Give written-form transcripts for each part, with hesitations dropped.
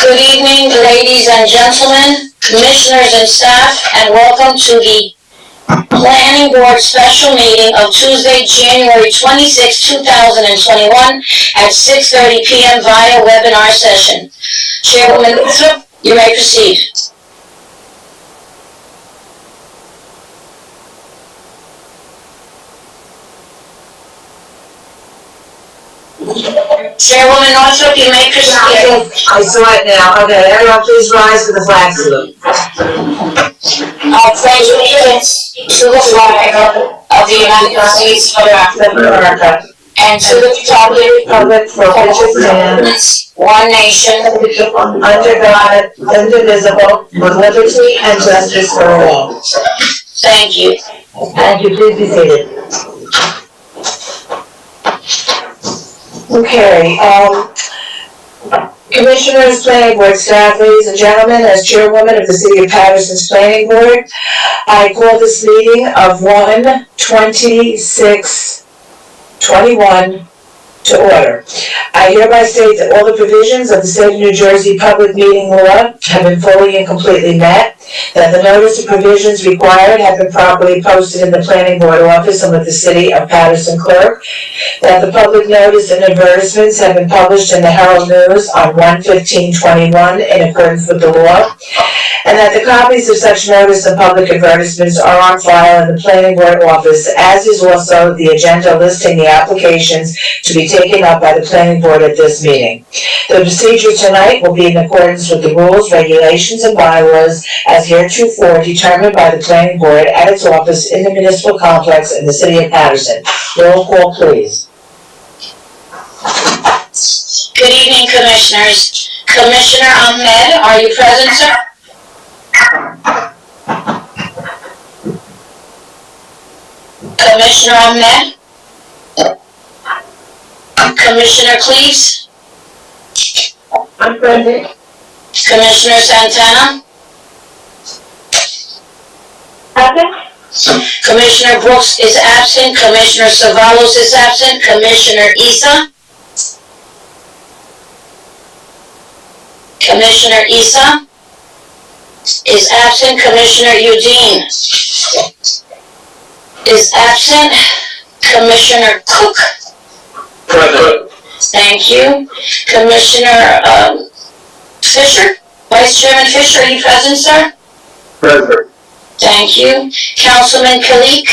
Good evening, ladies and gentlemen, commissioners and staff, and welcome to the Planning Board special meeting of Tuesday, January 26, 2021 at 6:30 p.m. via webinar session. Chairwoman Luther, you may proceed. Chairwoman Northrop, you may proceed. I saw it now. Okay, everyone please rise for the flag salute. I pledge allegiance to the flag of the United States of America and to the republic for which it stands, one nation, Under God, indivisible, with liberty and justice for all. Thank you. Thank you. Please be seated. Okay, Commissioners, Planning Board staff, ladies and gentlemen, as Chairwoman of the City of Paterson's Planning Board, I call this meeting of 1/26/21 to order. I hereby state that all the provisions of the State of New Jersey Public Meeting Law have been fully and completely met, that the notice of provisions required have been properly posted in the Planning Board office and with the City of Paterson clerk, that the public notice and advertisements have been published in the Herald News on 1/15/21 in accordance with the law, and that the copies of such notice and public advertisements are on file in the Planning Board office, as is also the agenda listing the applications to be taken up by the Planning Board at this meeting. The procedure tonight will be in accordance with the rules, regulations, and bylaws as heretofore determined by the Planning Board at its office in the municipal complex in the City of Paterson. Roll call, please. Good evening, Commissioners. Commissioner Ahmed, are you present, sir? Commissioner Ahmed? Commissioner Cleves? I'm present. Commissioner Santana? Present. Commissioner Brooks is absent. Commissioner Savalos is absent. Commissioner Issa? Commissioner Issa is absent. Commissioner Udine is absent. Commissioner Cook? Present. Thank you. Commissioner Fisher? Vice Chairman Fisher, are you present, sir? Present. Thank you. Councilman Kalik?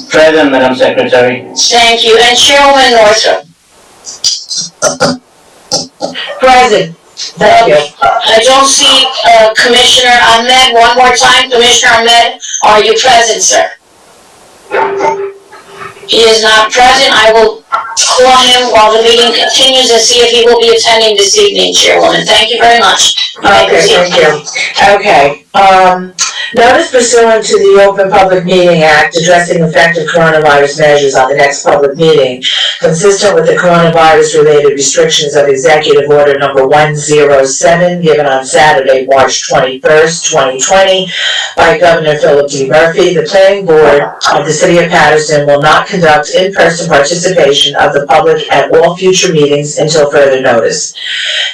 Present, Madam Secretary. Thank you. And Chairwoman Northrop? Present. Thank you. I don't see Commissioner Ahmed. One more time. Commissioner Ahmed, are you present, sir? He is not present. I will call him while the meeting continues and see if he will be attending this evening, Chairwoman. Thank you very much. Okay, thank you. Okay, notice pursuant to the Open Public Meeting Act addressing effective coronavirus measures on the next public meeting, consistent with the coronavirus-related restrictions of Executive Order Number 107, given on Saturday, March 21st, 2020, by Governor Philip D. Murphy, the Planning Board of the City of Paterson will not conduct in-person participation of the public at all future meetings until further notice.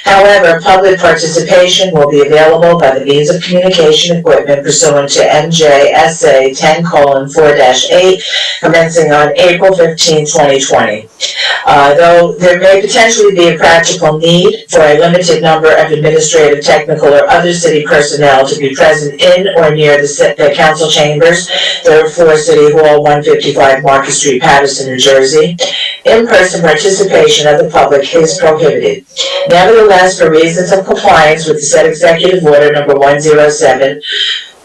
However, public participation will be available by the means of communication equipment pursuant to NJSA 10:4-8, commencing on April 15, 2020. Though there may potentially be a practical need for a limited number of administrative, technical, or other city personnel to be present in or near the council chambers, 3rd floor, City Hall, 155 Market Street, Paterson, New Jersey, in-person participation of the public is prohibited. Nevertheless, for reasons of compliance with the said Executive Order Number 107,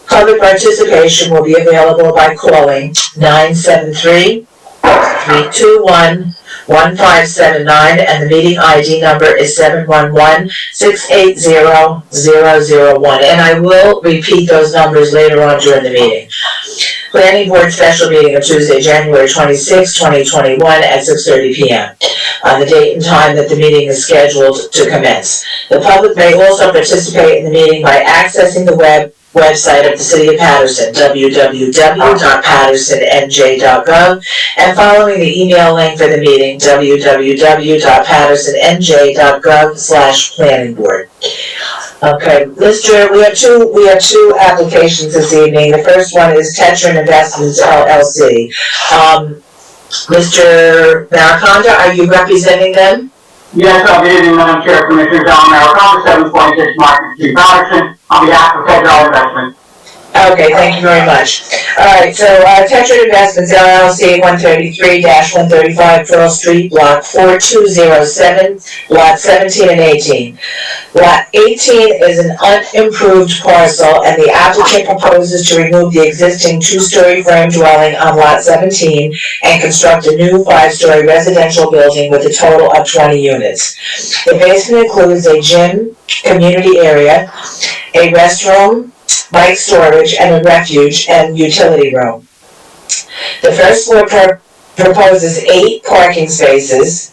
public participation will be available by calling 973-321-1579, and the meeting ID number is 711-680-001. And I will repeat those numbers later on during the meeting. Planning Board special meeting of Tuesday, January 26, 2021 at 6:30 p.m. on the date and time that the meeting is scheduled to commence. The public may also participate in the meeting by accessing the web website of the City of Paterson, www.patersonnj.gov, and following the email link for the meeting, www.patersonnj.gov/planning-board. Okay, Mr., we have two applications this evening. The first one is Tetra Investments Llc. Mr. Mariconda, are you representing them? Yes, good evening, Madam Chair, Commissioners. Mariconda, 726 Market Street, Paterson, on behalf of Tetra Investments. Okay, thank you very much. All right, so Tetra Investments LLC, 133-135 Pearl Street, Block 4207, Lot 17 and 18. Lot 18 is an unimproved parcel, and the applicant proposes to remove the existing two-story frame dwelling on Lot 17 and construct a new 5-story residential building with a total of 20 units. The basement includes a gym, community area, a restroom, bike storage, and a refuge and utility room. The first floor proposes 8 parking spaces,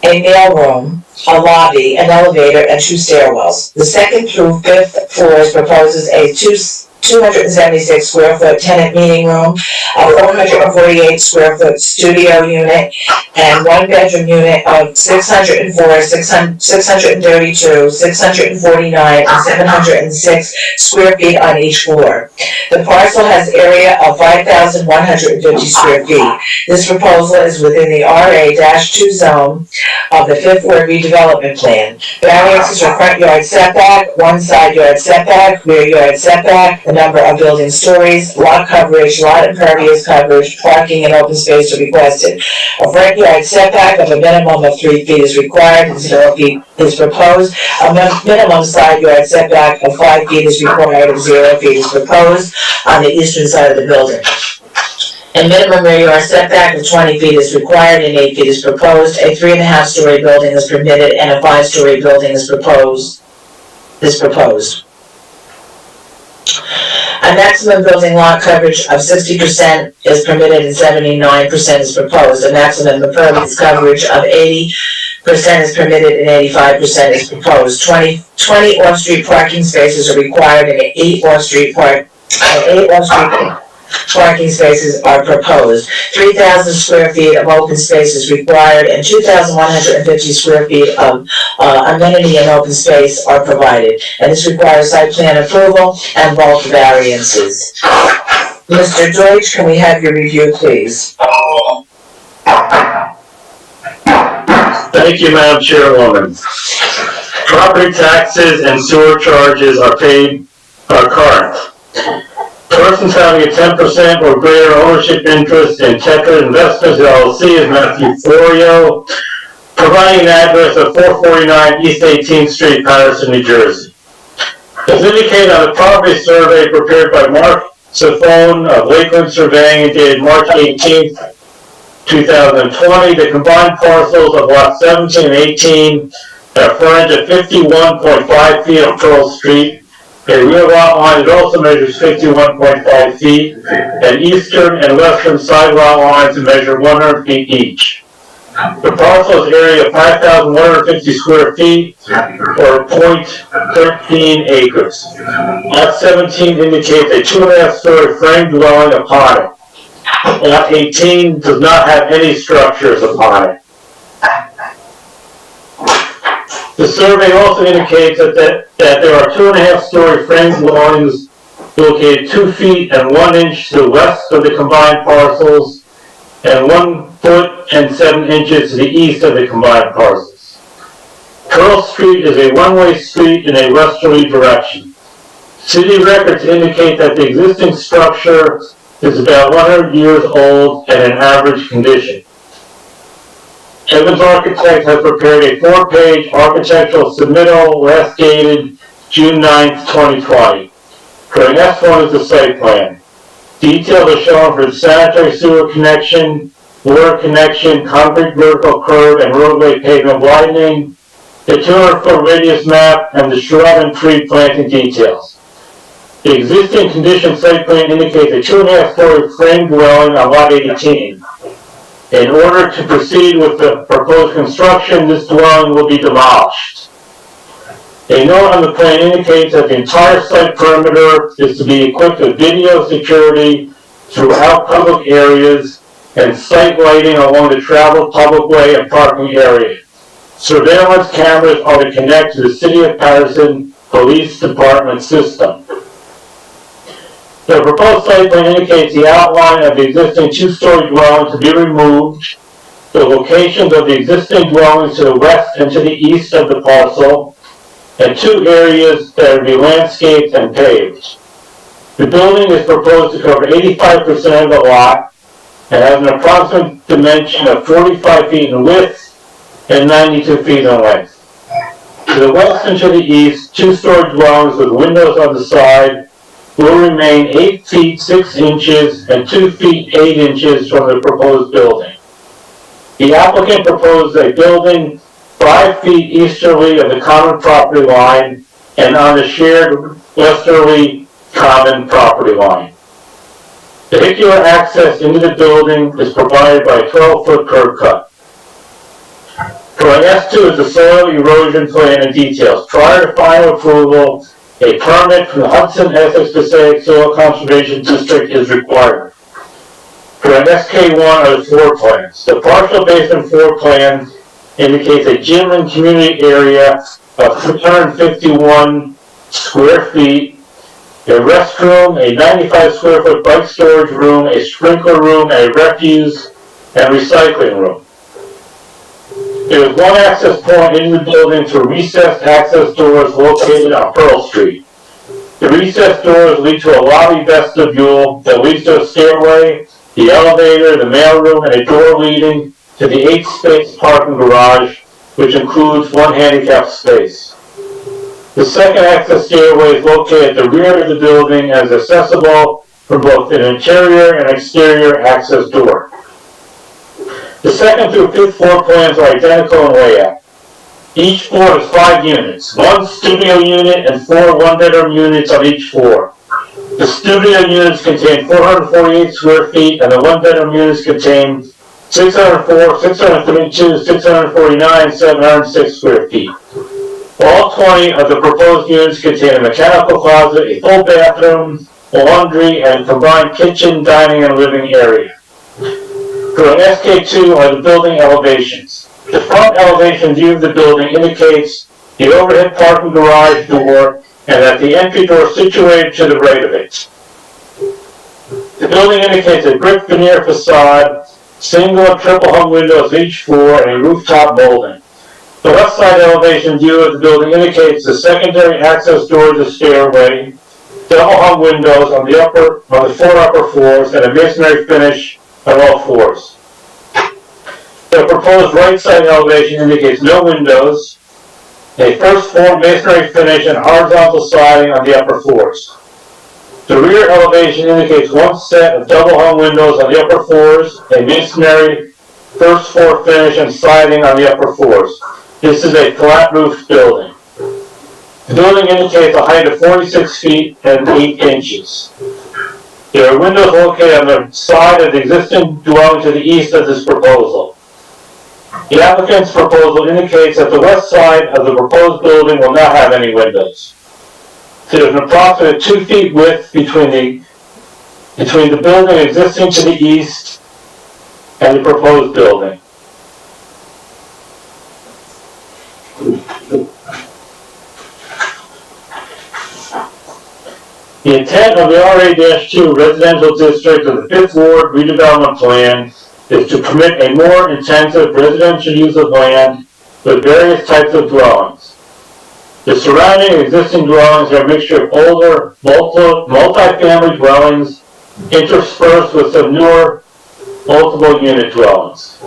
a mailroom, a lobby, an elevator, and 2 stairwells. The second through 5th floors proposes a 276 square foot tenant meeting room, a 448 square foot studio unit, and 1-bedroom unit of 604, 632, 649, and 706 square feet on each floor. The parcel has area of 5,150 square feet. This proposal is within the RA-2 zone of the 5th Ward redevelopment plan. Variances are front yard setback, 1 side yard setback, rear yard setback, the number of building stories, lot coverage, lot impervious coverage, parking, and open space are requested. A front yard setback of a minimum of 3 feet is required and 0 feet is proposed. A minimum side yard setback of 5 feet is required and 0 feet is proposed on the eastern side of the building. A minimum rear yard setback of 20 feet is required and 8 feet is proposed. A 3.5-story building is permitted and a 5-story building is proposed. A maximum building lot coverage of 60% is permitted and 79% is proposed. A maximum impervious coverage of 80% is permitted and 85% is proposed. 20 off-street parking spaces are required and 8 off-street parking spaces are proposed. 3,000 square feet of open space is required and 2,150 square feet of amenity and open space are provided. And this requires site plan approval and bulk variances. Mr. Deutsch, can we have your review, please? Thank you, Madam Chairwoman. Property taxes and sewer charges are current. Persons having a 10% or greater ownership interest in Tetra Investments Llc is Matthew Florio, providing an address of 449 East 18th Street, Paterson, New Jersey. As indicated on the property survey prepared by Mark Safone of Lakeland Surveying and dated March 18th, 2020, the combined parcels of Lot 17 and 18 have frontage at 51.5 feet on Pearl Street. A rear lot line that also measures 51.5 feet, and eastern and western side lot lines to measure 100 feet each. The parcel's area of 5,150 square feet, or 0.13 acres. Lot 17 indicates a 2.5-story frame dwelling upon it. Lot 18 does not have any structures upon it. The survey also indicates that there are 2.5-story frame dwellings located 2 feet and 1 inch to the west of the combined parcels and 1 foot and 7 inches to the east of the combined parcels. Pearl Street is a one-way street in a westerly direction. City records indicate that the existing structure is about 100 years old and in average condition. Evans Architect has prepared a 4-page architectural submittal last dated June 9th, 2020. For an S1 is the site plan. Details are shown for the sanitary sewer connection, water connection, concrete vertical curb, and roadway pavement widening, the 200-foot radius map, and the shrub and tree planting details. The existing condition site plan indicates a 2.5-story frame dwelling on Lot 18. In order to proceed with the proposed construction, this dwelling will be demolished. A note on the plan indicates that the entire site perimeter is to be equipped with video security throughout public areas and site lighting along the traveled public way and parking area. Surveillance cameras are to connect to the City of Paterson Police Department system. The proposed site plan indicates the outline of the existing two-story dwelling to be removed, the locations of the existing dwellings to the west and to the east of the parcel, and two areas that will be landscaped and paved. The building is proposed to cover 85% of the lot and has an approximate dimension of 45 feet in width and 92 feet in length. To the west and to the east, two-story dwellings with windows on the side will remain 8 feet 6 inches and 2 feet 8 inches from the proposed building. The applicant proposed a building 5 feet easterly of the common property line and on the shared westerly common property line. Vehicular access into the building is provided by a 12-foot curb cut. Drawing S2 is the soil erosion plan and details. Prior to final approval, a permit from the Hudson Essex Passaic Soil Conservation District is required. Drawing SK1 are the floor plans. The partial basement floor plan indicates a gym and community area of 351 square feet, a restroom, a 95 square foot bike storage room, a sprinkler room, a refuse and recycling room. There is one access point into the building through recessed access doors located on Pearl Street. The recessed doors lead to a lobby vestibule that leads to a stairway, the elevator, the mailroom, and a door leading to the 8-space parking garage, which includes one handicap space. The second access stairway is located at the rear of the building and is accessible from both an interior and exterior access door. The second through fifth floor plans are identical in layout. Each floor has 5 units, 1 studio unit and 4 one-bedroom units on each floor. The studio units contain 448 square feet and the one-bedroom units contain 604, 632, 649, 706 square feet. All 20 of the proposed units contain a mechanical closet, a full bathroom, a laundry, and combined kitchen, dining, and living area. Drawing SK2 are the building elevations. The front elevation view of the building indicates the overhead parking garage door and that the entry door is situated to the right of it. The building indicates a brick veneer facade, single and triple hung windows each floor, and a rooftop molding. The left side elevation view of the building indicates the secondary access door to the stairway, double hung windows on the 4 upper floors, and a masonry finish on all floors. The proposed right side elevation indicates no windows, a first floor masonry finish and horizontal siding on the upper floors. The rear elevation indicates one set of double hung windows on the upper floors, a masonry first floor finish and siding on the upper floors. This is a flat roof building. The building indicates a height of 46 feet and 8 inches. There are windows located on the side of the existing dwelling to the east of this proposal. The applicant's proposal indicates that the west side of the proposed building will not have any windows. There is an approximate 2 feet width between the building existing to the east and the proposed building. The intent of the RA-2 residential district of the 5th Ward redevelopment plan is to permit a more intensive residential use of land with various types of dwellings. The surrounding existing dwellings are a mixture of older, multi-family dwellings interspersed with some newer, multiple unit dwellings.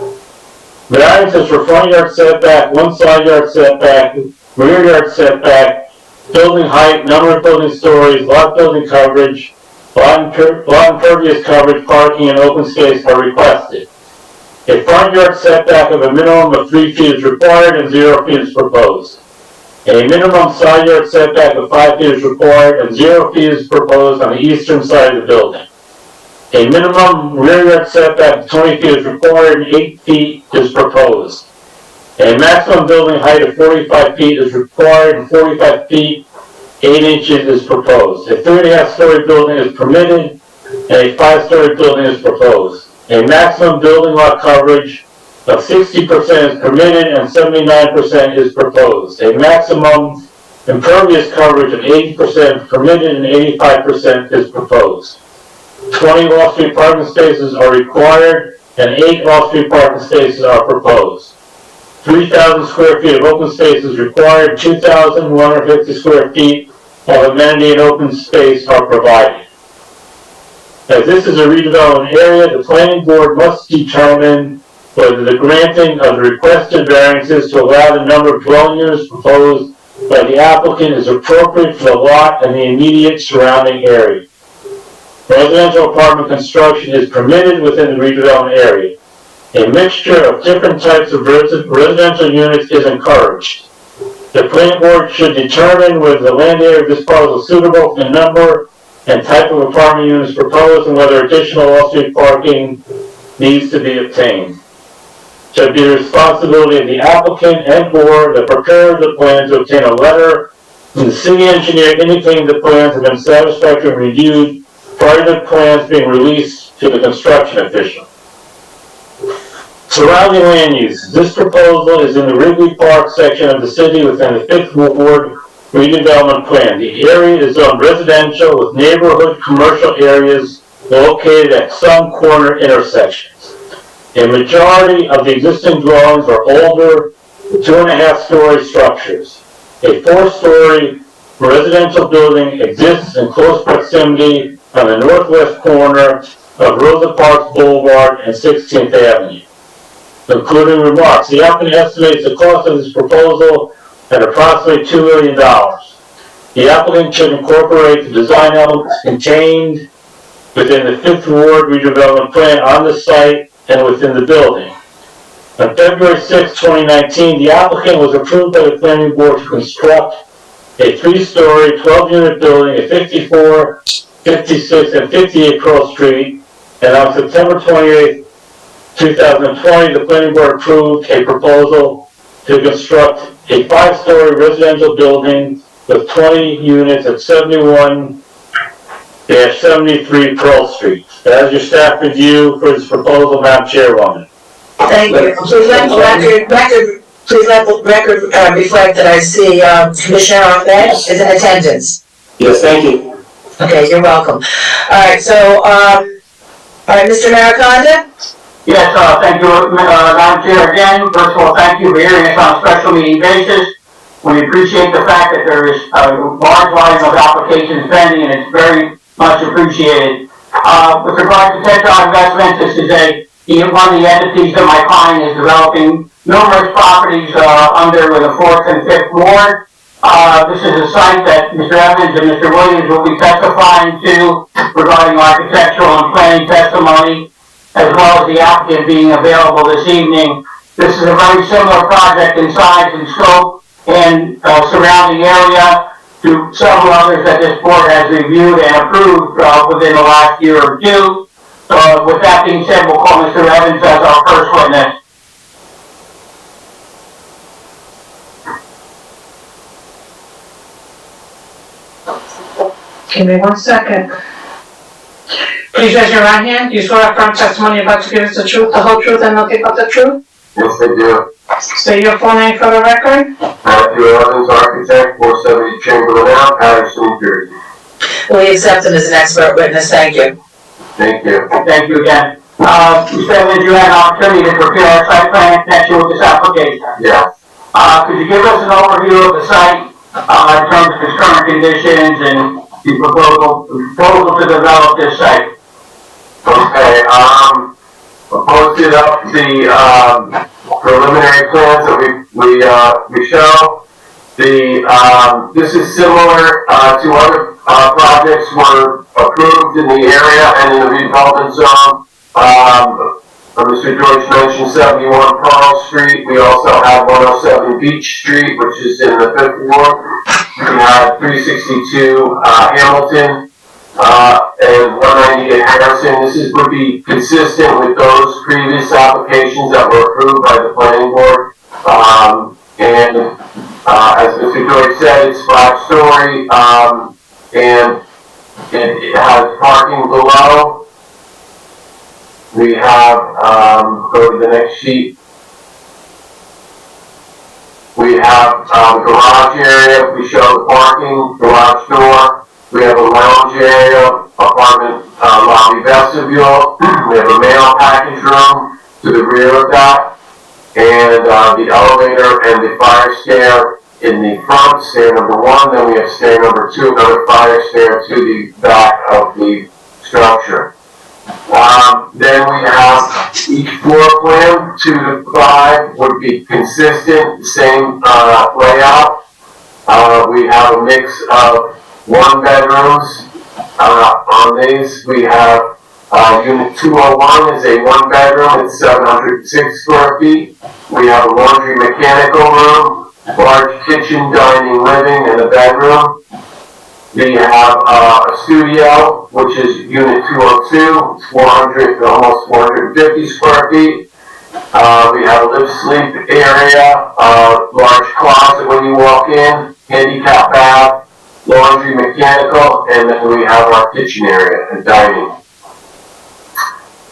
Variances for front yard setback, one side yard setback, rear yard setback, building height, number of building stories, lot building coverage, lot impervious coverage, parking, and open space are requested. A front yard setback of a minimum of 3 feet is required and 0 feet is proposed. A minimum side yard setback of 5 feet is required and 0 feet is proposed on the eastern side of the building. A minimum rear yard setback of 20 feet is required and 8 feet is proposed. A maximum building height of 45 feet is required, and 45 feet, 8 inches is proposed. A 3.5-story building is permitted, and a 5-story building is proposed. A maximum building lot coverage of 60% is permitted, and 79% is proposed. A maximum impervious coverage of 80% is permitted, and 85% is proposed. 20 off-street parking spaces are required, and 8 off-street parking spaces are proposed. 3,000 square feet of open space is required, 2,150 square feet of amenity and open space are provided. As this is a redevelopment area, the planning board must determine whether the granting of the requested variances to allow the number of dwelling units proposed by the applicant is appropriate for the lot and the immediate surrounding area. Residential apartment construction is permitted within the redevelopment area. A mixture of different types of residential units is encouraged. The planning board should determine whether the land area disposal is suitable for the number and type of apartment units proposed and whether additional off-street parking needs to be obtained. It should be the responsibility of the applicant and/or the preparer of the plan to obtain a letter from the city engineer indicating the plans have been satisfactorily reviewed prior to the plans being released to the construction official. Surrounding land use. This proposal is in the Wrigley Park section of the city within the 5th Ward redevelopment plan. The area is zoned residential with neighborhood commercial areas located at some corner intersections. A majority of the existing dwellings are older, 2.5-story structures. A 4-story residential building exists in close proximity on the northwest corner of Rosa Parks Boulevard and 16th Avenue. Concluding remarks. The applicant estimates the cost of this proposal at approximately $2 million. The applicant should incorporate the design elements contained within the 5th Ward redevelopment plan on the site and within the building. On February 6, 2019, the applicant was approved by the planning board to construct a 3-story, 12-unit building at 54, 56, and 58 Pearl Street, and on September 28, 2020, the planning board approved a proposal to construct a 5-story residential building with 20 units at 71-73 Pearl Street. That is your staff review for this proposal, Madam Chairwoman. Thank you. Please let the record reflect that I see Commissioner Ahmed is in attendance. Yes, thank you. Okay, you're welcome. All right, so, Mr. Mariconda? Yes, thank you, Madam Chair, again. First of all, thank you for hearing us on a special meeting basis. We appreciate the fact that there is a large volume of applications pending, and it's very much appreciated. With regard to Tetra Investments, this is one of the entities that my client is developing numerous properties under the 4th and 5th Ward. This is a site that Mr. Evans and Mr. Williams will be testifying to regarding architectural and planning testimony, as well as the applicant being available this evening. This is a very similar project in size and scope and surrounding area to several others that this board has reviewed and approved within the last year or two. With that being said, we'll call Mr. Evans as our first witness. Give me 1 second. Please raise your right hand. You swear affirm testimony about to give us the truth, the whole truth, and nothing but the truth? Yes, I do. Say your full name for the record. Matthew Evans, architect, 470 Chamberlain Ave, Paterson, New Jersey. We accept him as an expert witness. Thank you. Thank you. Thank you again. Mr. Evans, you had an opportunity to prepare a site plan in connection with this application. Yes. Could you give us an overview of the site in terms of its current conditions and the proposal to develop this site? Okay, I posted up the preliminary plans that we show. This is similar to other projects were approved in the area and in the redevelopment zone. Mr. George mentioned 71 Pearl Street. We also have 107 Beach Street, which is in the 5th Ward. We have 362 Hamilton. And 198 Harrison. This would be consistent with those previous applications that were approved by the planning board As Mr. Joyce said, it's 5-story, and it has parking below. We have, go to the next sheet. We have the garage area. We show the parking, garage door. We have a lounge area, apartment lobby vestibule. We have a mail package room to the rear of that. And the elevator and the fire stair in the front, stair number 1. Then we have stair number 2, another fire stair to the back of the structure. Then we have each floor plan, 2 to 5 would be consistent, same layout. We have a mix of 1 bedrooms on these. We have unit 201 is a 1 bedroom, it's 706 square feet. We have a laundry mechanical room, large kitchen, dining, living, and a bedroom. We have a studio, which is unit 202, it's 400 to almost 450 square feet. We have a live-sleep area, large closet when you walk in, handicap bath, laundry mechanical, and then we have our kitchen area and dining.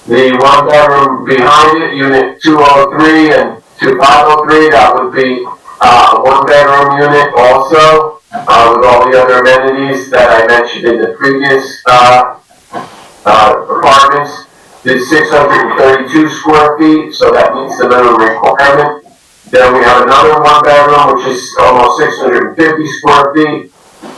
The 1 bedroom behind it, unit 203 and 503, that would be a 1 bedroom unit also. With all the other amenities that I mentioned in the previous apartments. It's 632 square feet, so that meets the minimum requirement. Then we have another 1 bedroom, which is almost 650 square feet.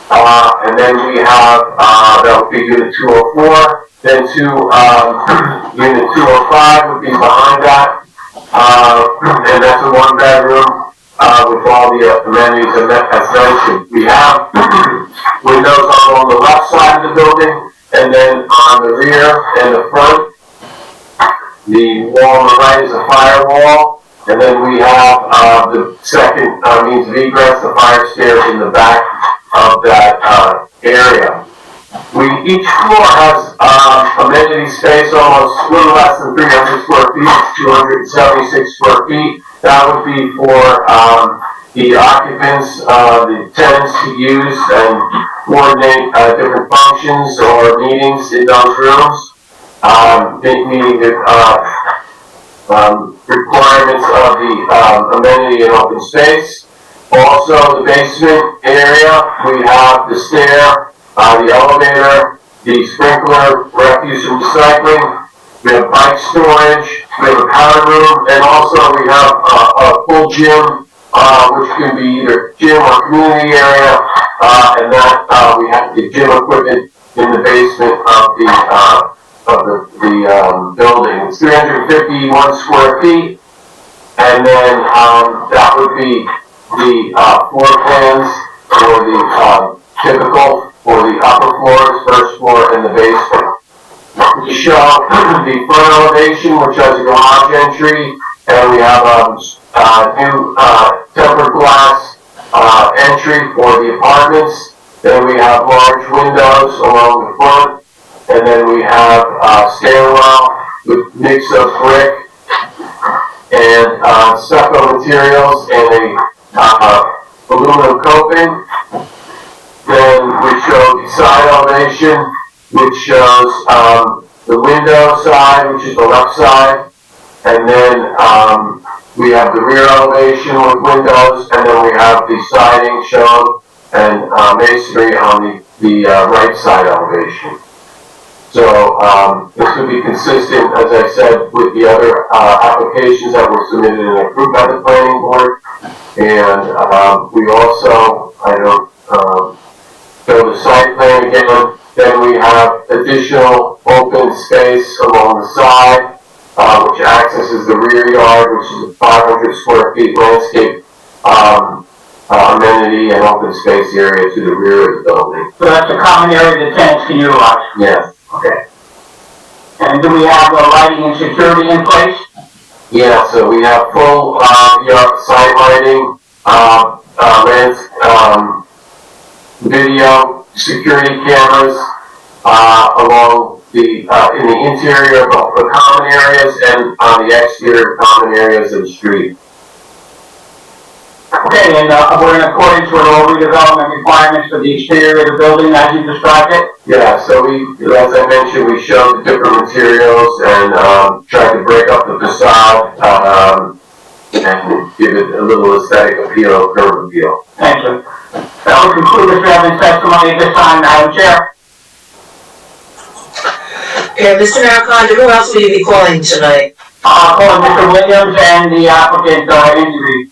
And then we have, that would be unit 204. Then unit 205 would be behind that. And that's a 1 bedroom. With all the amenities as mentioned. We have windows on the left side of the building, and then on the rear and the front. The wall on the right is a firewall, and then we have the second means of egress, the fire stairs in the back of that area. Each floor has amenity space, almost a little less than 300 square feet, 276 square feet. That would be for the occupants, the tenants to use and coordinate different functions or meetings in those rooms, meeting the requirements of the amenity and open space. Also, the basement area, we have the stair, the elevator, the sprinkler, refuse and recycling. We have bike storage, we have a powder room, and also we have a full gym, which can be either gym or community area, and that we have the gym equipment in the basement of the building. It's 351 square feet, and then that would be the floor plans for the typical for the upper floors, first floor, and the basement. We show the front elevation, which has a garage entry, and we have a new tempered glass entry for the apartments. Then we have large windows along the front, and then we have a stairwell with mix of brick and stucco materials and a aluminum coping. Then we show the side elevation, which shows the window side, which is the left side, and then we have the rear elevation with windows, and then we have the siding shown and masonry on the right side elevation. So this would be consistent, as I said, with the other applications that were submitted and approved by the planning board. And we also, show the site plan again. Then we have additional open space along the side, which accesses the rear yard, which is a 500 square feet landscape amenity and open space area to the rear of the building. So that's a common area the tenants can utilize. Yes. Okay. And do we have lighting and security in place? Yeah, so we have full site lighting, video, security cameras along the in the interior of the common areas and on the exterior common areas of the street. Okay, and we're in accordance with all redevelopment requirements for the exterior of the building as you described it? Yeah, so as I mentioned, we showed the different materials and, tried to break up the facade, and give it a little aesthetic appeal, curb appeal. Thank you. That will conclude Mr. Evans' testimony at this time, Madam Chair. Okay, Mr. Maricondo, who else will you be calling tonight? Calling Mr. Williams and the applicant, Andy Reed.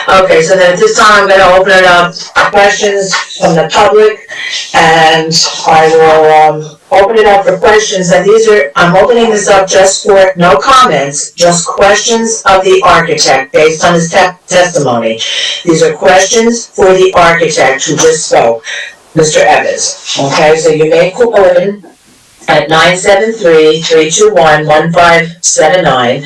Okay, so then at this time, I'm gonna open it up for questions from the public, and I will, open it up for questions, and I'm opening this up just for, no comments, just questions of the architect based on his testimony. These are questions for the architect who just spoke, Mr. Evans. Okay, so you may call in at 973-321-1579,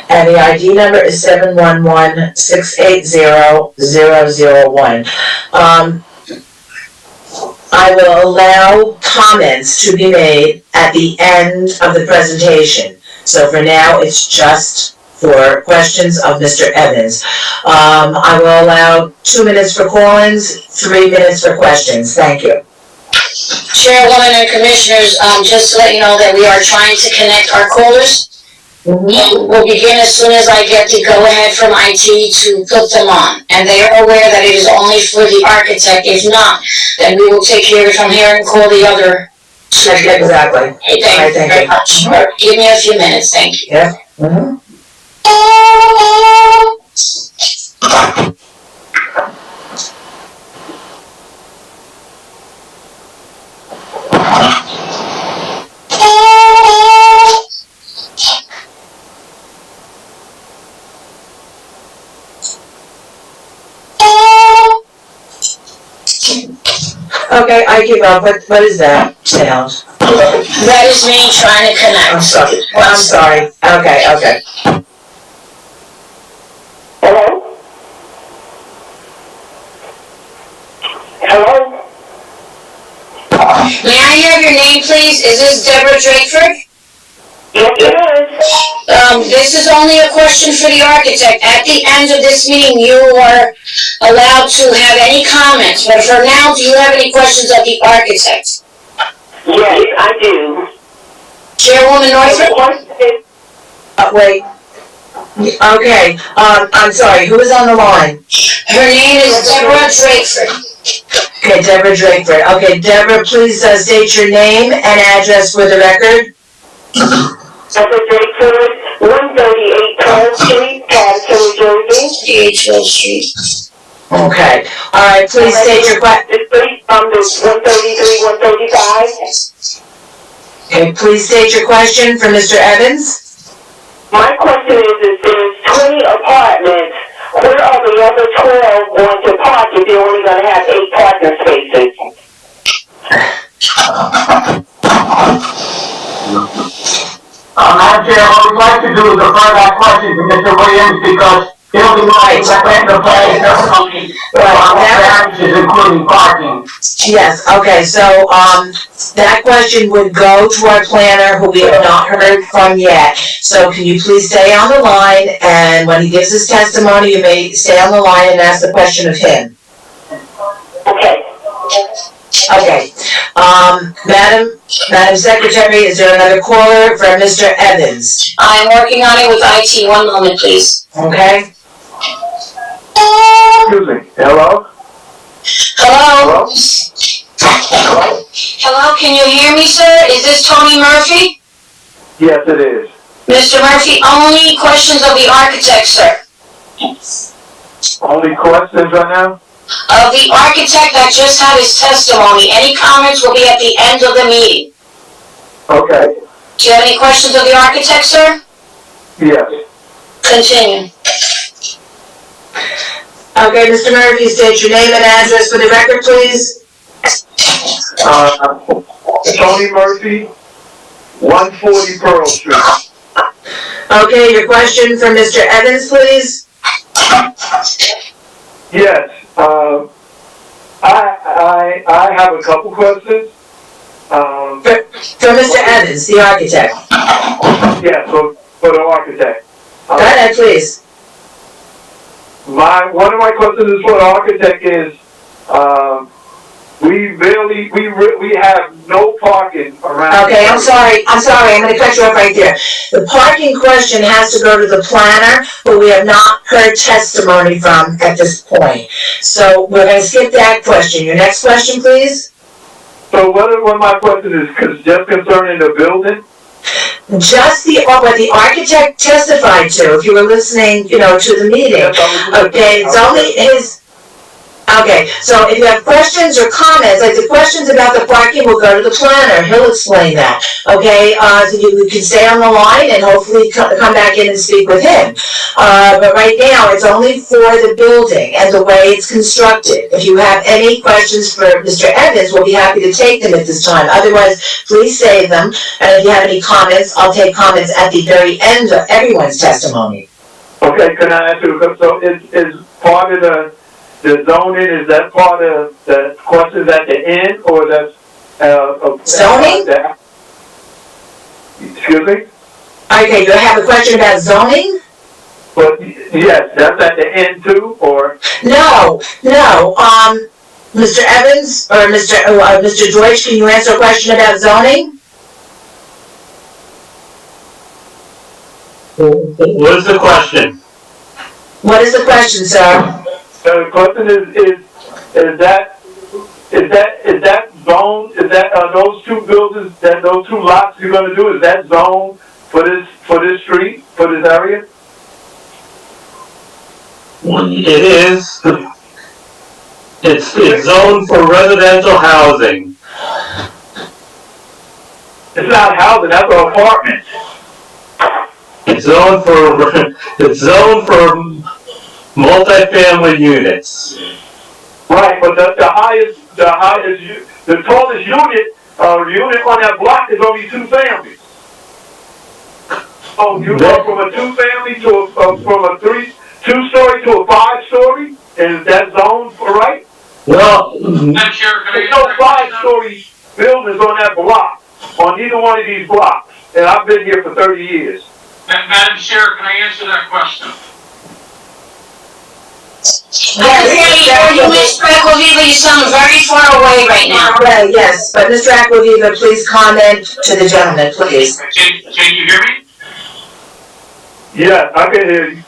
and the ID number is 711-680-001. I will allow comments to be made at the end of the presentation. So for now, it's just for questions of Mr. Evans. I will allow 2 minutes for call-ins, 3 minutes for questions. Thank you. Chairwoman and Commissioners, just to let you know that we are trying to connect our callers. We'll begin as soon as I get the go-ahead from IT to put them on. And they are aware that it is only for the architect. If not, then we will take care of it from here and call the other. Exactly. Hey, thank you very much. Give me a few minutes, thank you. Yeah. Mm-hmm. Okay, I give up. What is that sound? That is me trying to connect. I'm sorry. Okay. Hello? Hello? May I have your name, please? Is this Deborah Drayford? Yes, it is. This is only a question for the architect. At the end of this meeting, you are allowed to have any comments, but for now, do you have any questions of the architect? Yes, I do. Chairwoman Northrup? Wait. Okay, I'm sorry, who is on the line? Her name is Deborah Drayford. Okay, Deborah Drayford. Okay, Deborah, please state your name and address for the record. Deborah Drayford, 138 12th Street, Paterson, New Jersey. 12th Street. Okay, all right, please state your question. The street numbers 133, 135. Okay, please state your question for Mr. Evans. My question is there's 20 apartments. Where are the other 12 going to park if you're only going to have 8 parking spaces? Madam Chair, what we'd like to do is defer that question to Mr. Williams because he'll be right at the place testimony on variances including parking. Yes, okay, so, that question would go to our planner, who we have not heard from yet. So can you please stay on the line, and when he gives his testimony, you may stay on the line and ask the question of him. Okay. Okay, Madam Secretary, is there another caller for Mr. Evans? I'm working on it with IT. 1 moment, please. Okay? Excuse me, hello? Hello? Hello, can you hear me, sir? Is this Tony Murphy? Yes, it is. Mr. Murphy, only questions of the architect, sir. Only questions right now? Of the architect that just had his testimony. Any comments will be at the end of the meeting. Okay, Do you have any questions of the architect, sir? yes. Continue. Okay, Mr. Murphy, state your name and address for the record, please. Tony Murphy, 140 Pearl Street. Okay, your question for Mr. Evans, please. Yes, I have a couple questions. For Mr. Evans, the architect. Yeah, for the architect. Go ahead, please. One of my questions is for the architect is, we have no parking around. Okay, I'm sorry, I'm gonna cut you off right there. The parking question has to go to the planner, but we have not heard testimony from at this point. So we're gonna skip that question. Your next question, please? So what my question is, just concerning the building? Just what the architect testified to, if you were listening, to the meeting. Okay, it's only his. Okay, so if you have questions or comments, like the questions about the parking will go to the planner, he'll explain that, okay? So you can stay on the line and hopefully come back in and speak with him. But right now, it's only for the building and the way it's constructed. If you have any questions for Mr. Evans, we'll be happy to take them at this time. Otherwise, please save them, and if you have any comments, I'll take comments at the very end of everyone's testimony. Okay, can I ask you, so is part of the zoning, is that part of the questions at the end, or that's, zoning? Excuse me? Okay, do I have a question about zoning? But, yes, that's at the end too, or? No, Mr. Evans, or Mr. Deutsch, can you answer a question about zoning? What is the question? What is the question, sir? The question is that zone, those two buildings, those two lots you're gonna do, is that zone for this street, for this area? It is. It's zoned for residential housing. It's not housing, that's an apartment. It's zoned for multifamily units. Right, but the tallest unit on that block is only 2 families. Oh, you go from a 2-family from a 2-story to a 5-story? Is that zone right? Well, Madam Chair, can I There's no 5-story buildings on that block, on either one of these blocks. And I've been here for 30 years. Madam Chair, can I answer that question? I can hear you, Mr. Aquaviva, you sound very far away right now. Okay, yes, but Mr. Aquaviva, please comment to the gentleman, please. Can you hear me? Yeah, I can hear you.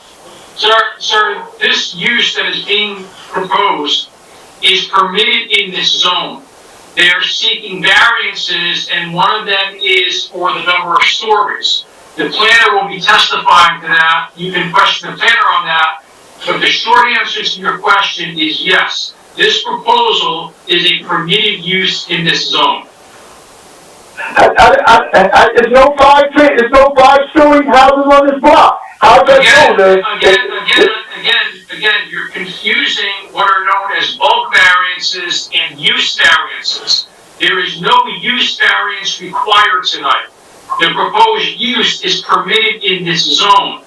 Sir, this use that is being proposed is permitted in this zone. They are seeking variances, and one of them is for the number of stories. The planner will be testifying to that. You can question the planner on that. But the short answer to your question is yes. This proposal is a permitted use in this zone. There's no 5-story houses on this block. How's that Again, you're confusing what are known as bulk variances and use variances. There is no use variance required tonight. The proposed use is permitted in this zone.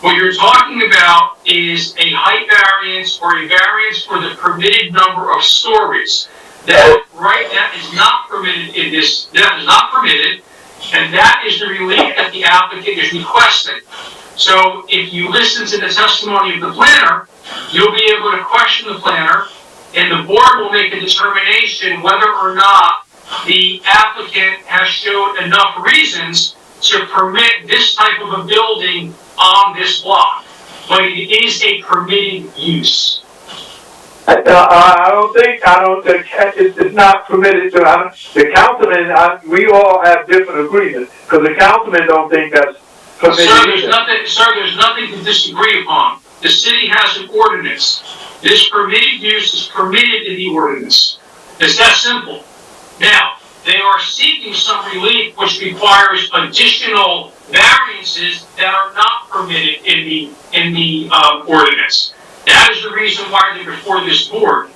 What you're talking about is a height variance or a variance for the permitted number of stories. That is not permitted in this, that is not permitted, and that is the relief that the applicant is requesting. So if you listen to the testimony of the planner, you'll be able to question the planner, and the board will make a determination whether or not the applicant has showed enough reasons to permit this type of a building on this block. But it is a permitted use. I don't think it's not permitted to. The councilman, we all have different agreements, because the councilman don't think that's permitted. Sir, there's nothing to disagree upon. The city has an ordinance. This permitted use is permitted in the ordinance. It's that simple. Now, they are seeking some relief which requires additional variances that are not permitted in the ordinance. That is the reason why they're before this board.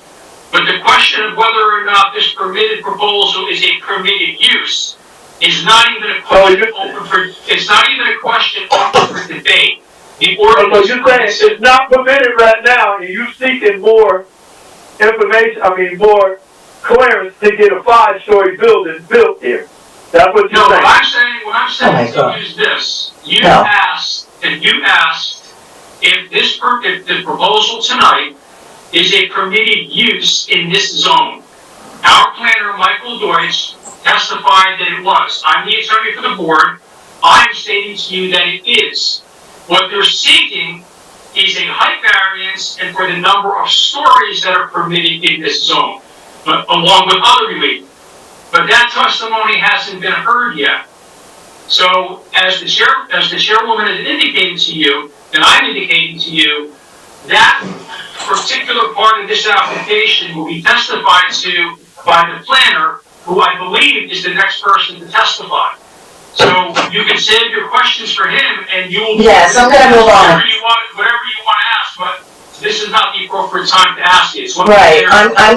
But the question of whether or not this permitted proposal is a permitted use is not even a question open for debate. The ordinance. So you're saying it's not permitted right now, and you're seeking more information, more clearance to get a 5-story building built here. That's what you're saying. What I'm saying to you is this. You asked if the proposal tonight is a permitted use in this zone. Our planner, Michael Deutsch, testified that it was. I'm the attorney for the board. I'm stating to you that it is. What they're seeking is a height variance and for the number of stories that are permitted in this zone, along with other relief. But that testimony hasn't been heard yet. So as the chairwoman has indicated to you, and I'm indicating to you, that particular part of this application will be testified to by the planner, who I believe is the next person to testify. So you can save your questions for him, and you will. Yes, I'm gonna move on. Whatever you want to ask, but this is not the appropriate time to ask it. Right, I'm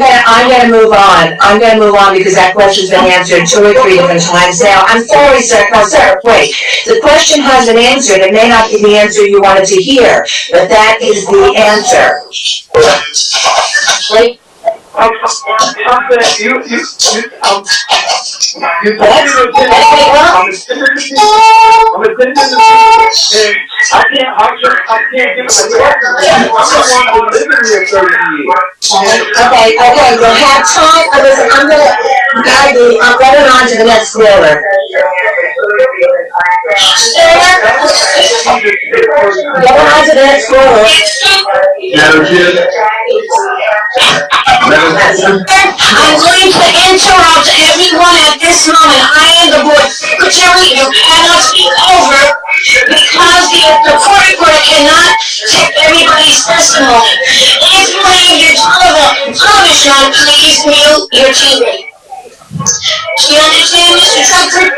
gonna move on. I'm gonna move on because that question's been answered 2 or 3 different times now. I'm sorry, sir. No, sir, wait. The question has been answered. It may not be the answer you wanted to hear, but that is the answer. Wait. I'm saying, you told me to attend I'm attending the meeting, and I can't give a record. I'm the one who lived here 30 years. Okay, we'll have time. Listen, I'm running on to the next caller. Going on to the next caller. Madam Chair? I'm going to interrupt everyone at this moment. I am the board secretary. You cannot speak over because the court reporter cannot take everybody's testimony. If you have your television on, please mute your TV. Do you understand, Mr. Drayford?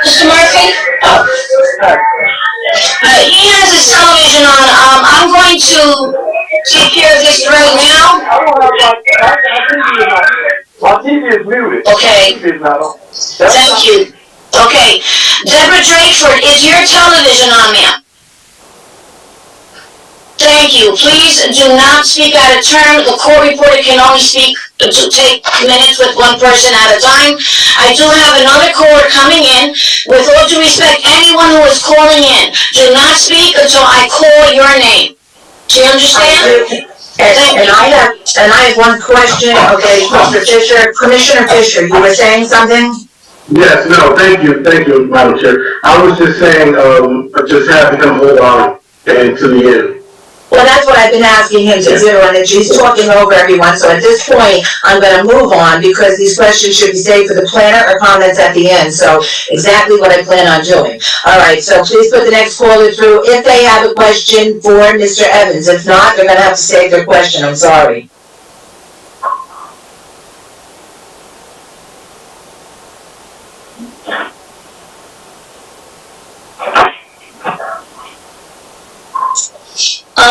Mr. Murphy? He has his television on. I'm going to take care of this right now. My TV is muted. Okay. My TV is not on. Thank you. Okay. Deborah Drayford, is your television on, ma'am? Thank you. Please do not speak out of turn. The court reporter can only speak to take minutes with one person at a time. I do have another caller coming in. With all due respect, anyone who is calling in, do not speak until I call your name. Do you understand? And I have one question. Okay, Mr. Fisher, Commissioner Fisher, you were saying something? Yes, no, thank you, Madam Chair. I was just saying, just having him hold on to the end. Well, that's what I've been asking him to do, and he's talking over everyone, so at this point, I'm gonna move on, because these questions should be saved for the planner or comments at the end, so exactly what I plan on doing. All right, so please put the next caller through if they have a question for Mr. Evans. If not, they're gonna have to save their question, I'm sorry.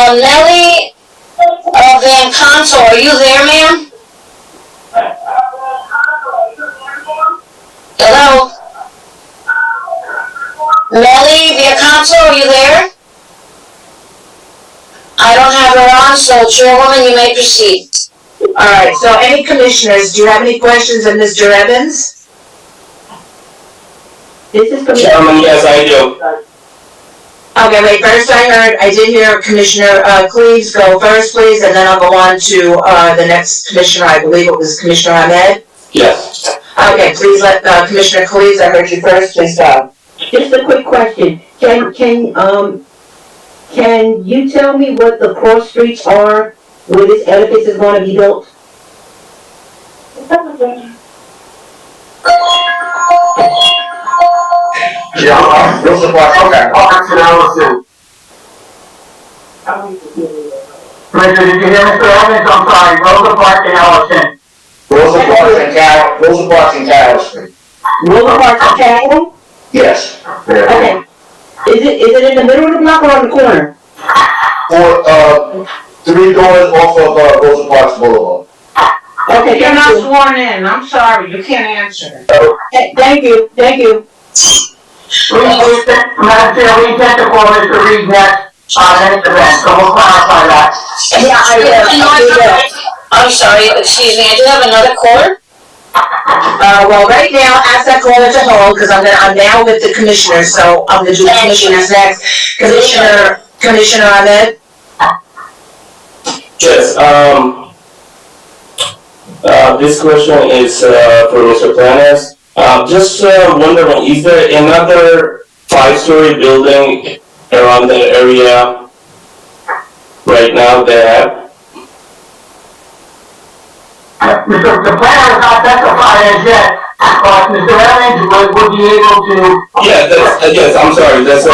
Nellie Van Conto, are you there, ma'am? Hello? Nellie Van Conto, are you there? I don't have her on, so Chairwoman, you may proceed. All right, so any commissioners, do you have any questions of Mr. Evans? This is Chairman, yes, I do. Okay, wait, first I did hear Commissioner Cleaves go first, please, and then I'll go on to the next commissioner. I believe it was Commissioner Ahmed. Yes. Okay, please let Commissioner Cleaves, I heard you first, please go. Just a quick question. Can you tell me what the cross streets are where this edifice is going to be built? Yeah, Wilson Park, okay. Paterson, Ellison. Commissioner, did you hear Mr. Evans? I'm sorry, Rosa Park and Ellison. Rosa Parks and Carroll Street. Rosa Park and Carroll? Yes. Okay. Is it in the middle of the block or on the corner? For, 3 doors off of, Rosa Parks Boulevard. Okay, You're not sworn in, I'm sorry, you can't answer. Thank you. Madam Chair, we intend to call Mr. Reed next event, so we'll clarify that. Yeah, I will. I'm sorry, excuse me, I do have another caller. Well, right now, ask that caller to hold, because I'm now with the commissioners, so I'm gonna do the commissioners next. Commissioner Commissioner Ahmed? Yes, this question is for Mr. Planes. Just wondering, is there another 5-story building around the area right now that The plan is not specified as yet, but Mr. Evans would be able to. Yeah, yes, I'm sorry, that's you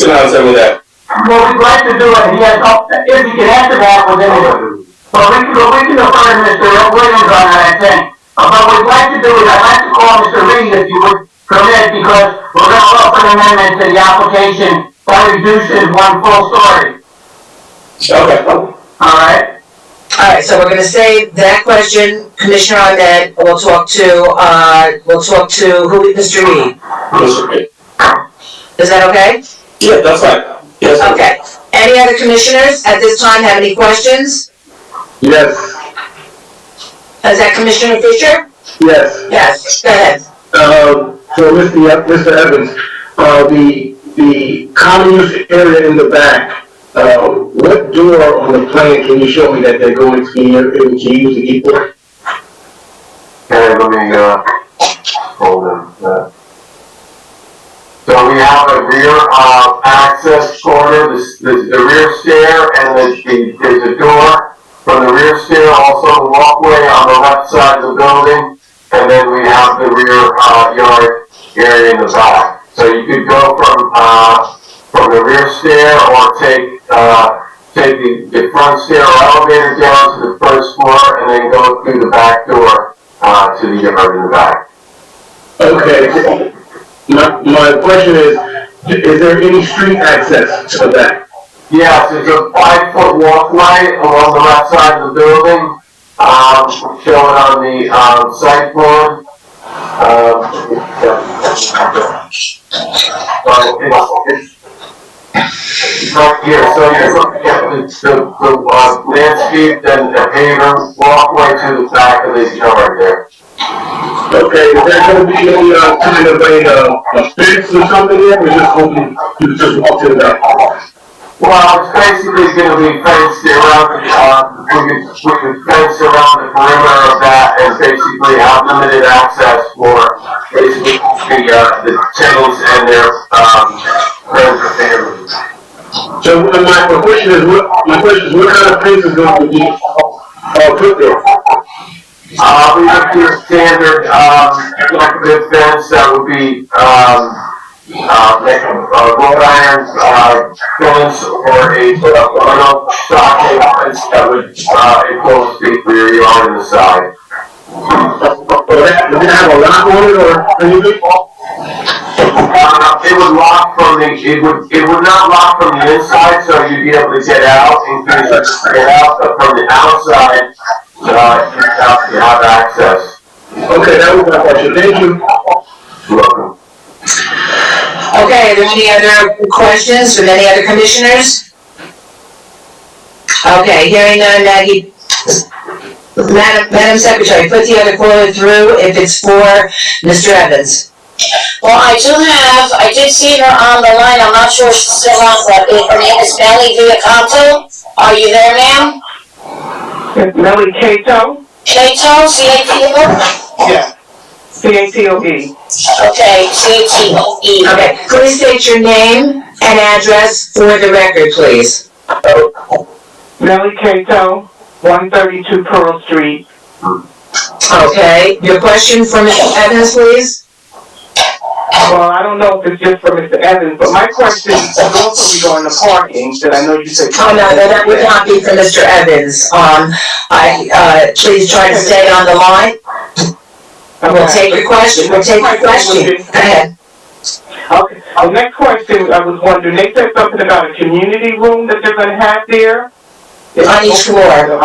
can answer me that. Well, we'd like to do it, he has, if he can answer that within a, well, we can defer to Mr. Williams on that, I think. But what we'd like to do is, I'd like to call Mr. Reed, if you would permit, because we're gonna offer an amendment to the application that reduces 1 full story. Okay. Alright? Alright, so we're gonna save that question, Commissioner Ahmed, we'll talk to who, Mr. Reed? Mr. Reed. Is that okay? Yeah, that's fine. Yes. Okay. Any other commissioners at this time have any questions? Yes, Is that Commissioner Fisher? yes. Yes, go ahead. So Mr. Evans, the common use area in the back, what door on the plan can you show me that they're going to be able to use to get there? Okay, let me, hold on. So we have a rear, access corner, the rear stair, and there's a door from the rear stair, also the walkway on the left side of the building, and then we have the rear, yard area in the back. So you could go from the rear stair or take the front stair or elevator down to the first floor and then go through the back door, to the yard in the back. Okay. My question is there any street access to the back? Yes, there's a 5-foot walkway along the left side of the building, shown on the, site plan. So it's right here, so you're looking at the landscape and the paver walkway to the back of the yard there. Okay, is there going to be any kind of a fence or something there, or just open, you just walk to the back? Well, it's basically gonna be fenced around, we could fence around the perimeter of that and basically have limited access for basically the tenants and their, friends or families. So my question is, what kind of fence is going to be put there? We have your standard, decorative fence that would be, like a wrought iron, fence or a metal stockade fence that would, enclose the rear yard and the side. Does it have a lock on it or anything? It would lock from it would not lock from the inside, so you'd be able to get out in case you get out, but from the outside, you have access. Okay, that was my question. Thank you. You're welcome. Okay, are there any other questions from any other commissioners? Okay, hearing none, Maggie, Madam Secretary, put the other caller through if it's for Mr. Evans. Well, I did see her on the line, I'm not sure if she's still on, but her name is Melly Villacanto. Are you there, ma'am? Melly Cato? Cato, C-A-T-O? Yeah. C-A-T-O-E. Okay, C-A-T-O-E. Okay, please state your name and address for the record, please. Melly Cato, 132 Pearl Street. Okay, your question for Mr. Evans, please? Well, I don't know if it's just for Mr. Evans, but my question is also regarding the parking, that I know you said. Oh, no, that would not be for Mr. Evans. Please try to stay on the line. We'll take your question. Go ahead. Okay, the next question, I was wondering, they said something about a community room that they're gonna have there? On each floor.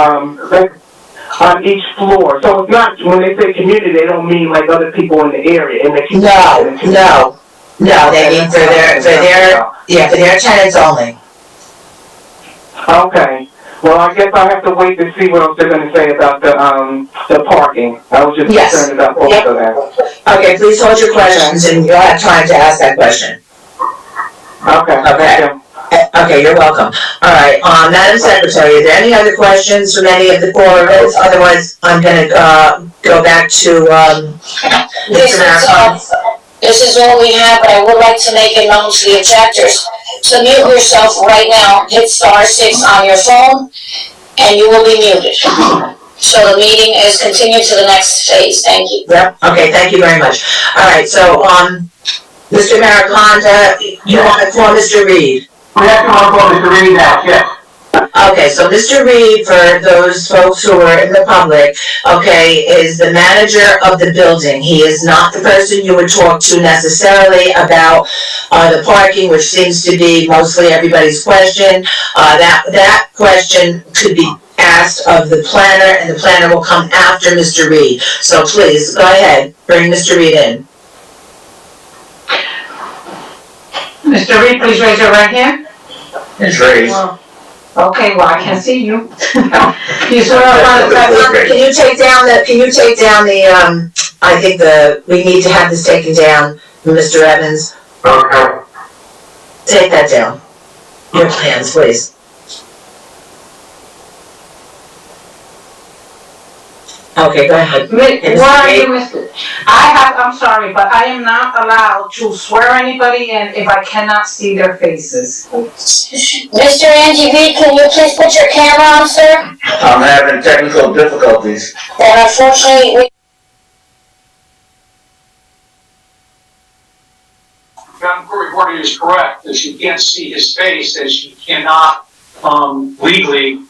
On each floor, so it's not, when they say community, they don't mean like other people in the area, in the community? No, they mean for their tenants only. Okay, well, I guess I'll have to wait to see what else they're gonna say about the parking. I was just concerned about both of that. Okay, please hold your questions and you'll have time to ask that question. Okay. Okay. Okay, you're welcome. All right, Madam Secretary, are there any other questions from any of the callers? Otherwise, I'm gonna, go back to, This Mr. Maricon. this is all we have, but I would like to make it known to the objectors. So mute yourself right now, hit *6 on your phone, and you will be muted. So the meeting is continued to the next phase, thank you. Yep, okay, thank you very much. All right, so, Mr. Maricon, you want to call Mr. Reed? We have to call Mr. Reed now, yes. Okay, so Mr. Reed, for those folks who are in the public, okay, is the manager of the building. He is not the person you would talk to necessarily about, the parking, which seems to be mostly everybody's question. That question could be asked of the planner, and the planner will come after Mr. Reed. So please, go ahead, bring Mr. Reed in. Mr. Reed, please raise your right hand. It's raised. Okay, well, I can't see you. You swear upon the testimony. Can you take down the, I think we need to have this taken down, Mr. Evans. Okay. Take that down. Your plans, please. Okay, go ahead. What are you, Mr.? I'm sorry, but I am not allowed to swear anybody in if I cannot see their faces. Mr. Andy Reed, can you please put your camera on, sir? I'm having technical difficulties. Then unfortunately, Madam Court reporter is correct, that she can't see his face, that she cannot, legally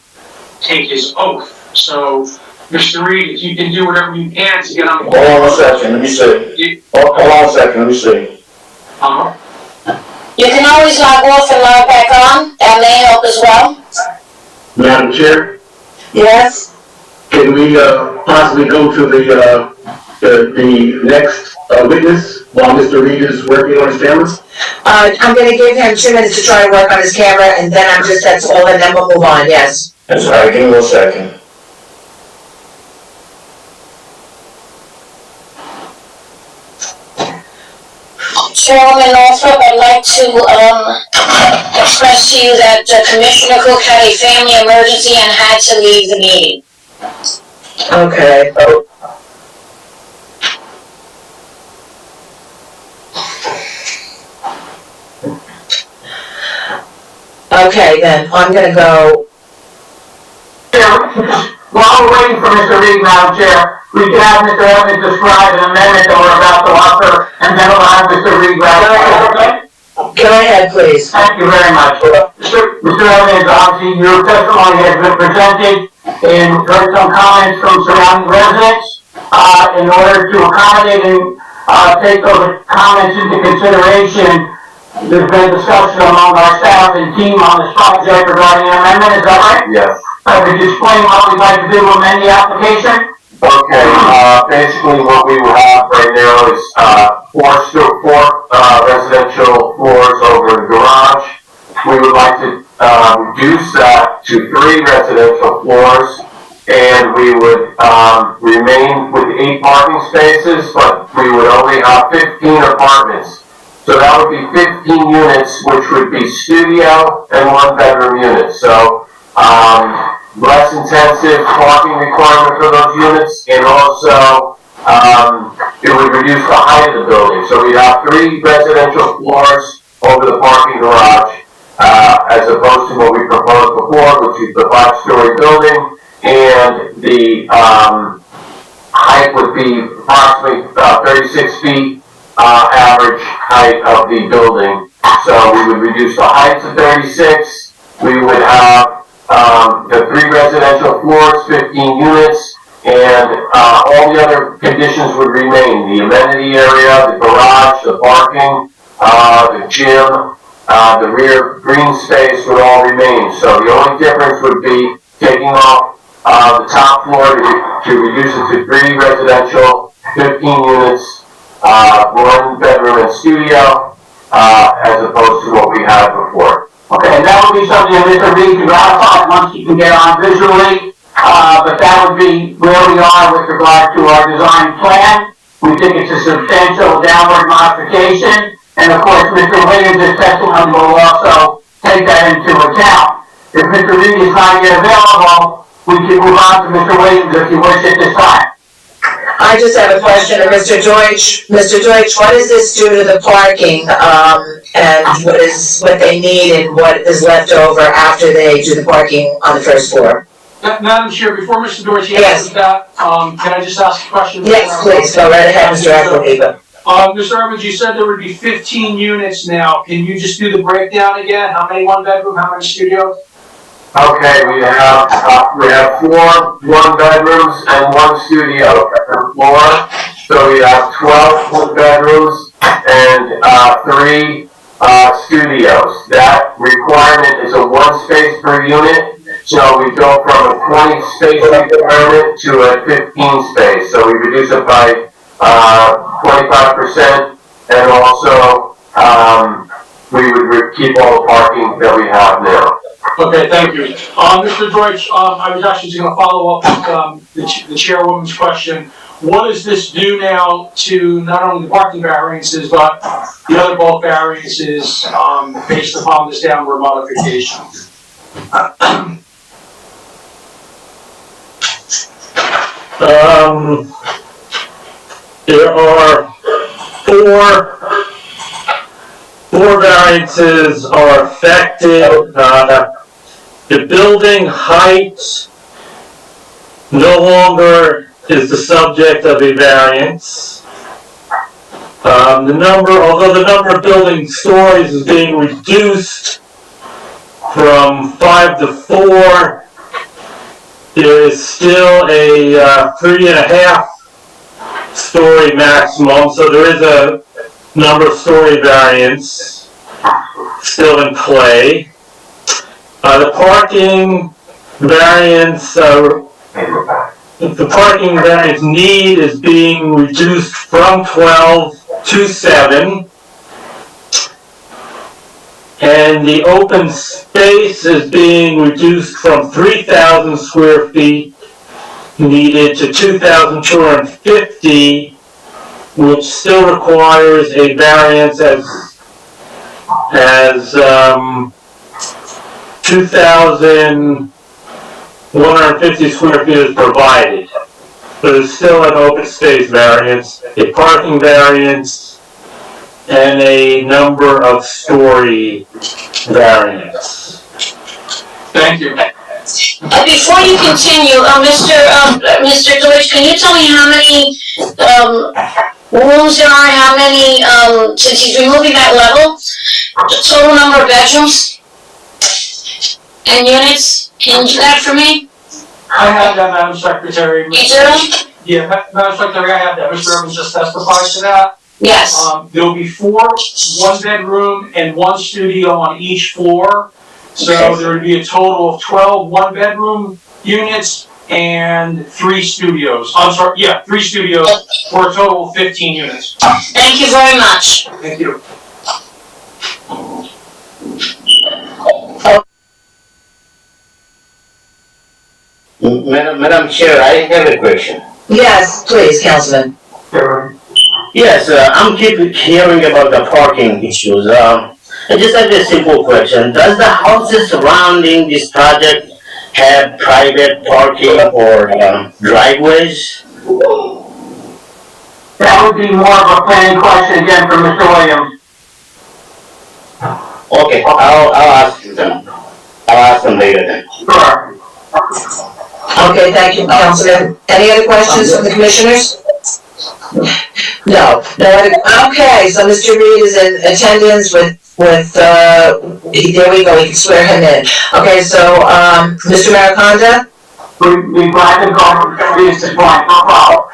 take his oath. So, Mr. Reed, if you can do whatever you can to get on the. Hold on 1 second, let me see. Hold on 1 second, let me see. you can always log off and log back on, that may help as well. Madam Chair, Yes? can we, possibly go to the next, witness while Mr. Reed is working on his camera? I'm gonna give him 2 minutes to try to work on his camera, and then that's all, and then we'll move on, yes. That's all right, give me 1 second. Chairwoman Northrop, I'd like to, express to you that Commissioner Cook had a family emergency and had to leave the meeting. Okay. Okay, then, I'm gonna go. While we're waiting for Mr. Reed, Madam Chair, we can have Mr. Evans describe an amendment that we're about to offer, and then we'll have Mr. Reed ratify. Go ahead, please. Thank you very much. Mr. Evans, obviously, your testimony has been presented, and heard some comments from surrounding residents. In order to accommodate and, take those comments into consideration, there's been discussion among our staff and team on this project regarding an amendment, is that right? Yes. Could you explain what we'd like to do to amend the application? Okay, basically what we will have right now is, four residential floors over the garage. We would like to, reduce that to 3 residential floors, and we would, remain with 8 parking spaces, but we would only have 15 apartments. So that would be 15 units, which would be studio and 1-bedroom units. So, less intensive parking requirement for those units, and also, it would reduce the height of the building. So we'd have 3 residential floors over the parking garage, as opposed to what we proposed before, which is the 5-story building, and the, height would be approximately, 36 feet, average height of the building. So we would reduce the height to 36, we would have, the 3 residential floors, 15 units, and all the other conditions would remain. The amenity area, the garage, the parking, the gym, the rear green space would all remain. So the only difference would be taking off the top floor to reduce it to 3 residential, 15 units, 1-bedroom and studio, as opposed to what we had before. Okay, and that would be something that Mr. Reed can ratify once he can get on visually, but that would be where we are with regard to our design plan. We think it's a substantial downward modification, and of course, Mr. Williams' testimony will also take that into the town. If Mr. Reed is not yet available, we can move on to Mr. Williams if you wish at this time. I just have a question of Mr. Deutsch. Mr. Deutsch, what does this do to the parking, and what they need and what is left over after they do the parking on the first floor? Madam Chair, before Mr. Deutsch Yes. answers that, can I just ask a question? Yes, please, go right ahead, Mr. Appleby. Mr. Evans, you said there would be 15 units now. Can you just do the breakdown again? How many one bedroom, how many studios? Okay, we have 4 1-bedrooms and 1 studio per floor. So we have 12 1-bedrooms and 3 studios. That requirement is a 1 space per unit. So we go from a 20 space requirement to a 15 space. So we reduce it by 25%, and also we would keep all the parking that we have now. Okay, thank you. Mr. Deutsch, I was actually just going to follow up with the chairwoman's question. What does this do now to not only the parking variances, but the other bulk variances based upon this downward modification? There are 4 variances are affected. The building height no longer is the subject of a variance. Although the number of building stories is being reduced from 5 to 4, there is still a 3.5 story maximum, so there is a number of story variance still in play. The parking variance need is being reduced from 12 to 7. And the open space is being reduced from 3,000 square feet needed to 2,250, which still requires a variance as 2,150 square feet is provided. But there's still an open space variance, a parking variance, and a number of story variance. Thank you. Before you continue, Mr. Deutsch, can you tell me how many, rooms there are, how many, since he's removing that level, the total number of bedrooms and units? Can you do that for me? I have that, Madam Secretary. You do? Yeah, Madam Secretary, I have that. Mr. Evans just testified to that. Yes. There'll be 4 1-bedroom and 1 studio on each floor. So there would be a total of 12 1-bedroom units and 3 studios. I'm sorry, 3 studios for a total of 15 units. Thank you very much. Thank you. Madam Chair, I have a question. Yes, please, Councilman. Yes, I'm keep hearing about the parking issues. I just have a simple question. Does the houses surrounding this project have private parking or driveways? That would be more of a planning question again for Mr. Williams. Okay, I'll ask them. I'll ask them later then. Sure. Okay, thank you, Councilman. Any other questions from the commissioners? No. Okay, so Mr. Reed is in attendance there we go, we can swear him in. Okay, so, Mr. Mariconda? We glad to go from previous to point, no problem.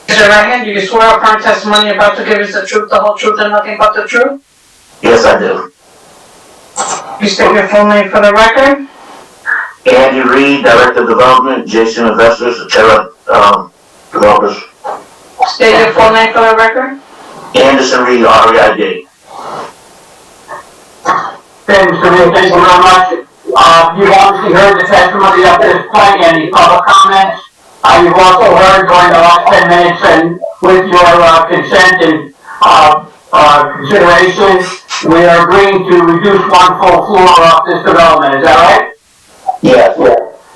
Raise your right hand. Do you swear upon testimony you're about to give is the truth, the whole truth, and nothing but the truth? Yes, I do. Please state your full name for the record. Andy Reed, Director of Development, Jason Investors, Tetra Developers. State your full name for the record. Anderson Reed, REID. Thank you, Mr. Reed, thank you very much. You've obviously heard the testimony up to this point, any public comments? You've also heard during the last 10 minutes, and with your consent and consideration, we are agreeing to reduce one full floor of this development, is that right? Yes.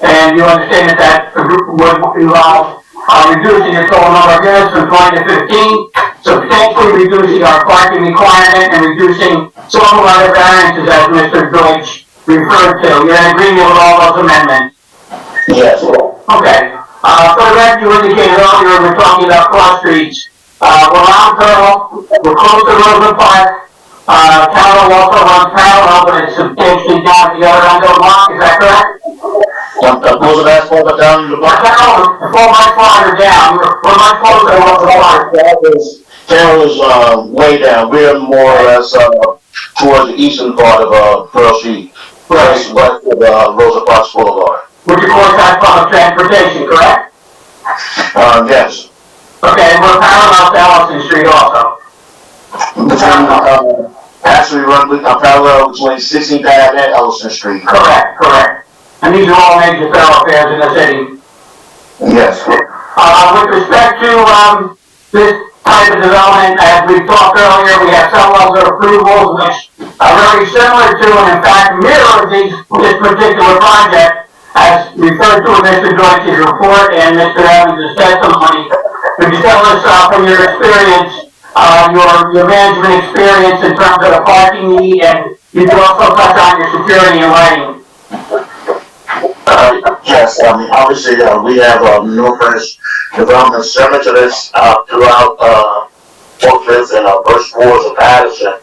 And you understand that would involve reducing the total number of units from 20 to 15, substantially reducing our parking requirement and reducing some of our other variances as Mr. Deutsch referred to. You're in agreement with all those amendments? Yes. Okay. For the record, you indicated earlier we're talking about cross streets. We're on Pearl, we're close to Roseland Park. Carroll also runs parallel, but it's substantially down at the other end of the block, is that correct? What was the last part about down the block? Carroll is much farther down, we're much closer to Roseland Park. Carroll is, way down, we're more or less, towards the eastern part of, Pearl Street. West of, Rosa Parks Boulevard. Which of course has public transportation, correct? Yes. Okay, and we're parallel to Ellison Street also. Actually run with, parallel between 16th Ave and Ellison Street. Correct. And these are all major thoroughfares in the city. Yes. With respect to, this type of development, as we talked earlier, we have several other approvals which are very similar to and in fact mirror this particular project as referred to in Mr. Deutsch's report and Mr. Evans' testimony. Could you tell us from your experience, your management experience in terms of the parking need, and you can also touch on your security and lighting? Yes, obviously, we have, numerous developments similar to this, throughout, Fort Fifth and, first floors of Paterson.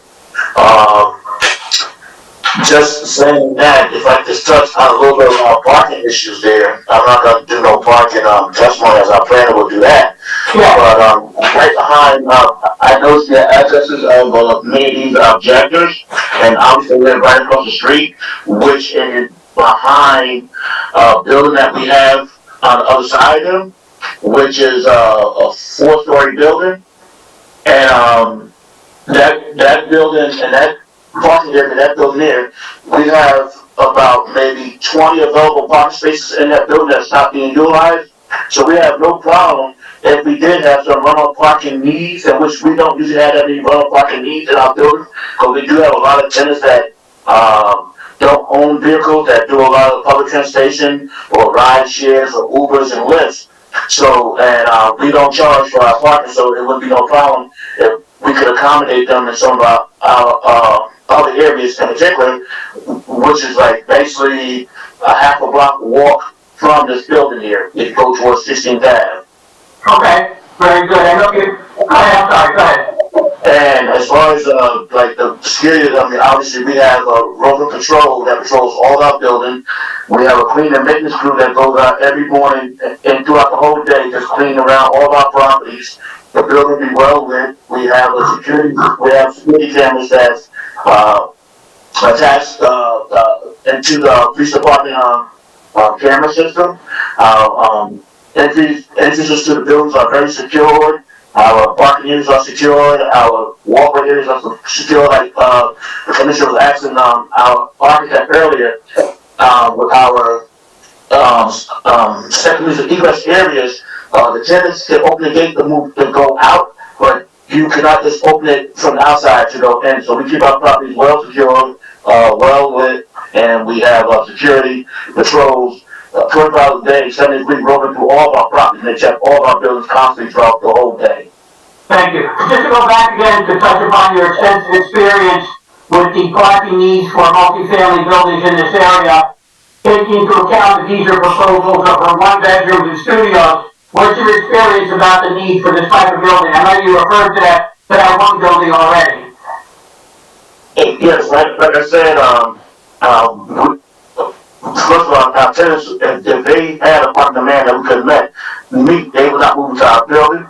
Just saying that, if I just touch on a little bit of our parking issues there, I'm not gonna do no parking, testimony as our planner will do that. Yeah. But, right behind, I noticed the addresses of, many of these objectors, and obviously we're right across the street, which is behind, building that we have on the other side of them, which is, a 4-story building. And, that building and that parking area, that building there, we have about maybe 20 available parking spaces in that building that's not being utilized. So we have no problem if we did have some runoff parking needs, in which we don't usually have any runoff parking needs in our building, because we do have a lot of tenants that, don't own vehicles, that do a lot of public transportation or ride shares or Ubers and Lyfts. So, and, we don't charge for our parking, so it wouldn't be no problem if we could accommodate them in some of our other areas in particular, which is like basically a half a block walk from this building here, if you go towards 16th Ave. Okay, very good. I'm sorry, go ahead. And as far as, like the security, obviously we have a rover patrol that patrols all our building. We have a clean and maintenance crew that goes out every morning and throughout the whole day, just cleaning around all of our properties. The building be well lit. We have security cameras that's, attached, into the police department, camera system. Entrances to the buildings are very secured. Our parking areas are secured. Our walkway areas are secure. Like the commissioner was asking our architect earlier, with our secondaries and egress areas, the tenants can open the gate to go out, but you cannot just open it from the outside to go in. So we keep our properties well secured, well lit, and we have security patrols 24 hours a day, 7 days a week, rolling through all of our properties, and they check all of our buildings constantly throughout the whole day. Thank you. Just to go back again to touch upon your extensive experience with the parking needs for multifamily buildings in this area, taking into account that these are proposals for 1-bedrooms and studios, what's your experience about the need for this type of building? I know you referred to that one building already. Yes, like I said, first of all, our tenants, if they had a parking demand that we could meet, they would not move to our building.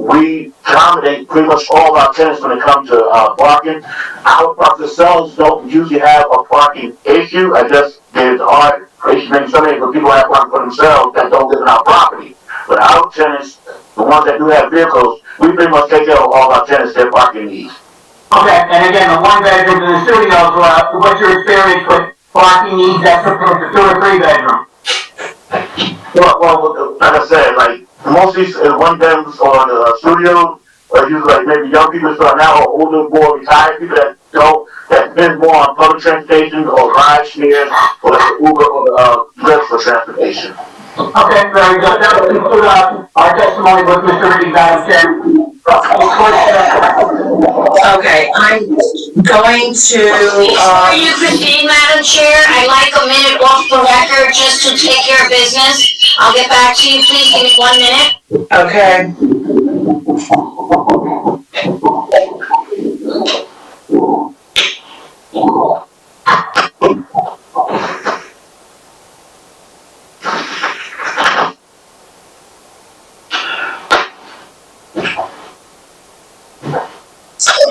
We accommodate pretty much all our tenants when it comes to parking. Our parking themselves don't usually have a parking issue. I guess there's hard issue, maybe some areas where people have parking for themselves that don't live in our property. But our tenants, the ones that do have vehicles, we pretty much take care of all our tenants, their parking needs. Okay, and again, the 1-bedrooms and the studios, what's your experience with parking needs as opposed to 2 or 3 bedroom? Well, like I said, like most of these 1-bedrooms or the studio, usually like maybe young people starting out, or older, more retired people that spend more on public transportation or ride shares, or like the Uber or the Lyft for transportation. Okay, very good. That will conclude our testimony with Mr. Reed, Madam Chair. Okay, I'm going to, Before you proceed, Madam Chair, I'd like a minute off the record just to take care of business. I'll get back to you. Please give me 1 minute. okay.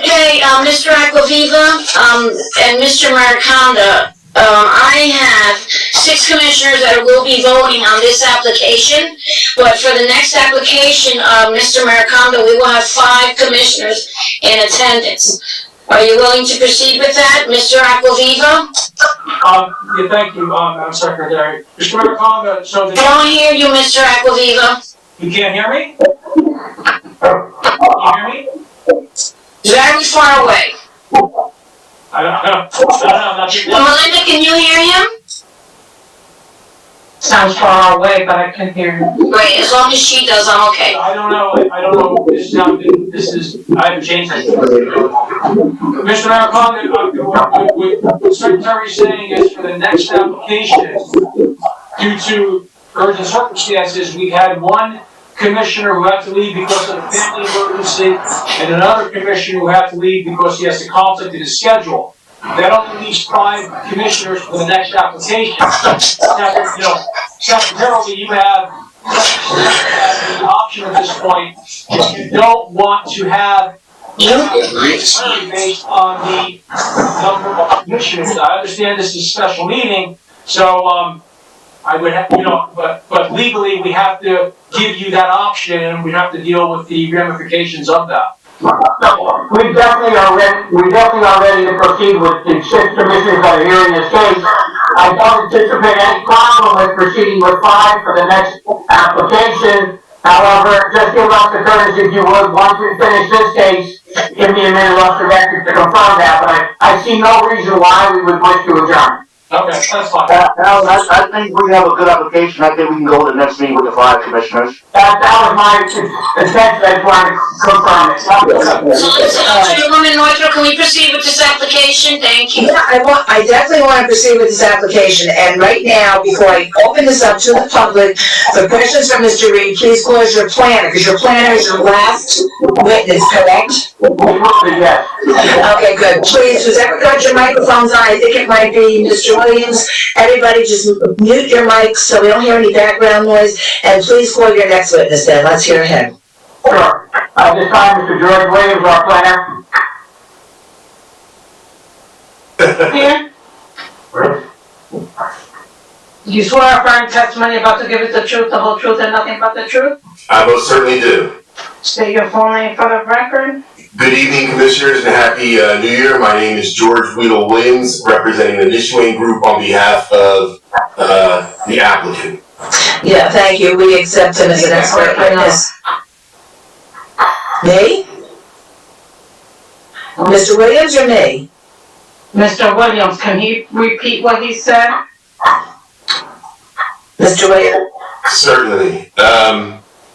Okay, Mr. Aquaviva, and Mr. Mariconda, I have 6 commissioners that will be voting on this application, but for the next application, Mr. Mariconda, we will have 5 commissioners in attendance. Are you willing to proceed with that, Mr. Aquaviva? Yeah, thank you, Madam Secretary. Mr. Mariconda, so I don't hear you, Mr. Aquaviva. you can't hear me? Can you hear me? Very far away. I don't know. Melinda, can you hear him? Sounds far away, but I can hear you. Great, as long as she does, I'm okay. I don't know, I haven't changed it. Mr. Mariconda, what the Secretary is saying is for the next application, due to urgent circumstances, we had 1 commissioner who had to leave because of a family emergency, and another commissioner who had to leave because he has a conflict in his schedule. That only leaves 5 commissioners for the next application. Now, statutorily, you have the option at this point, if you don't want to have based on the number of commissioners. I understand this is a special meeting, so I would have, but legally we have to give you that option, and we have to deal with the ramifications of that. We definitely are ready to proceed with the 6 commissioners that are here in this case. I don't anticipate any problem with proceeding with 5 for the next application. However, just give us the courtesy, if you would, once we finish this case, give me a minute off the record to confirm that, but I see no reason why we would wish to adjourn. Okay, that's fine. I think we have a good application. I think we can go to the next meeting with the 5 commissioners. That was my intention. I just wanted to confirm it. So, Chairwoman Northrup, can we proceed with this application? Thank you. Yeah, I definitely want to proceed with this application, and right now, before I open this up to the public, for questions from Mr. Reed, please close your planner, because your planner is your last witness, correct? Yes. Okay, good. Please, who's ever got your microphones on, I think it might be Mr. Williams, everybody just mute your mics so we don't hear any background noise, and please call your next witness then. Let's hear him. Sure. This time, Mr. George Williams, our planner. Here? Do you swear affirming testimony about to give us the truth, the whole truth, and nothing but the truth? I most certainly do. State your full name for the record. Good evening, Commissioners, and Happy New Year. My name is George Williams, representing the Nishwain Group on behalf of the applicant. Yeah, thank you. We accept him as an expert witness. Me? Mr. Williams or me? Mr. Williams, can he repeat what he said? Mr. Williams? Certainly.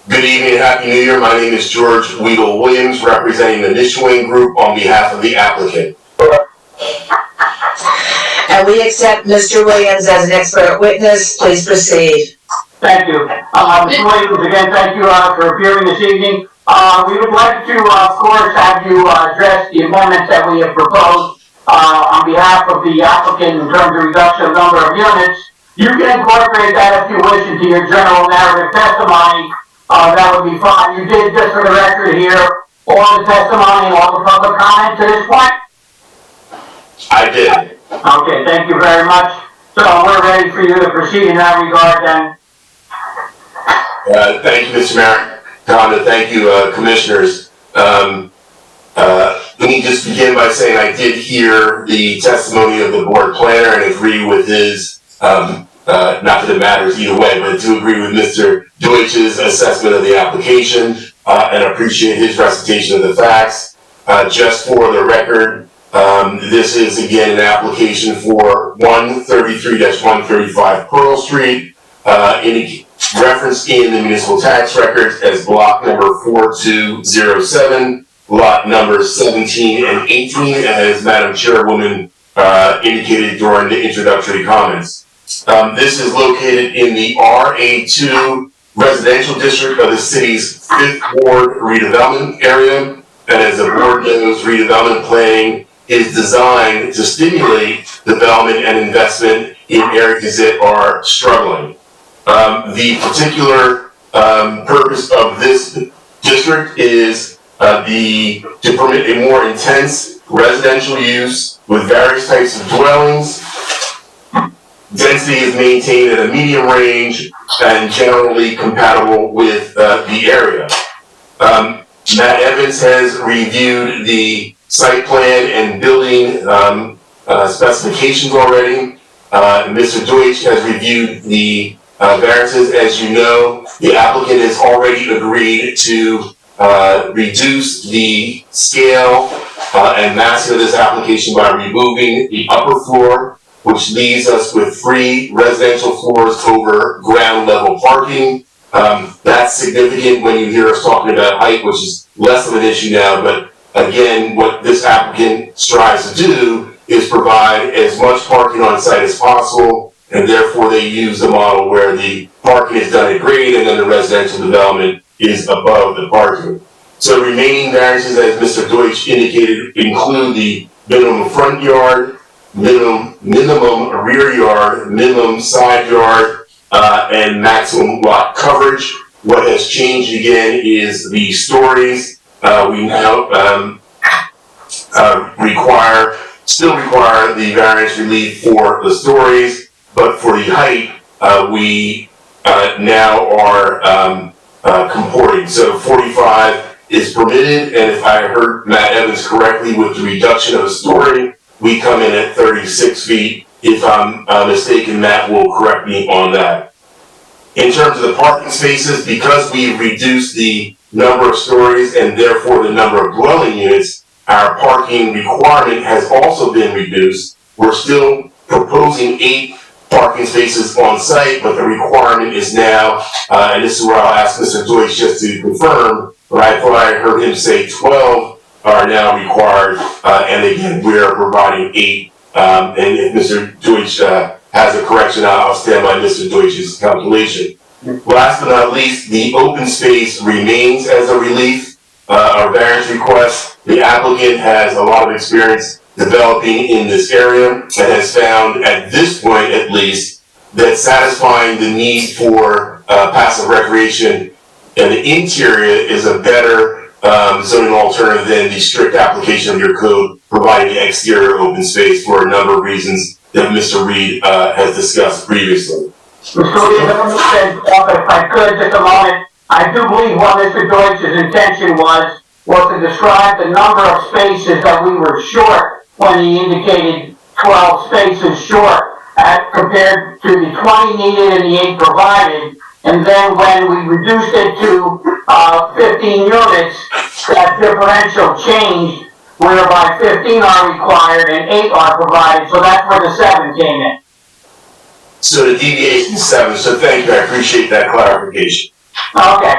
Good evening and Happy New Year. My name is George Williams, representing the Nishwain Group on behalf of the applicant. And we accept Mr. Williams as an expert witness. Please proceed. Thank you. Mr. Williams, again, thank you for appearing this evening. We would like to, of course, have you address the amendments that we have proposed on behalf of the applicant in terms of reduction of number of units. You can incorporate that if you wish into your general narrative testimony. That would be fine. You did, just for the record here, all the testimony and all the public comment to this point? I did. Okay, thank you very much. So we're ready for you to proceed in that regard then. Thank you, Mr. Mariconda. Thank you, Commissioners. Let me just begin by saying I did hear the testimony of the board planner and agree with his, not that it matters either way, but to agree with Mr. Deutsch's assessment of the application. and appreciate his recitation of the facts. Just for the record, this is again an application for 133-135 Pearl Street, referenced in the municipal tax records as block number 4207, lot numbers 17 and 18, as Madam Chairwoman indicated during the introductory comments. This is located in the RA2 residential district of the city's 5th Ward redevelopment area. And as the board knows, redevelopment planning is designed to stimulate development and investment in areas that are struggling. The particular purpose of this district is to permit a more intense residential use with various types of dwellings. Density is maintained at a medium range and generally compatible with the area. Matt Evans has reviewed the site plan and building specifications already. Mr. Deutsch has reviewed the variances. As you know, the applicant has already agreed to reduce the scale and mass of this application by removing the upper floor, which leaves us with 3 residential floors over ground level parking. That's significant when you hear us talking about height, which is less of an issue now, but again, what this applicant strives to do is provide as much parking on site as possible, and therefore they use the model where the parking is done at grade and then the residential development is above the parking. So remaining variances, as Mr. Deutsch indicated, include the minimum front yard, minimum rear yard, minimum side yard, and maximum lot coverage. What has changed again is the stories. We now still require the variance relief for the stories, but for the height, we now are comporting. So 45 is permitted, and if I heard Matt Evans correctly, with the reduction of a story, we come in at 36 feet. If I'm mistaken, Matt will correct me on that. In terms of the parking spaces, because we've reduced the number of stories and therefore the number of dwelling units, our parking requirement has also been reduced. We're still proposing 8 parking spaces on site, but the requirement is now, and this is where I'll ask Mr. Deutsch just to confirm, but I thought I heard him say 12 are now required, and again, we're providing 8. And if Mr. Deutsch has a correction, I'll stand by Mr. Deutsch's calculation. Last but not least, the open space remains as a relief, our variance request. The applicant has a lot of experience developing in this area and has found, at this point at least, that satisfying the need for passive recreation in the interior is a better zoning alternative than the strict application of your code providing exterior open space for a number of reasons that Mr. Reed has discussed previously. Mr. Reed, if I could, just a moment, I do believe what Mr. Deutsch's intention was to describe the number of spaces that we were short when he indicated 12 spaces short compared to the 20 needed and the 8 provided. And then when we reduced it to 15 units, that differential changed, whereby 15 are required and 8 are provided, so that's where the 7 came in. So the deviation is 7, so thank you, I appreciate that clarification. Okay.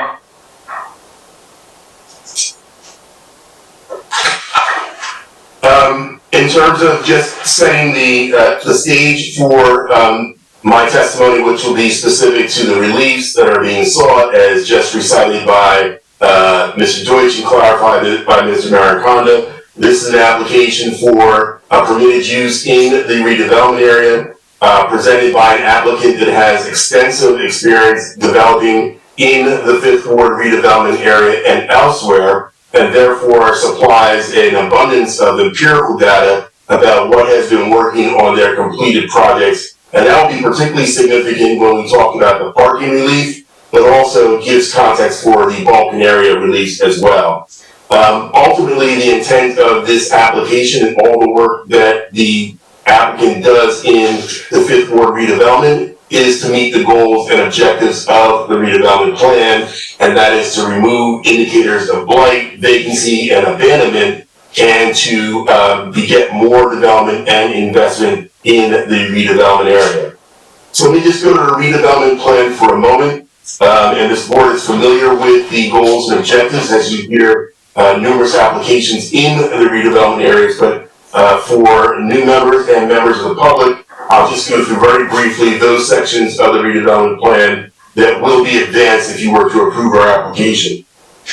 In terms of just setting the stage for my testimony, which will be specific to the reliefs that are being sought, as just recited by Mr. Deutsch and clarified by Mr. Mariconda. This is an application for a permitted use in the redevelopment area, presented by an applicant that has extensive experience developing in the 5th Ward redevelopment area and elsewhere, and therefore supplies an abundance of empirical data about what has been working on their completed projects. And that will be particularly significant when we talk about the parking relief, but also gives context for the Balkan area relief as well. Ultimately, the intent of this application and all the work that the applicant does in the 5th Ward redevelopment is to meet the goals and objectives of the redevelopment plan, and that is to remove indicators of blight, vacancy, and abandonment, and to beget more development and investment in the redevelopment area. So let me just go to the redevelopment plan for a moment. And this board is familiar with the goals and objectives as you hear numerous applications in the redevelopment areas, but for new members and members of the public, I'll just go through very briefly those sections of the redevelopment plan that will be advanced if you were to approve our application.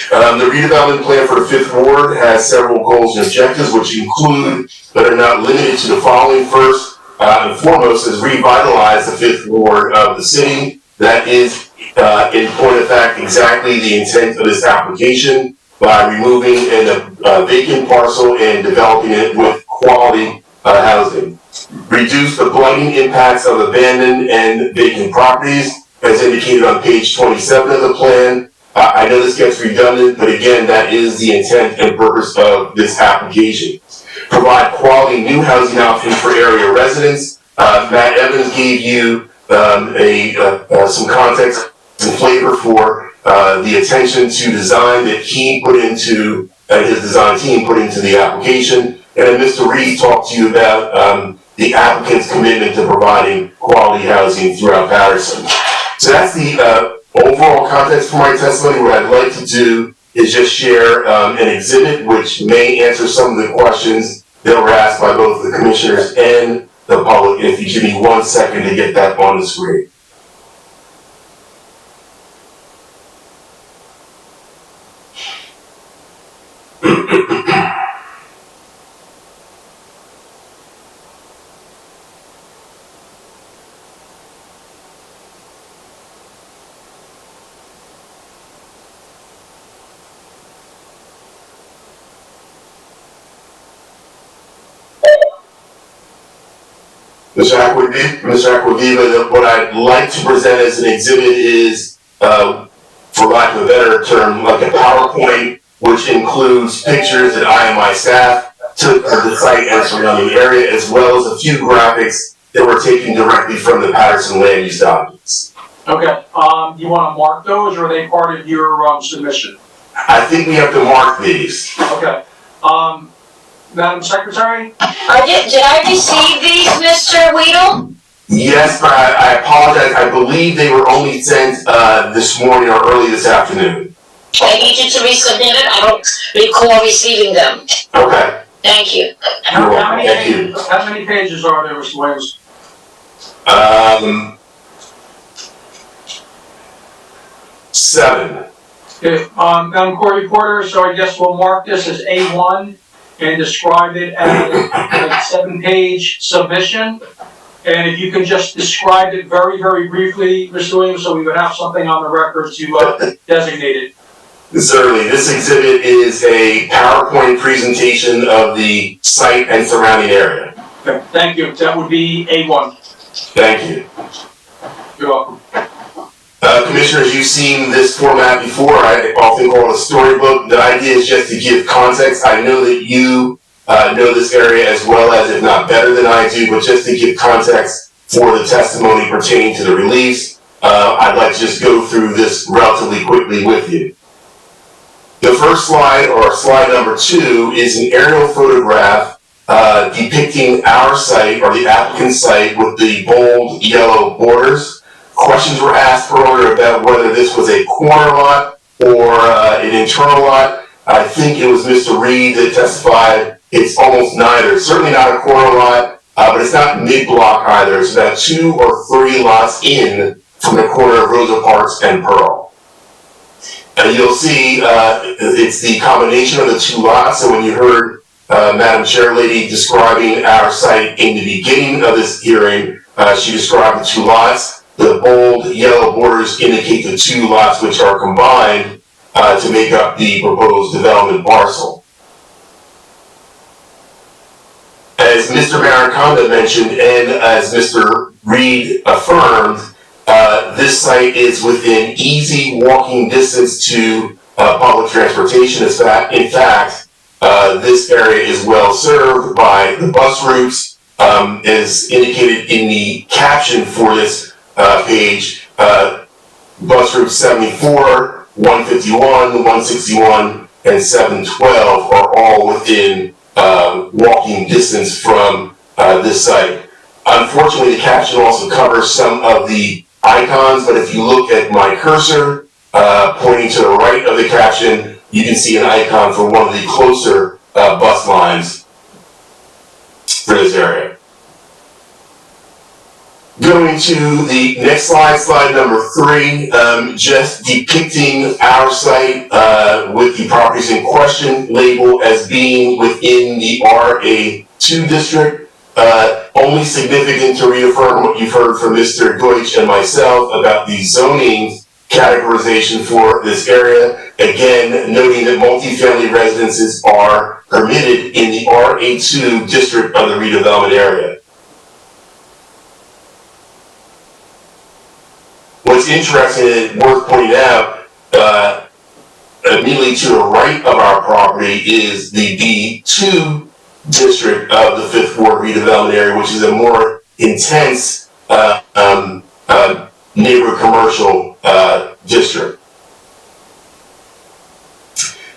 The redevelopment plan for the 5th Ward has several goals and objectives, which include, but are not limited to, the following. First and foremost is revitalize the 5th Ward of the city. That is, in point of fact, exactly the intent of this application, by removing a vacant parcel and developing it with quality housing. Reduce the blighting impacts of abandoned and vacant properties, as indicated on page 27 of the plan. I know this gets redundant, but again, that is the intent and purpose of this application. Provide quality new housing options for area residents. Matt Evans gave you some context and flavor for the attention to design that he put into, his design team put into the application. And then Mr. Reed talked to you about the applicant's commitment to providing quality housing throughout Paterson. So that's the overall context for my testimony. What I'd like to do is just share an exhibit which may answer some of the questions that were asked by both the commissioners and the public. If you give me 1 second to get that on the screen. Mr. Aquaviva, what I'd like to present as an exhibit is, for lack of a better term, like a PowerPoint, which includes pictures that I and my staff took of the site and surrounding area, as well as a few graphics that were taken directly from the Paterson land use documents. Okay, you want to mark those, or are they part of your submission? I think we have to mark these. Okay. Madam Secretary? Did I receive these, Mr. Weedle? Yes, but I apologize. I believe they were only sent this morning or early this afternoon. I need you to resubmit it. I don't recall receiving them. Okay. Thank you. You're welcome. Thank you. How many pages are there, Mr. Williams? 7. Okay, Madam Court Reporter, so I guess we'll mark this as A1 and describe it as a 7-page submission. And if you can just describe it very, very briefly, Mr. Williams, so we would have something on the record to designate it. Certainly. This exhibit is a PowerPoint presentation of the site and surrounding area. Okay, thank you. That would be A1. Thank you. You're welcome. Commissioners, you've seen this format before. I often call it a storybook. The idea is just to give context. I know that you know this area as well as, if not better than I do, but just to give context for the testimony pertaining to the release, I'd like to just go through this relatively quickly with you. The first slide, or slide number 2, is an aerial photograph depicting our site, or the applicant's site, with the bold yellow borders. Questions were asked earlier about whether this was a corner lot or an internal lot. I think it was Mr. Reed that testified it's almost neither. It's certainly not a corner lot, but it's not mid-block either. It's about 2 or 3 lots in from the corner of Rosa Parks and Pearl. And you'll see it's the combination of the 2 lots. So when you heard Madam Chairlady describing our site in the beginning of this hearing, she described the 2 lots. The bold yellow borders indicate the 2 lots which are combined to make up the proposed development parcel. As Mr. Mariconda mentioned, and as Mr. Reed affirmed, this site is within easy walking distance to public transportation. In fact, this area is well served by the bus routes, as indicated in the caption for this page, bus route 74, 151, 161, and 712 are all within walking distance from this site. Unfortunately, the caption also covers some of the icons, but if you look at my cursor pointing to the right of the caption, you can see an icon for one of the closer bus lines for this area. Going to the next slide, slide number 3, just depicting our site with the properties in question labeled as being within the RA2 district. Only significant to reaffirm what you've heard from Mr. Deutsch and myself about the zoning categorization for this area. Again, noting that multifamily residences are permitted in the RA2 district of the redevelopment area. What's interesting and worth pointing out, immediately to the right of our property is the B2 district of the 5th Ward redevelopment area, which is a more intense neighborhood commercial district.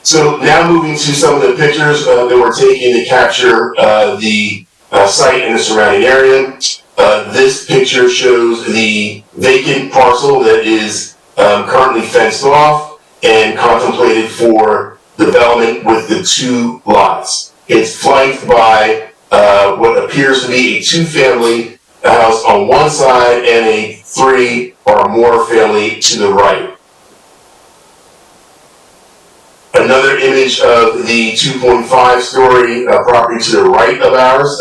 So now moving to some of the pictures that we're taking to capture the site and the surrounding area. This picture shows the vacant parcel that is currently fenced off and contemplated for development with the 2 lots. It's flanked by what appears to be a 2-family house on one side and a 3 or more family to the right. Another image of the 2.5 story property to the right of ours,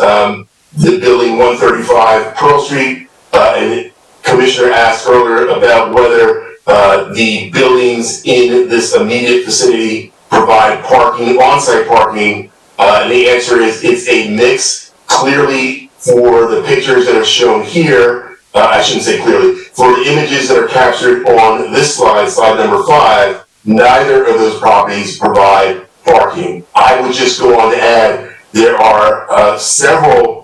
the building 135 Pearl Street, and Commissioner asked earlier about whether the buildings in this immediate vicinity provide parking, on-site parking, and the answer is it's a mix. Clearly, for the pictures that are shown here, I shouldn't say clearly, for the images that are captured on this slide, slide number 5, neither of those properties provide parking. I would just go on to add, there are several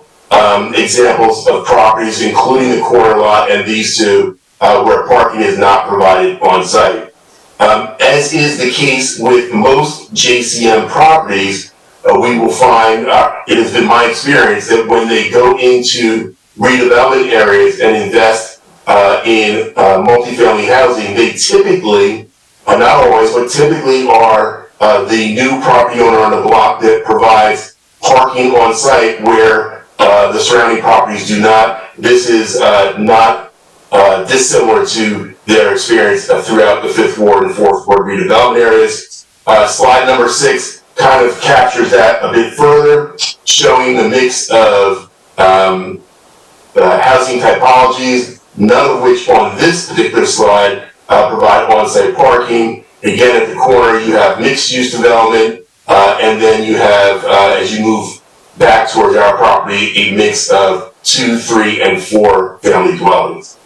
examples of properties, including the corner lot and these 2, where parking is not provided on site. As is the case with most JCM properties, we will find, it has been my experience that when they go into redevelopment areas and invest in multifamily housing, they typically, not always, but typically are the new property owner on the block that provides parking on site where the surrounding properties do not. This is not dissimilar to their experience throughout the 5th Ward and 4th Ward redevelopment areas. Slide number 6 kind of captures that a bit further, showing the mix of housing typologies, none of which on this particular slide provide on-site parking. Again, at the corner, you have mixed-use development, and then you have, as you move back towards our property, a mix of 2, 3, and 4 family dwellings.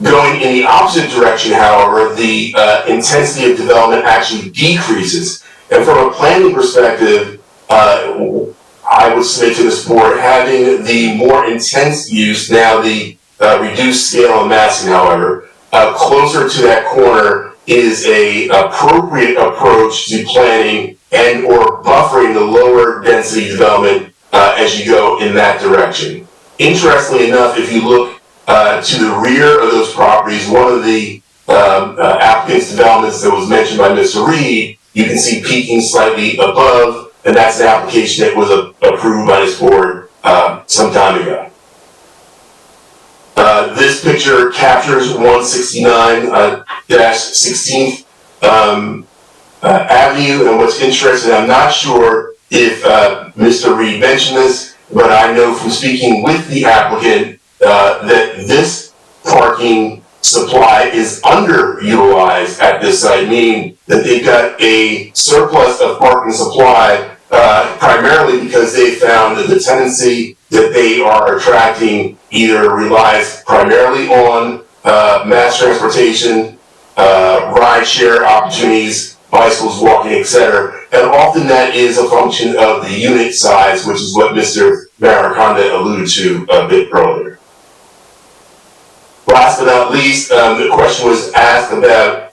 Going in the opposite direction, however, the intensity of development actually decreases. And from a planning perspective, I would submit to this board, having the more intense use, now the reduced scale and massing, however, closer to that corner is a appropriate approach to planning and or buffering the lower density development as you go in that direction. Interestingly enough, if you look to the rear of those properties, one of the applicant's developments that was mentioned by Mr. Reed, you can see peaking slightly above, and that's an application that was approved by this board some time ago. This picture captures 169-16th Avenue, and what's interesting, I'm not sure if Mr. Reed mentioned this, but I know from speaking with the applicant that this parking supply is underutilized at this site, meaning that they've got a surplus of parking supply primarily because they found that the tendency that they are attracting either relies primarily on mass transportation, ride share opportunities, bicycles, walking, etc. And often that is a function of the unit size, which is what Mr. Mariconda alluded to a bit earlier. last but not least, the question was asked about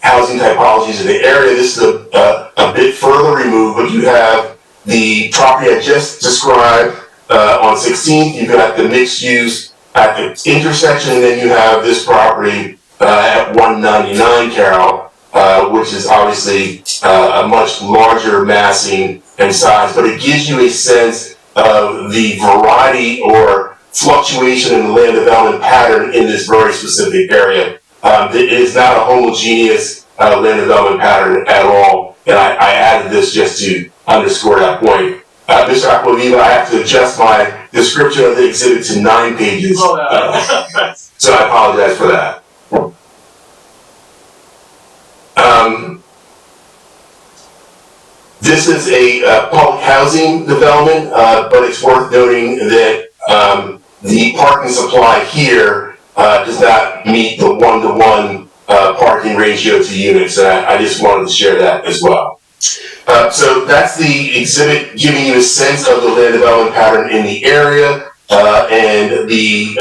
housing typologies in the area. This is a bit further removed, but you have the property I just described on 16th. You've got the mixed use at the intersection, and then you have this property at 199 Carroll, which is obviously a much larger massing and size, but it gives you a sense of the variety or fluctuation in the land development pattern in this very specific area. It is not a homogeneous land development pattern at all, and I added this just to underscore that point. Mr. Aquaviva, I have to adjust my description of the exhibit to 9 pages, so I apologize for that. This is a public housing development, but it's worth noting that the parking supply here does not meet the 1-to-1 parking ratio to units, and I just wanted to share that as well. So that's the exhibit giving you a sense of the land development pattern in the area and the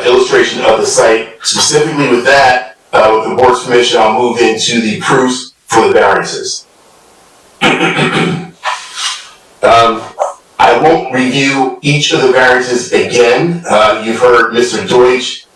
illustration of the site. Specifically with that, with the board's permission, I'll move into the proofs for the variances. I won't review each of the variances again. You've heard Mr. Deutsch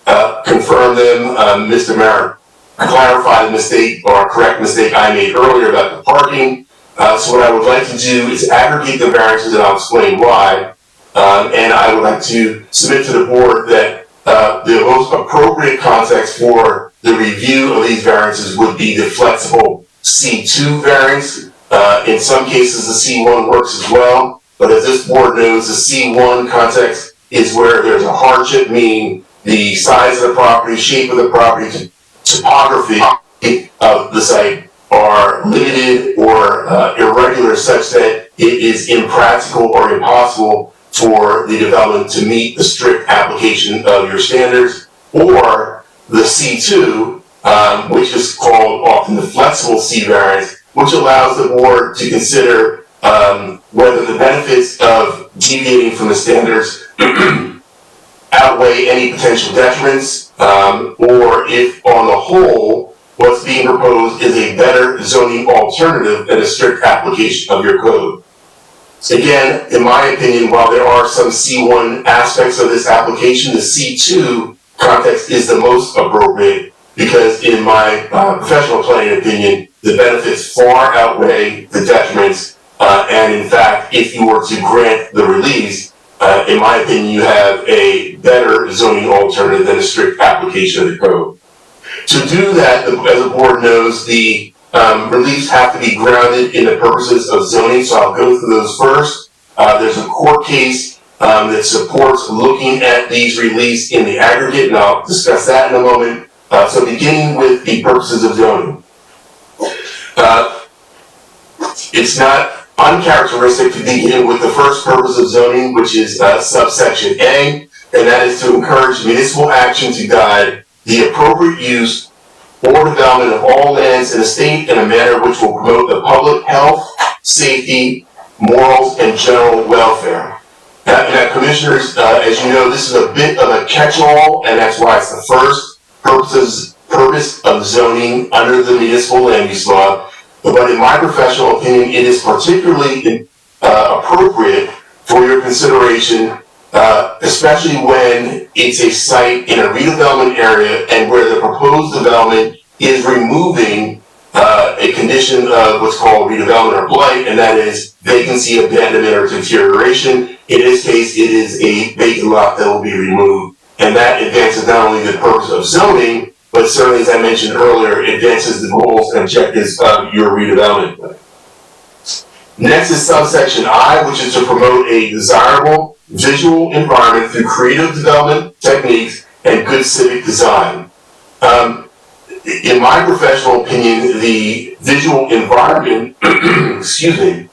confirm them. Mr. Merritt clarify the mistake or correct mistake I made earlier about the parking. So what I would like to do is aggregate the variances, and I'll explain why. And I would like to submit to the board that the most appropriate context for the review of these variances would be the flexible C2 variance. In some cases, the C1 works as well, but as this board knows, the C1 context is where there's a hardship, meaning the size of the property, shape of the property, topography of the site are limited or irregular such that it is impractical or impossible for the development to meet the strict application of your standards, or the C2, which is called often the flexible C variance, which allows the board to consider whether the benefits of deviating from the standards outweigh any potential detriments, or if on the whole, what's being proposed is a better zoning alternative than a strict application of your code. Again, in my opinion, while there are some C1 aspects of this application, the C2 context is the most appropriate because in my professional planning opinion, the benefits far outweigh the detriments, and in fact, if you were to grant the release, in my opinion, you have a better zoning alternative than a strict application of the code. To do that, as the board knows, the reliefs have to be grounded in the purposes of zoning, so I'll go through those first. There's a court case that supports looking at these reliefs in the aggregate, and I'll discuss that in a moment. So beginning with the purposes of zoning. It's not uncharacteristic to begin with the first purpose of zoning, which is subsection A, and that is to encourage municipal action to guide the appropriate use or development of all lands in a state in a manner which will promote the public health, safety, morals, and general welfare. Now commissioners, as you know, this is a bit of a catch-all, and that's why it's the first purpose of zoning under the municipal land use law. But in my professional opinion, it is particularly appropriate for your consideration, especially when it's a site in a redevelopment area and where the proposed development is removing a condition of what's called redevelopment or blight, and that is vacancy, abandonment, or deterioration. In this case, it is a vacant lot that will be removed, and that advances not only the purpose of zoning, but certainly, as I mentioned earlier, advances the goals and objectives of your redevelopment plan. Next is subsection I, which is to promote a desirable visual environment through creative development techniques and good civic design. In my professional opinion, the visual environment, excuse me,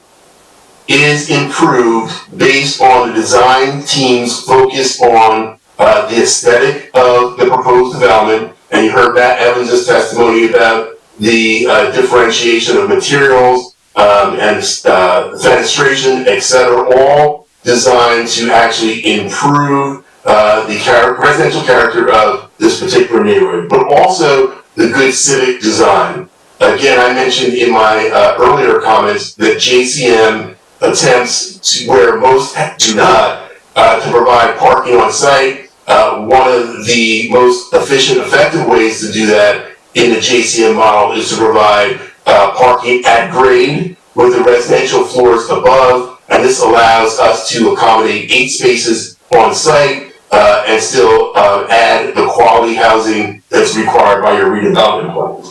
is improved based on the design team's focus on the aesthetic of the proposed development. And you heard Matt Evans' testimony about the differentiation of materials and fenestration, etc., all designed to actually improve residential character of this particular neighborhood, but also the good civic design. Again, I mentioned in my earlier comments that JCM attempts to, where most do not, to provide parking on site. One of the most efficient, effective ways to do that in the JCM model is to provide parking at grade with the residential floors above, and this allows us to accommodate 8 spaces on site and still add the quality housing that's required by your redevelopment plan.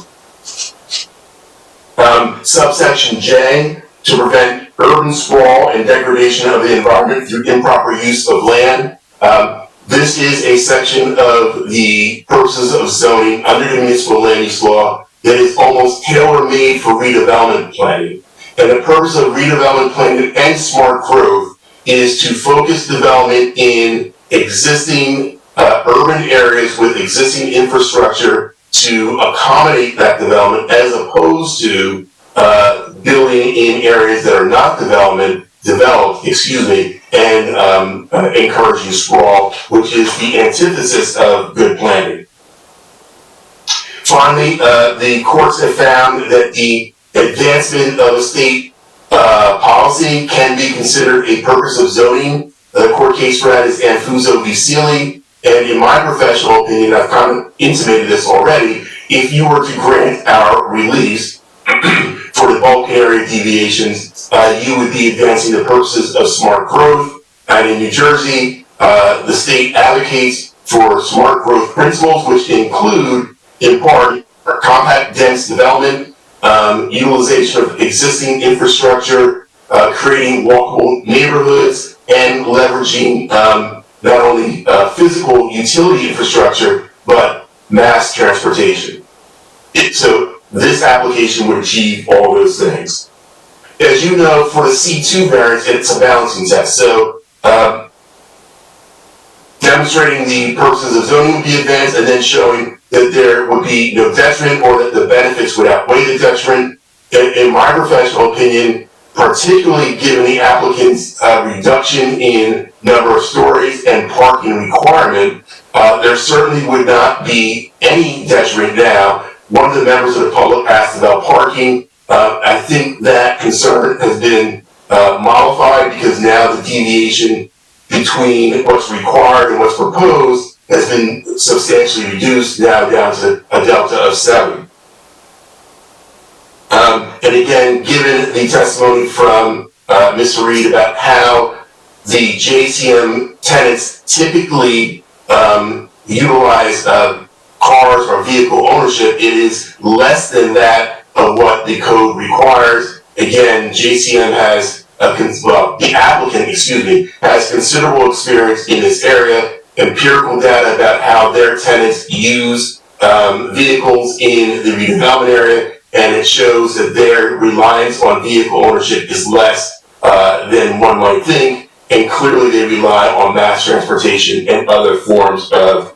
Subsection J, to prevent urban sprawl and degradation of the environment through improper use of land. This is a section of the purposes of zoning under the municipal land use law that is almost tailor-made for redevelopment planning. And the purpose of redevelopment planning and smart growth is to focus development in existing urban areas with existing infrastructure to accommodate that development, as opposed to building in areas that are not developed, and encouraging sprawl, which is the antithesis of good planning. Finally, the courts have found that the advancement of a state policy can be considered a purpose of zoning. The court case for that is Anfuso v. Sealy, and in my professional opinion, I've kind of intimated this already, if you were to grant our release for the bulk area deviations, you would be advancing the purposes of smart growth. And in New Jersey, the state advocates for smart growth principles, which include, in part, compact dense development, utilization of existing infrastructure, creating walkable neighborhoods, and leveraging not only physical utility infrastructure, but mass transportation. So this application would achieve all those things. As you know, for the C2 variance, it's a balancing test. So demonstrating the purposes of zoning would be advanced, and then showing that there would be no detriment or that the benefits would outweigh the detriment. In my professional opinion, particularly given the applicant's reduction in number of stories and parking requirement, there certainly would not be any detriment now. One of the members of the public asked about parking. I think that concern has been modified, because now the deviation between what's required and what's proposed has been substantially reduced, now down to a delta of 7. And again, given the testimony from Mr. Reed about how the JCM tenants typically utilize cars or vehicle ownership, it is less than that of what the code requires. Again, JCM has the applicant, has considerable experience in this area, empirical data about how their tenants use vehicles in the redevelopment area, and it shows that their reliance on vehicle ownership is less than one might think, and clearly they rely on mass transportation and other forms of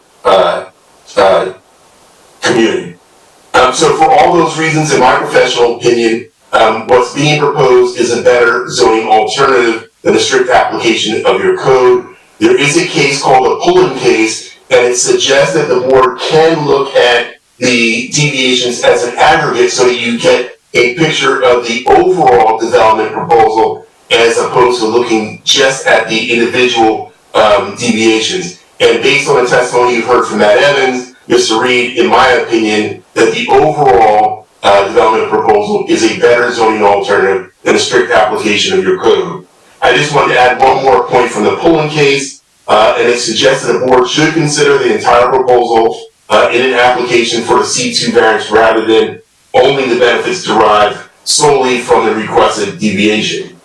commuting. So for all those reasons, in my professional opinion, what's being proposed is a better zoning alternative than a strict application of your code. There is a case called the Pullen case, and it suggests that the board can look at the deviations as an aggregate so that you get a picture of the overall development proposal, as opposed to looking just at the individual deviations. And based on the testimony you've heard from Matt Evans, Mr. Reed, in my opinion, that the overall development proposal is a better zoning alternative than a strict application of your code. I just wanted to add one more point from the Pullen case, and it suggests that the board should consider the entire proposal in an application for a C2 variance rather than only the benefits derived solely from the requested deviation.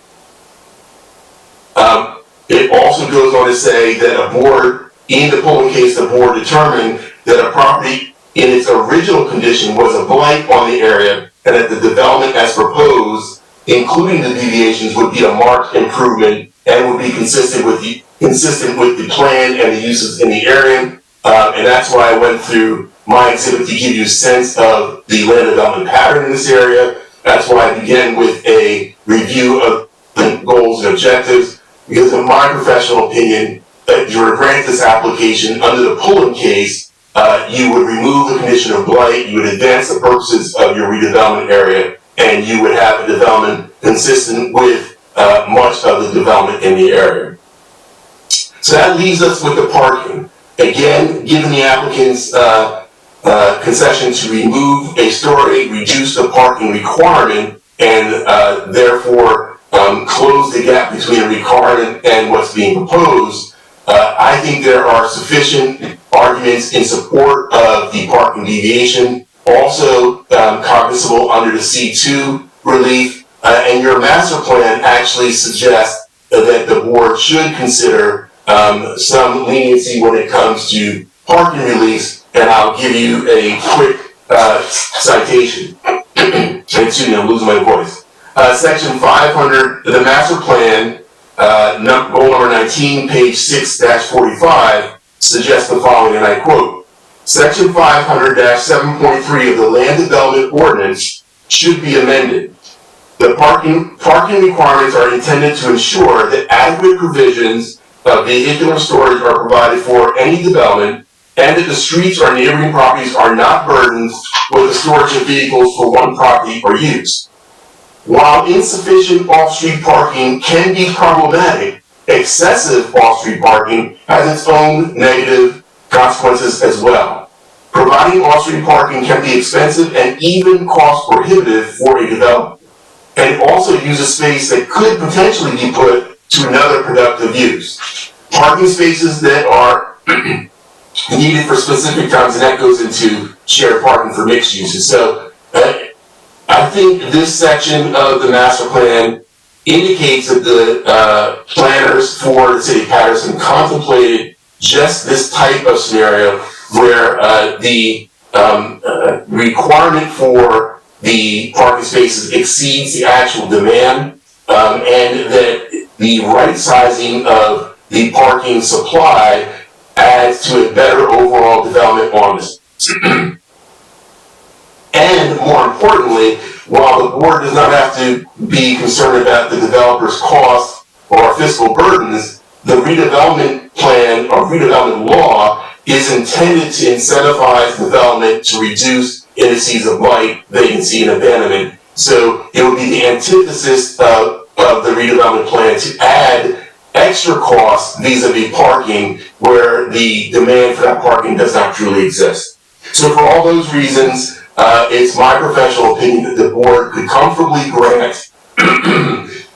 It also goes on to say that a board, in the Pullen case, the board determined that a property in its original condition was a blight on the area, and that the development as proposed, including the deviations, would be a marked improvement and would be consistent with the plan and the uses in the area. And that's why I went through my exhibit to give you a sense of the land development pattern in this area. That's why I began with a review of the goals and objectives, because in my professional opinion, if you were to grant this application under the Pullen case, you would remove the condition of blight, you would advance the purposes of your redevelopment area, and you would have a development consistent with much of the development in the area. So that leaves us with the parking. Again, given the applicant's concession to remove a story, reduce the parking requirement, and therefore close the gap between the requirement and what's being proposed, I think there are sufficient arguments in support of the parking deviation, also cognizable under the C2 relief, and your master plan actually suggests that the board should consider some leniency when it comes to parking reliefs, and I'll give you a quick citation. Excuse me, I'm losing my voice. Section 500, the master plan, goal number 19, page 6-45, suggests the following, and I quote, Section 500-7.3 of the Land Development Ordinance should be amended. The parking requirements are intended to ensure that adequate provisions of vehicular storage are provided for any development, and that the streets or neighboring properties are not burdened with the storage of vehicles for one property or use. While insufficient off-street parking can be problematic, excessive off-street parking has its own negative consequences as well. Providing off-street parking can be expensive and even cost prohibitive for a developer, and also uses space that could potentially be put to another productive use. Parking spaces that are needed for specific times, and that goes into shared parking for mixed uses. So I think this section of the master plan indicates that the planners for the city of Paterson contemplated just this type of scenario where the requirement for the parking spaces exceeds the actual demand, and that the right sizing of the parking supply adds to a better overall development on this. And more importantly, while the board does not have to be concerned about the developer's costs or fiscal burdens, the redevelopment plan or redevelopment law is intended to incentivize development to reduce indices of blight, vacancy, and abandonment. So it would be the antithesis of the redevelopment plan to add extra costs vis-a-vis parking where the demand for that parking does not truly exist. So for all those reasons, it's my professional opinion that the board could comfortably grant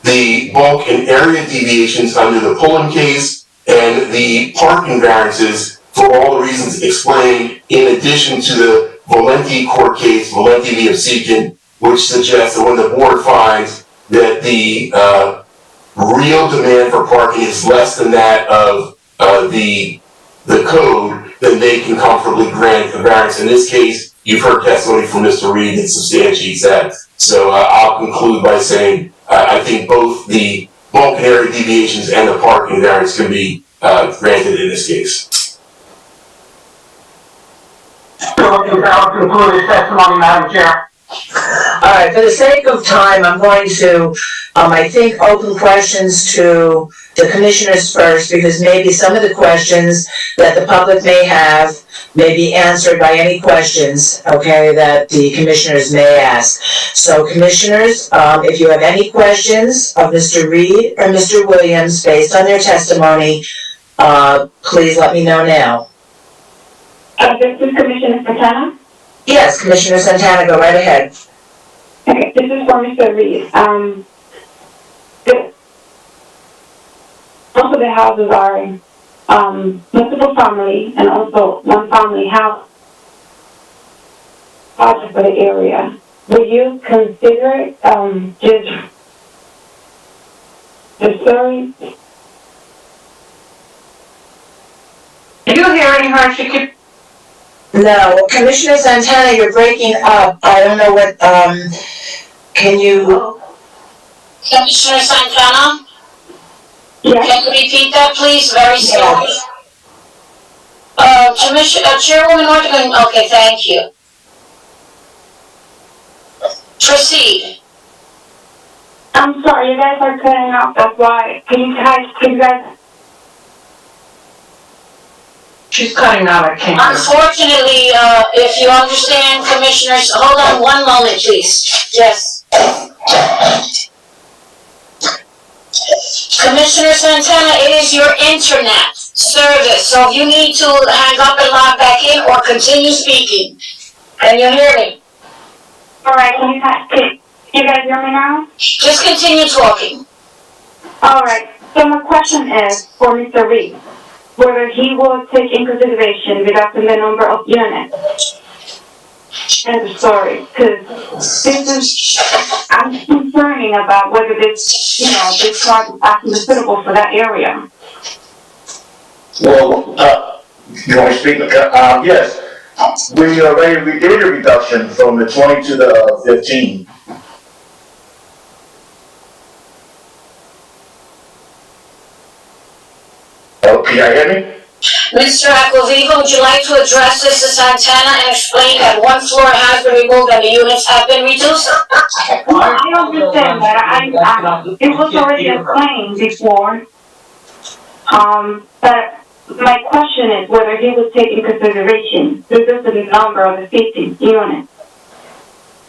the bulk and area deviations under the Pullen case and the parking variances for all the reasons explained, in addition to the Valenti court case, Valenti v. Obsequian, which suggests that when the board finds that the real demand for parking is less than that of the code, then they can comfortably grant a variance. In this case, you've heard testimony from Mr. Reed that substantiates that. So I'll conclude by saying I think both the bulk and area deviations and the parking variance can be granted in this case. So to conclude his testimony, Madam Chair. All right, for the sake of time, I'm going to, I think, open questions to the commissioners first, because maybe some of the questions that the public may have may be answered by any questions, okay, that the commissioners may ask. So commissioners, if you have any questions of Mr. Reed or Mr. Williams based on their testimony, please let me know now. This is Commissioner Santana? Yes, Commissioner Santana, go right ahead. Okay, this is for Mr. Reed. Most of the houses are multiple family and also one family house project for the area. Would you consider just the story? Are you hearing her? She keep. No, Commissioner Santana, you're breaking up. I don't know what, can you? Commissioner Santana? Yes. Can you repeat that, please, very slowly? Chairwoman Norton, okay, thank you. Proceed. I'm sorry, you guys are cutting out, that's why. Can you guys? She's cutting out, I can't. Unfortunately, if you understand, commissioners, hold on one moment, please. Yes. Commissioner Santana, it is your internet service, so if you need to hang up and log back in or continue speaking. Can you hear me? All right, can you guys hear me now? Just continue talking. All right, so my question is for Mr. Reed, whether he will take in consideration reducing the number of units and the story, because this is, I'm concerning about whether this, this project is actually suitable for that area. Well, you want to speak? Yes. We already did a reduction from the 20 to the 15. Oh, can you hear me? Mr. Aquaviva, would you like to address this to Santana and explain that one floor has been removed and the units have been reduced? I understand that. It was already explained before. But my question is whether he would take in consideration reducing the number of the 50 units.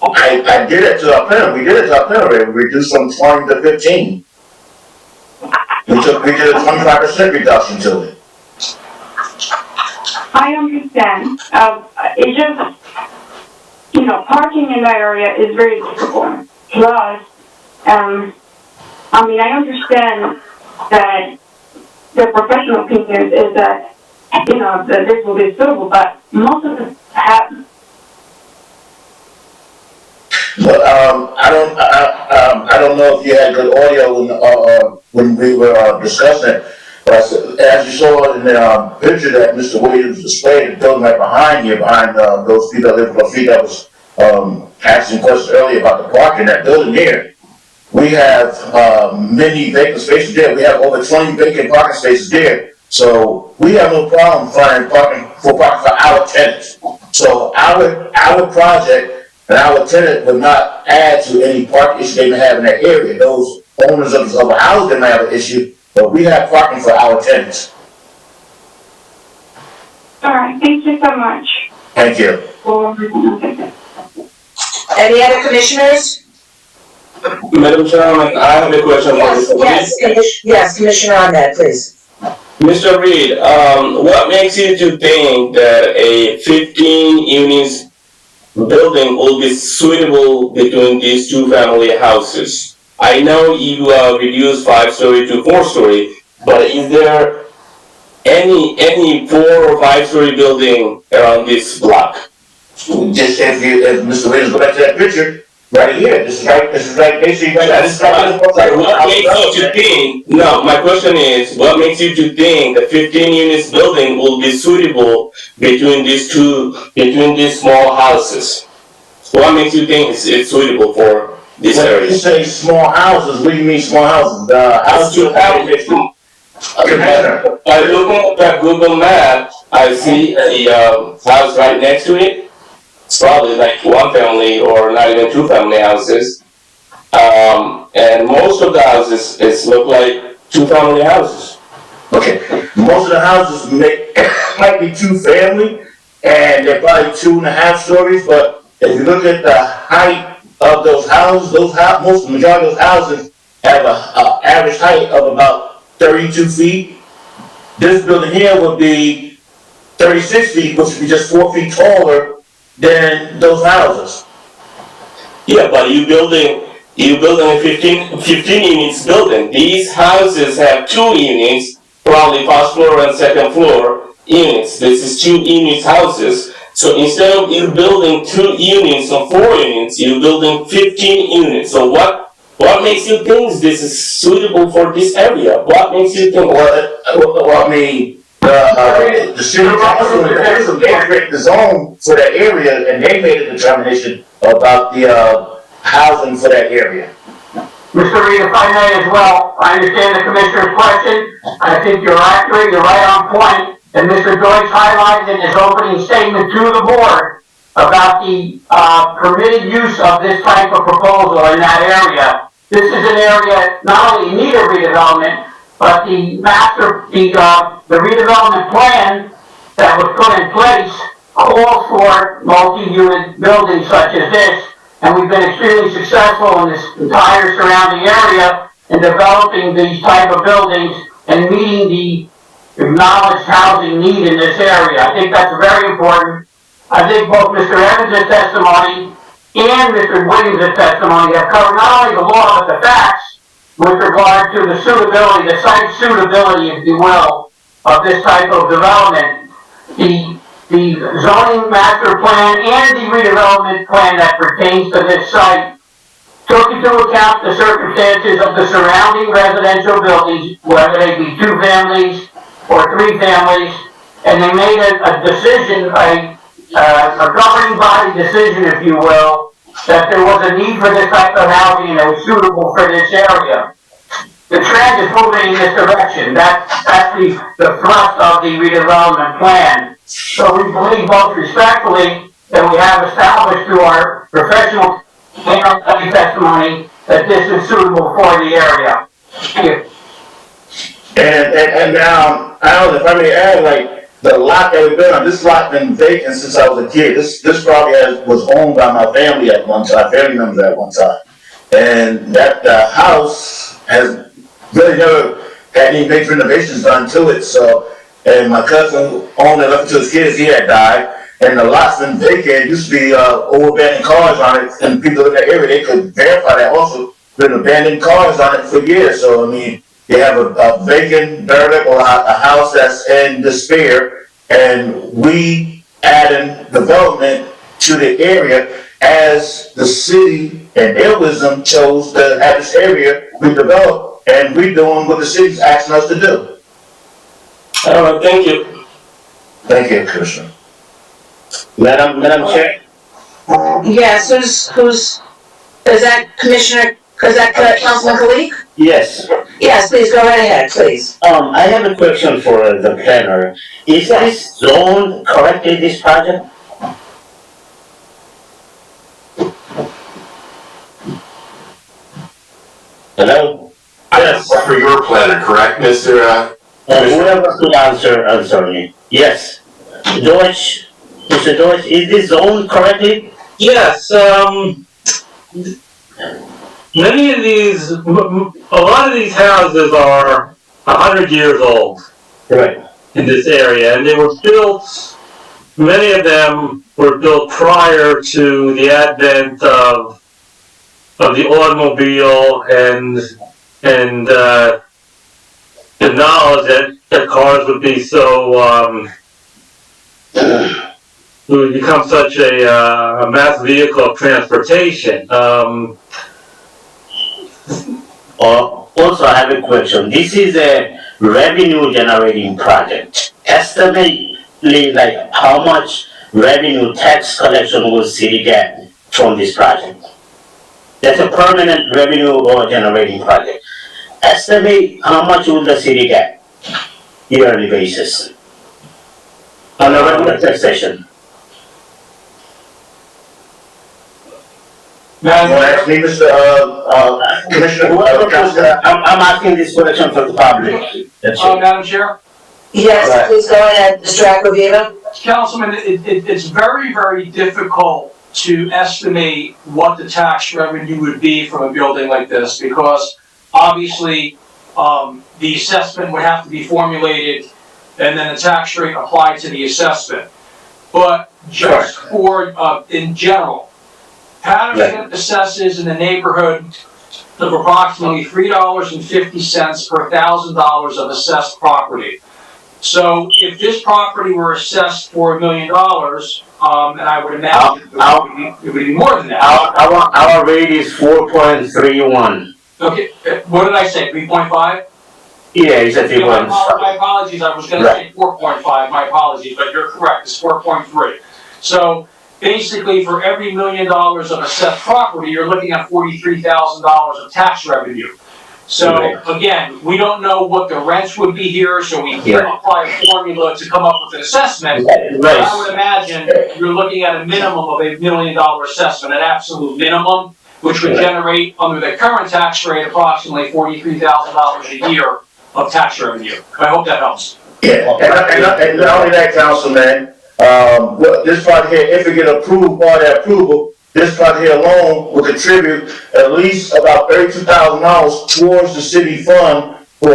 I did it to our planner. We did it to our planner. We reduced from 20 to 15. We did a 25% reduction to it. I understand. It just, parking in that area is very difficult. Plus, I understand that the professional opinion is that, that this will be suitable, but most of them have. But I don't know if you had good audio when we were discussing it. But as you saw in the picture that Mr. Williams displayed, the building right behind you, behind those people that live on feet that was asking questions earlier about the parking, that building here, we have many vacant spaces there. We have over 20 vacant parking spaces there. So we have no problem finding parking for our tenants. So our project and our tenant would not add to any parking issue they may have in that area. Those owners of the house may have an issue, but we have parking for our tenants. All right, thank you so much. Thank you. Any other commissioners? Madam Chairman, I have a question for Mr. Reed. Yes, Commissioner Ahmed, please. Mr. Reed, what makes you to think that a 15 units building will be suitable between these two family houses? I know you reduced 5-story to 4-story, but is there any 4 or 5-story building around this block? Just if Mr. Williams go back to that picture, right here, this is right basically what makes you to think, no, my question is, what makes you to think the 15 units building will be suitable between these small houses? What makes you think it's suitable for this area? When you say small houses, what do you mean small houses? The house to By looking at Google Maps, I see a house right next to it. It's probably like 1 family or not even 2 family houses. And most of the houses look like 2 family houses. Okay, most of the houses might be 2 family, and they're probably 2.5 stories, but if you look at the height of those houses, the majority of those houses have an average height of about 32 feet. This building here would be 36 feet, which would be just 4 feet taller than those houses. Yeah, but you building a 15 units building. These houses have 2 units, probably first floor and second floor units. This is 2 units houses. So instead of you building 2 units or 4 units, you're building 15 units. So what makes you think this is suitable for this area? What makes you think? Well, I mean, the city council they created the zone for that area, and they made a determination about the housing for that area. Mr. Reed, if I may as well, I understand the commissioner's question. I think you're accurate, you're right on point. And Mr. Deutsch highlighted in his opening statement to the board about the permitted use of this type of proposal in that area. This is an area not only in need of redevelopment, but the redevelopment plan that was put in place calls for multi-unit buildings such as this, and we've been extremely successful in this entire surrounding area in developing these type of buildings and meeting the acknowledged housing need in this area. I think that's very important. I think both Mr. Evans' testimony and Mr. Williams' testimony have covered not only the law, but the facts with regard to the suitability, the site suitability, if you will, of this type of development. The zoning master plan and the redevelopment plan that pertains to this site took into account the circumstances of the surrounding residential buildings, whether they be 2 families or 3 families, and they made a decision, a governing body decision, if you will, that there was a need for this type of housing and it was suitable for this area. The trend is moving in this direction. That's the thrust of the redevelopment plan. So we believe most respectfully that we have established through our professional testimony that this is suitable for the area. Thank you. And now, I don't know if I may add, like, the lot that we've been on, this lot been vacant since I was a kid. This property was owned by my family at one time, family members at one time. And that, the house has really never had any major renovations done to it, so, and my cousin owned it up to his kids, he had died, and the lot's been vacant. It used to be, old abandoned cars on it, and people in that area, they could verify that also, been abandoned cars on it for years, so, I mean, you have a vacant, derelict, or a house that's in despair, and we adding development to the area as the city and their wisdom chose to have this area redeveloped, and we doing what the city's asking us to do. All right, thank you. Thank you, Commissioner. Madam Chair? Yes, is that Councilman Kalik? Yes. Yes, please, go right ahead, please. I have a question for the planner. Is this zoned correctly, this project? Hello? Yes, for your planner, correct, Mr. Whoever could answer me. Yes. Deutsch, Mr. Deutsch, is this zoned correctly? Yes, many of these, a lot of these houses are 100 years old. Right. In this area, and they were built, many of them were built prior to the advent of the automobile and the knowledge that cars would be so, would become such a mass vehicle of transportation. Also, I have a question. This is a revenue generating project. Estimate like how much revenue tax collection will city get from this project? That's a permanent revenue or generating project. Estimate how much will the city get yearly basis on a regular taxation. Commissioner, I'm asking this question for the public. That's it. Madam Chair? Yes, please go ahead, Mr. Acquaviva. Councilman, it's very, very difficult to estimate what the tax revenue would be from a building like this, because obviously, the assessment would have to be formulated and then the tax rate applied to the assessment. But just for, in general, Paterson assesses in the neighborhood of approximately $3.50 per $1,000 of assessed property. So if this property were assessed for $1 million, and I would imagine it would be more than that. Our rate is 4.31. Okay, what did I say, 3.5? Yeah, you said 3.5. My apologies, I was gonna say 4.5, my apologies, but you're correct, it's 4.3. So basically, for every $1 million of assessed property, you're looking at $43,000 of tax revenue. So again, we don't know what the rents would be here, so we can't apply a formula to come up with an assessment. But I would imagine you're looking at a minimum of $1 million assessment, an absolute minimum, which would generate, under the current tax rate, approximately $43,000 a year of tax revenue. I hope that helps. Yeah, and not only that, Councilman, well, this project here, if it get approved by the approval, this project here alone will contribute at least about $32,000 towards the city fund for,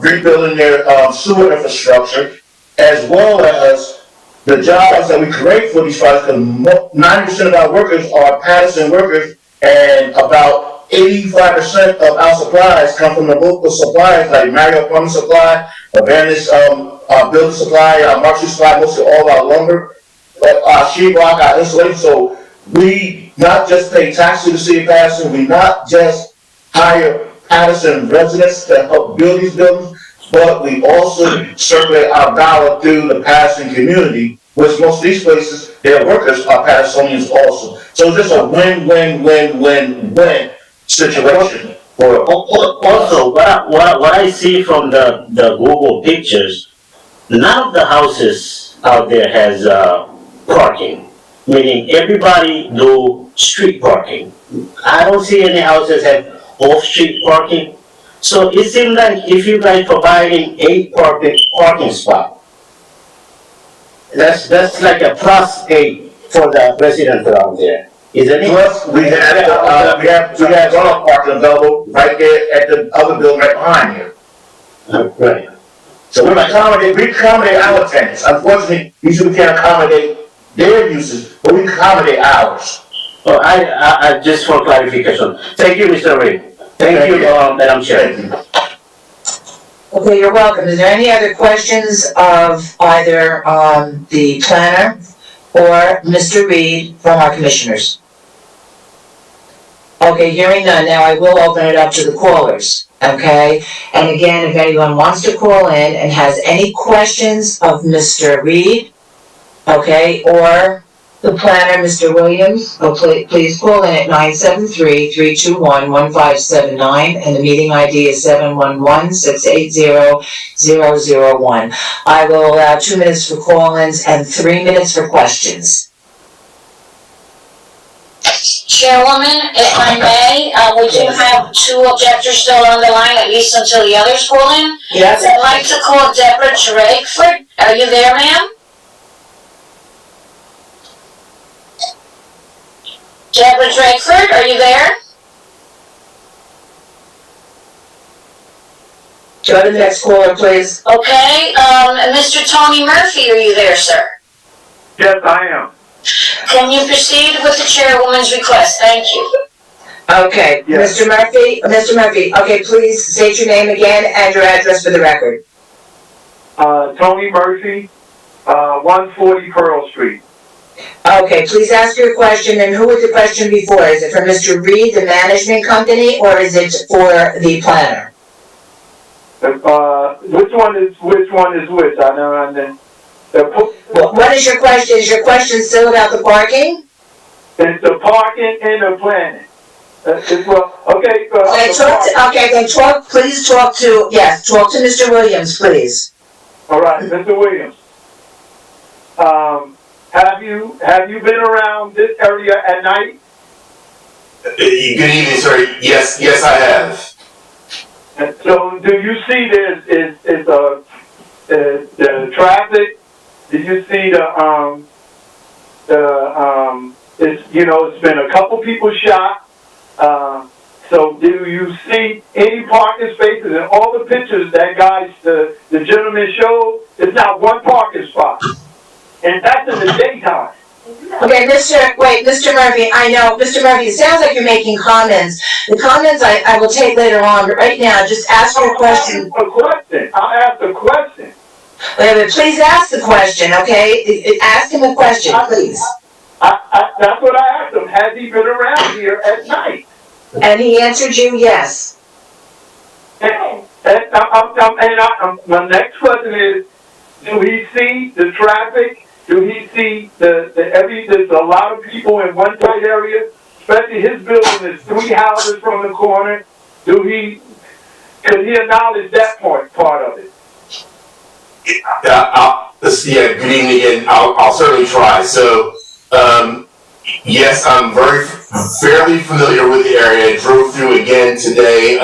rebuilding their, sewer infrastructure, as well as the jobs that we create for these projects, because 90% of our workers are Paterson workers, and about 85% of our supplies come from the local suppliers like Mario Plumbing Supply, Advantage Building Supply, Marshall Supply, mostly all our lumber, our sheetrock, our insulation. So we not just pay taxes to the city of Paterson, we not just hire Paterson residents to help build these buildings, but we also circulate our dollar through the Paterson community, which most of these places, their workers are Pattersonians also. So it's just a win-win-win-win-win situation. Also, what I see from the Google pictures, none of the houses out there has parking, meaning everybody do street parking. I don't see any houses have off-street parking. So it seems like if you guys providing 8 parking spot, that's like a +8 for the residents around there. Isn't it? Plus, we have runoff parking available right there at the other building right behind here. Right. So we accommodate our tenants. Unfortunately, usually we can't accommodate their uses, but we accommodate ours. Oh, I just for clarification. Thank you, Mr. Ray. Thank you, Madam Chair. Okay, you're welcome. Is there any other questions of either, the planner or Mr. Reed from our commissioners? Okay, hearing none, now I will open it up to the callers, okay? And again, if anyone wants to call in and has any questions of Mr. Reed, okay, or the planner, Mr. Williams, please call in at 973-321-1579, and the meeting ID is 711-680-001. I will allow 2 minutes for call-ins and 3 minutes for questions. Chairwoman, if I may, we do have 2 objectors still on the line, at least until the others call in. Yes. I'd like to call Deborah Drayford. Are you there, ma'am? Deborah Drayford, are you there? Go to the next caller, please. Okay, Mr. Tony Murphy, are you there, sir? Yes, I am. Can you proceed with the chairwoman's request? Thank you. Okay, Yes. Mr. Murphy, okay, please state your name again and your address for the record. Tony Murphy, 140 Pearl Street. Okay, please ask your question, and who was the question before? Is it for Mr. Reed, the management company, or is it for the planner? Which one is which? I don't understand. What is your question? Is your question still about the parking? It's the parking and the planning. Please talk to Mr. Williams, please. All right, Mr. Williams. Have you been around this area at night? Good evening, sir. Yes, I have. And so, do you see the traffic? Do you see it's been a couple people shot. So do you see any parking spaces? In all the pictures that the gentleman showed, there's not one parking spot. And that's in the daytime. Okay, Mr. Murphy, I know, Mr. Murphy, it sounds like you're making comments. The comments I will take later on, but right now, just ask your question. I'll ask a question. Please ask the question, okay? Ask him a question, please. That's what I asked him. Has he been around here at night? And he answered you, yes. My next question is, do he see the traffic? Do he see there's a lot of people in one tight area, especially his building is 3 houses from the corner. Could he acknowledge that part of it? Good evening again. I'll certainly try. So, yes, I'm fairly familiar with the area. I drove through again today,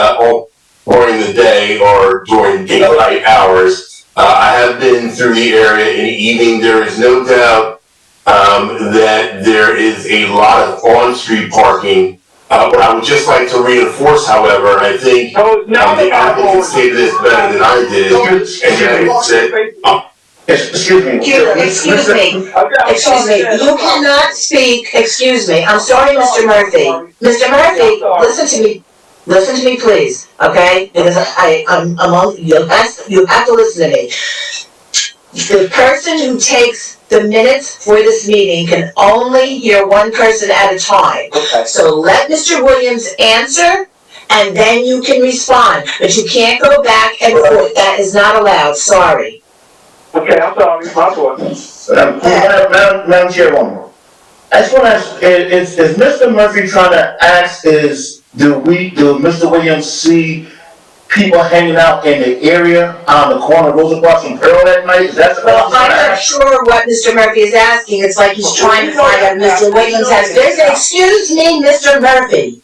during the day or during daylight hours. I have been through the area in the evening. There is no doubt that there is a lot of on-street parking. What I would just like to reinforce, however, I think the applicant stated this better than I did. Excuse me, you cannot speak, excuse me, I'm sorry, Mr. Murphy. Mr. Murphy, listen to me, please, okay? Because I'm among, you have to listen to me. The person who takes the minutes for this meeting can only hear one person at a time. Okay. So let Mr. Williams answer, and then you can respond, but you can't go back and forth, that is not allowed, sorry. Okay, I'm sorry, my fault. Madam Chairwoman, I just want to ask, is Mr. Murphy trying to ask do Mr. Williams see people hanging out in the area on the corner of Rosa Parks and Pearl at night? Is that Well, I'm not sure what Mr. Murphy is asking, it's like he's trying to find out if Mr. Williams has business. Excuse me, Mr. Murphy.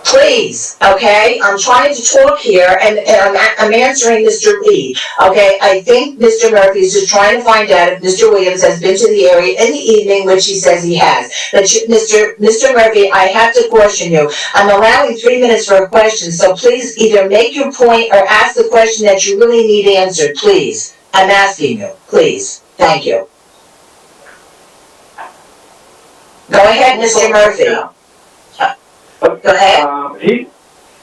Please, okay, I'm trying to talk here, and I'm answering Mr. Reed, okay? I think Mr. Murphy is just trying to find out if Mr. Williams has been to the area in the evening, which he says he has. But Mr. Murphy, I have to caution you, I'm allowing 3 minutes for a question, so please either make your point or ask the question that you really need answered, please. I'm asking you, please, thank you. Go ahead, Mr. Murphy. Go ahead.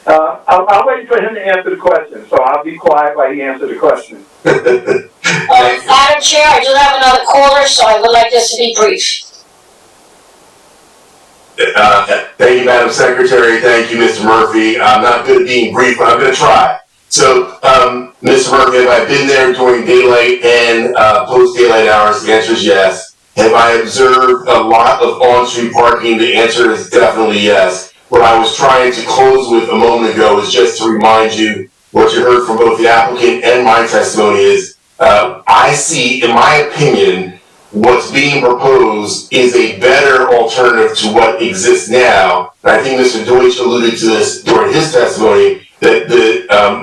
I'll wait for him to answer the question, so I'll be quiet while he answers the question. Madam Chair, I do have another caller, so I would like this to be brief. Thank you, Madam Secretary. Thank you, Mr. Murphy. I'm not good at being brief, but I'm going to try. So, Mr. Murphy, have I been there during daylight and post-daylight hours? The answer is yes. Have I observed a lot of on-street parking? The answer is definitely yes. What I was trying to close with a moment ago is just to remind you what you heard from both the applicant and my testimony is, I see, in my opinion, what's being proposed is a better alternative to what exists now. And I think Mr. Deutsch alluded to this during his testimony, that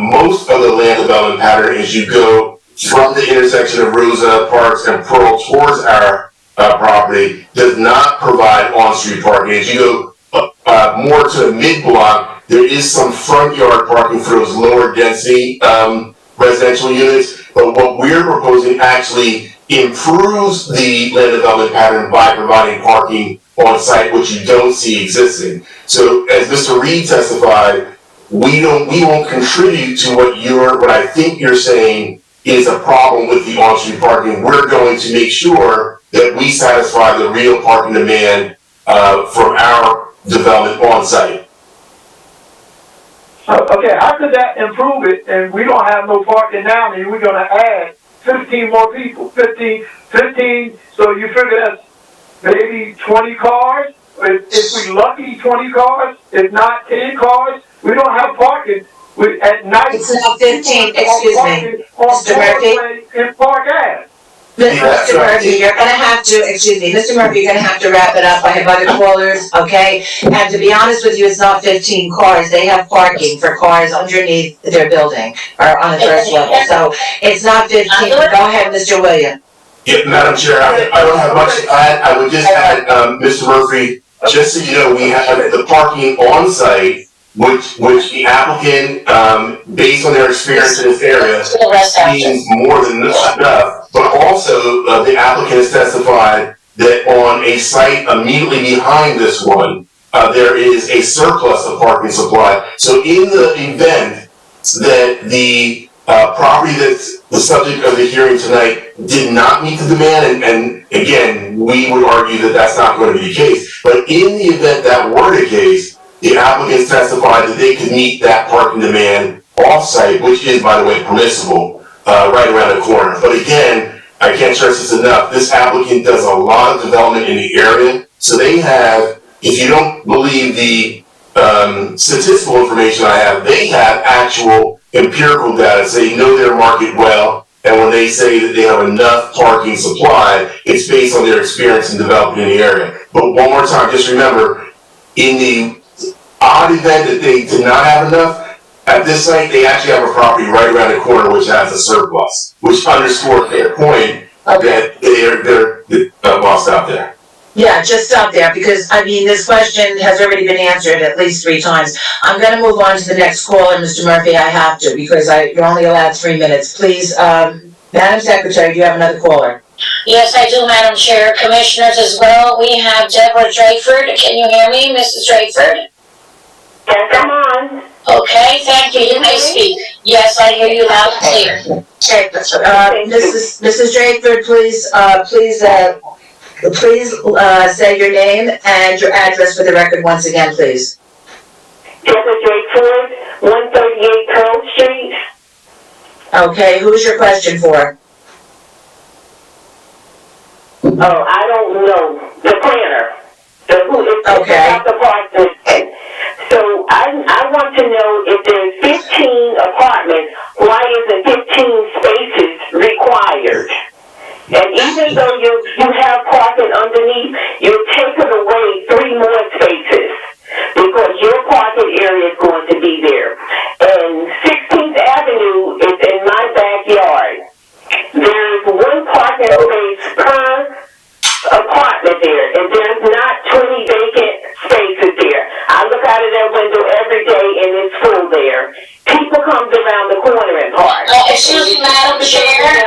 most of the land development pattern as you go from the intersection of Rosa Parks and Pearl towards our property does not provide on-street parking. As you go more to the mid-block, there is some front yard parking for those lower density residential units, but what we're proposing actually improves the land development pattern by providing parking on site, which you don't see existing. So as Mr. Reed testified, we won't contribute to what I think you're saying is a problem with the on-street parking. We're going to make sure that we satisfy the real parking demand from our development on site. Okay, how could that improve it? And we don't have no parking now, and we're gonna add 15 more people, 15, so you figure that's maybe 20 cars? If we lucky, 20 cars, if not 10 cars, we don't have parking. At night. It's not 15, excuse me, Mr. Murphy. In Park Ave. Mr. Murphy, you're gonna have to, excuse me, Mr. Murphy, you're gonna have to wrap it up. I have other callers, okay? And to be honest with you, it's not 15 cars. They have parking for cars underneath their building or on the first level. So it's not 15. Go ahead, Mr. Williams. Yeah, Madam Chair, I don't have much to add. I would just add, Mr. Murphy, just so you know, we have the parking on site, which the applicant, based on their experience in this area, seems more than enough. But also, the applicant has testified that on a site immediately behind this one, there is a surplus of parking supply. So in the event that the property that's the subject of the hearing tonight did not meet the demand, and again, we would argue that that's not going to be the case, but in the event that were the case, the applicants testified that they could meet that parking demand off-site, which is, by the way, permissible, right around the corner. But again, I can't stress this enough, this applicant does a lot of development in the area, so they have, if you don't believe the statistical information I have, they have actual empirical data, so they know their market well, and when they say that they have enough parking supply, it's based on their experience in developing in the area. But one more time, just remember, in the odd event that they did not have enough, At this site, they actually have a property right around the corner which has a surplus, which underscores their point that they're lost out there. Yeah, just stop there, because, I mean, this question has already been answered at least 3 times. I'm gonna move on to the next caller, Mr. Murphy, I have to, because you're only allowed 3 minutes. Please, Madam Secretary, do you have another caller? Yes, I do, Madam Chair. Commissioners as well. We have Deborah Drayford. Can you hear me, Mrs. Drayford? Yes, come on. Okay, thank you. You may speak. Yes, I hear you loud and clear. Okay, Mrs. Drayford, please say your name and your address for the record once again, please. Deborah Drayford, 138 Pearl Street. Okay, who's your question for? Oh, I don't know. The planner. Okay. About the parking. So I want to know if there's 15 apartments, why isn't 15 spaces required? And even though you have parking underneath, you're taking away 3 more spaces because your parking area is going to be there. And 16th Avenue is in my backyard. There's 1 parking space per apartment there, and there's not 20 vacant spaces there. I look out of that window every day and it's full there. People come around the corner and park. Excuse me, Madam Chair,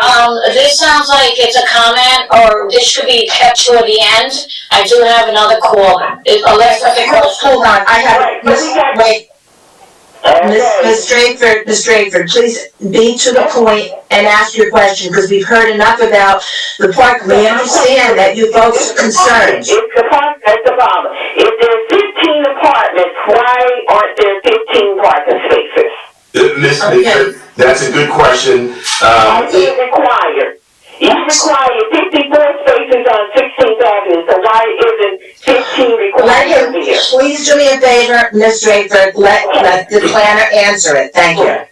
this sounds like it's a comment, or this should be kept toward the end. I do have another caller. Hold on, I have, wait. Ms. Drayford, please be to the point and ask your question, because we've heard enough about the park. We understand that you folks are concerned. It's the park, that's the problem. If there's 15 apartments, why aren't there 15 parking spaces? That's a good question. Why is it required? You require 54 spaces on 16th Avenue, so why isn't 15 required here? Please do me a favor, Ms. Drayford, let the planner answer it, thank you.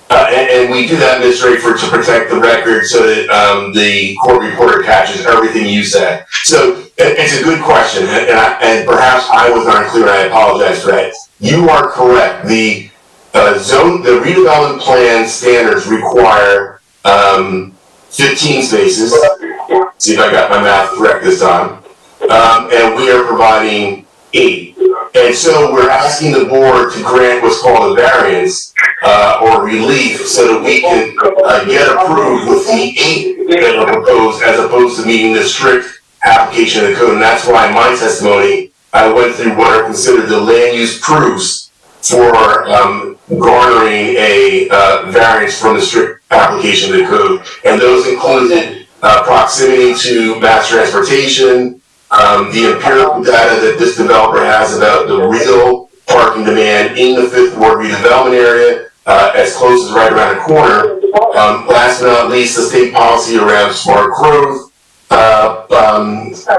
And we do that, Ms. Drayford, to protect the record so that the court reporter catches everything you said. So it's a good question, and perhaps I was unclear, and I apologize for that. You are correct. The redevelopment plan standards require 15 spaces. See if I got my math correct this time. And we are providing 8. And so we're asking the board to grant what's called a variance or relief so that we can get approved with the 8 that are proposed as opposed to meeting the strict application of the code. And that's why in my testimony, I went through what are considered the land use proofs for garnering a variance from the strict application of the code. And those included proximity to mass transportation, the empirical data that this developer has about the real parking demand in the 5th Ward redevelopment area, as close as right around the corner. Last but not least, the state policy around smart growth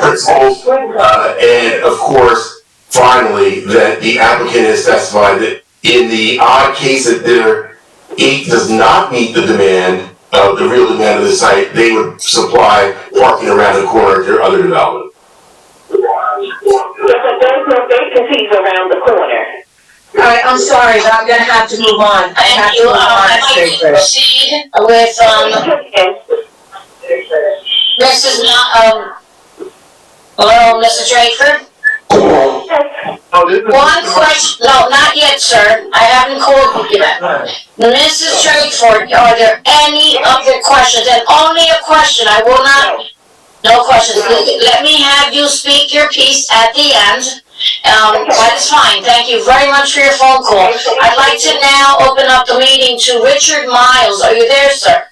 principles, and of course, finally, that the applicant has specified that in the odd case that their 8 does not meet the demand of the real demand of the site, they would supply parking around the corner at their other development. But there's no vacancies around the corner. All right, I'm sorry, but I'm gonna have to move on. Thank you. I'd like to proceed with, hello, Mrs. Drayford? One question, no, not yet, sir. I haven't called you yet. Mrs. Drayford, are there any other questions? And only a question, I will not, no questions. Let me have you speak your piece at the end. That is fine. Thank you very much for your phone call. I'd like to now open up the meeting to Richard Miles. Are you there, sir?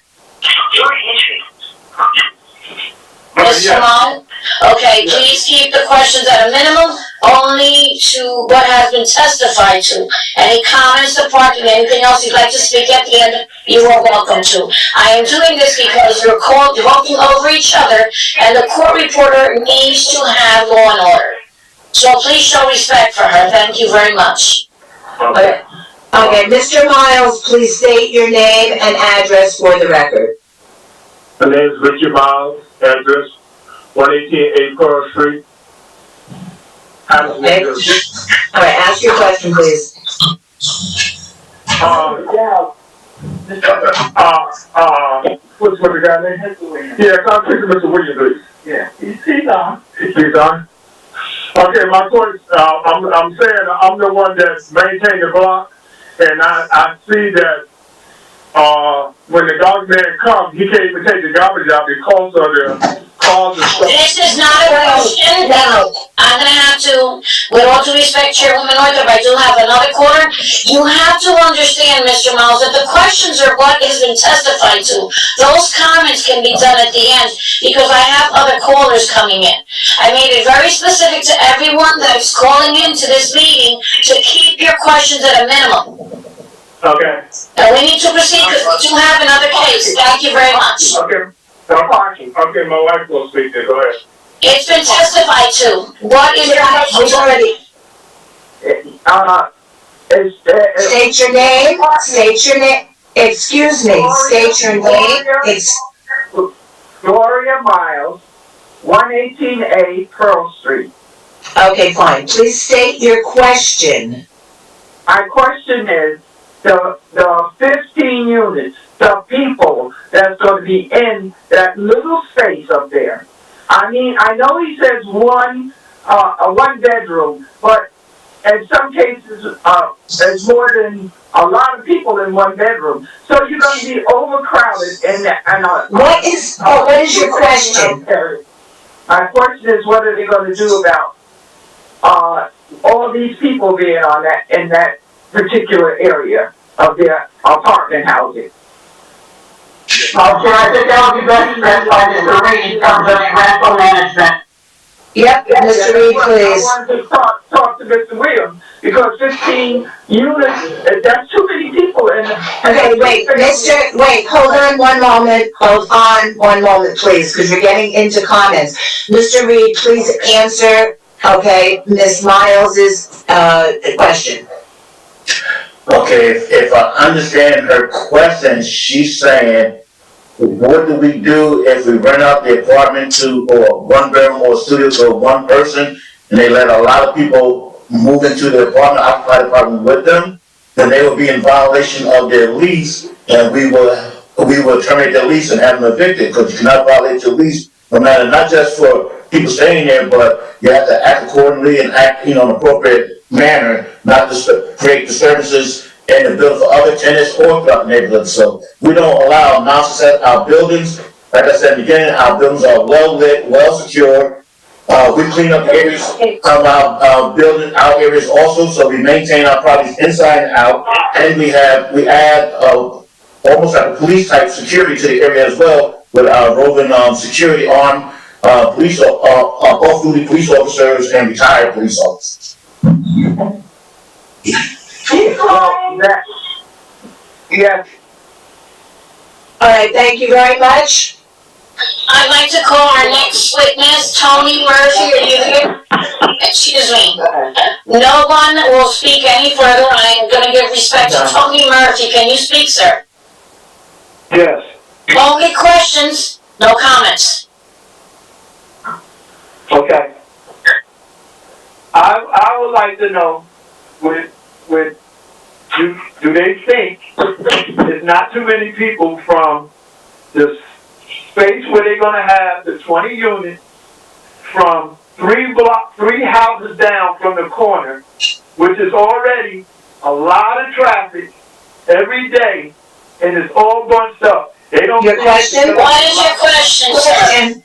Mr. Miles? Okay, please keep the questions at a minimum, only to what has been testified to. Any comments, departing, anything else you'd like to speak at the end, you are welcome to. I am doing this because you're talking over each other, and the court reporter needs to have law and order. So please show respect for her. Thank you very much. Okay, Mr. Miles, please state your name and address for the record. My name is Richard Miles, address 118 Pearl Street. Okay. All right, ask your question, please. What's the guy name? Yeah, can I speak to Mr. Williams, please? Yeah, he's on. He's on? Okay, my point, I'm saying I'm the one that's maintained the block, and I see that, when the garbage man comes, he can't even take the garbage out because of the cars and stuff. This is not a question. No. I'm gonna have to, with all due respect, Chairwoman Northrop, I do have another caller. You have to understand, Mr. Miles, that the questions are what has been testified to. Those comments can be done at the end because I have other callers coming in. I made it very specific to everyone that's calling into this meeting to keep your questions at a minimum. Okay. And we need to proceed because we do have another case. Thank you very much. Okay. Okay, my wife will speak there. Go ahead. It's been testified to. What is your question? State your name, excuse me, state your name, Gloria Miles, 118A Pearl Street. Okay, fine, please state your question. My question is, the 15 units, the people that's going to be in that little space up there. I mean, I know he says one bedroom, but in some cases, there's more than a lot of people in one bedroom. So you're going to be overcrowded what is your question? My question is, what are they going to do about all these people being in that particular area of their apartment housing? Chair, I think that would be best addressed by Mr. Reed in terms of rental management. Yep, Mr. Reed, please. I wanted to talk to Mr. Williams, because 15 units, that's too many people in. Okay, hold on one moment, please, because you're getting into comments. Mr. Reed, please answer, okay, Ms. Miles's, question. Okay, if I understand her question, she's saying, what do we do if we rent out the apartment to, or one bedroom or studio to one person, and they let a lot of people move into the apartment, occupy the apartment with them, then they will be in violation of their lease, and we will terminate their lease and have them evicted, because you cannot violate your lease, no matter, not just for people staying there, but you have to act accordingly and act, in an appropriate manner, not to create disturbances in the building for other tenants or throughout the neighborhood. So we don't allow nonsense. Our buildings, like I said in the beginning, our buildings are well lit, well secure. We clean up the areas of our building, our areas also, so we maintain our properties inside and out, and we add almost like a police type security to the area as well, with our roving security armed police, off-duty police officers and retired police officers. Yes. All right, thank you very much. I'd like to call our next witness, Tony Murphy. Are you here? Excuse me. No one will speak any further. I am going to give respect to Tony Murphy. Can you speak, sir? Yes. Only questions, no comments. Okay. I would like to know, do they think there's not too many people from the space where they're gonna have the 20 units from 3 houses down from the corner, which is already a lot of traffic every day, and it's all bunched up. They don't. Your question? What is your question, sir?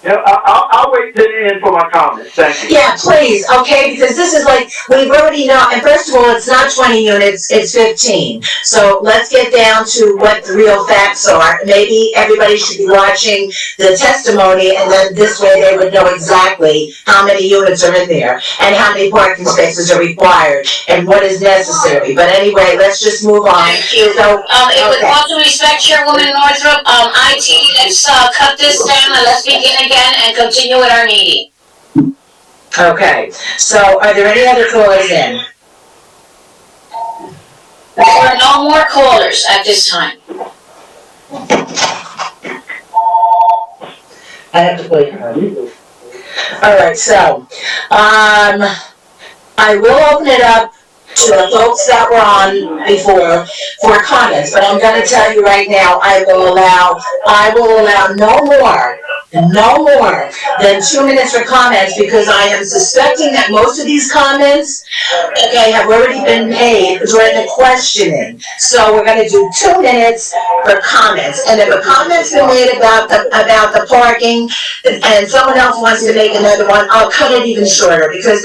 Yeah, I'll wait till the end for my comments. Thank you. Yeah, please, okay, because this is like, we've already know, and first of all, it's not 20 units, it's 15. So let's get down to what the real facts are. Maybe everybody should be watching the testimony, and then this way they would know exactly how many units are in there, and how many parking spaces are required, and what is necessary. But anyway, let's just move on. Thank you. So, With all due respect, Chairwoman Northrop, IT, let's cut this down and let's begin again and continue with our meeting. okay, so are there any other callers in? There are no more callers at this time. I have to wait. All right, so, I will open it up to the folks that were on before for comments, but I'm gonna tell you right now, I will allow no more than 2 minutes for comments, because I am suspecting that most of these comments, okay, have already been made during the questioning. So we're gonna do 2 minutes for comments, and if a comment's been made about the parking, and someone else wants to make another one, I'll cut it even shorter, because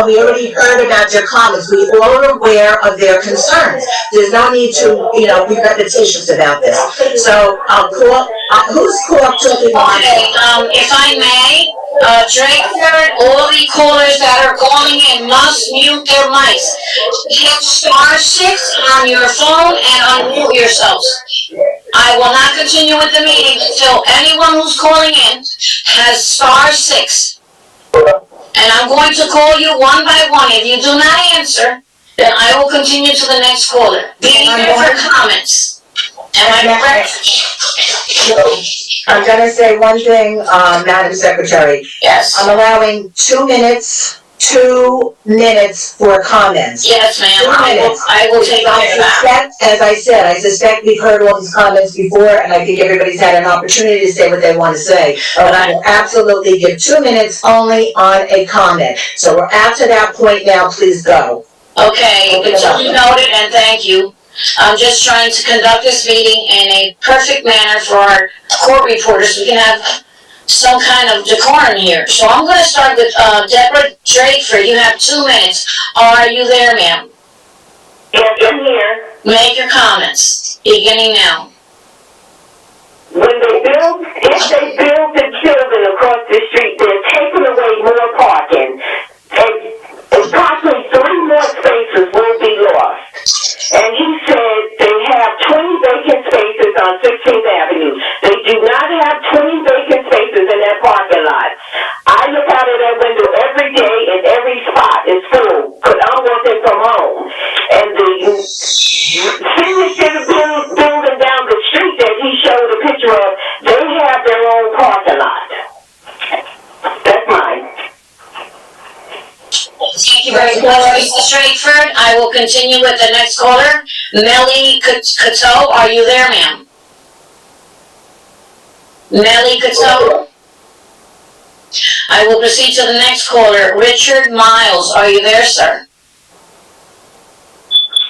we already heard about your comments. We all are aware of their concerns. There's no need to, be repetitious about this. So I'll call, who's called talking on? Okay, if I may, Drayford, all the callers that are calling in must mute their mics. Hit *6 on your phone and unmute yourselves. I will not continue with the meeting until anyone who's calling in has *6. And I'm going to call you one by one. If you do not answer, then I will continue to the next caller. Be there for comments. Am I correct? I'm gonna say one thing, Madam Secretary. Yes. I'm allowing 2 minutes for comments. Yes, ma'am. 2 minutes. I will take care of that. As I said, I suspect we've heard all these comments before, and I think everybody's had an opportunity to say what they want to say. But I will absolutely give 2 minutes only on a comment. So we're after that point now, please go. Okay, duly noted, and thank you. I'm just trying to conduct this meeting in a perfect manner for our court reporters. We can have some kind of decorum here. So I'm going to start with Deborah Drayford. You have 2 minutes. Are you there, ma'am? Yes, I'm here. Make your comments, beginning now. If they build the building across the street, they're taking away more parking. And approximately 3 more spaces will be lost. And he said they have 20 vacant spaces on 16th Avenue. They do not have 20 vacant spaces in that parking lot. I look out of that window every day and every spot is full because I'm working from home. And the senior citizen building down the street that he showed a picture of, they have their own parking lot. That's mine. Thank you very much, Mrs. Drayford. I will continue with the next caller. Melly Cato, are you there, ma'am? Melly Cato? I will proceed to the next caller. Richard Miles, are you there, sir?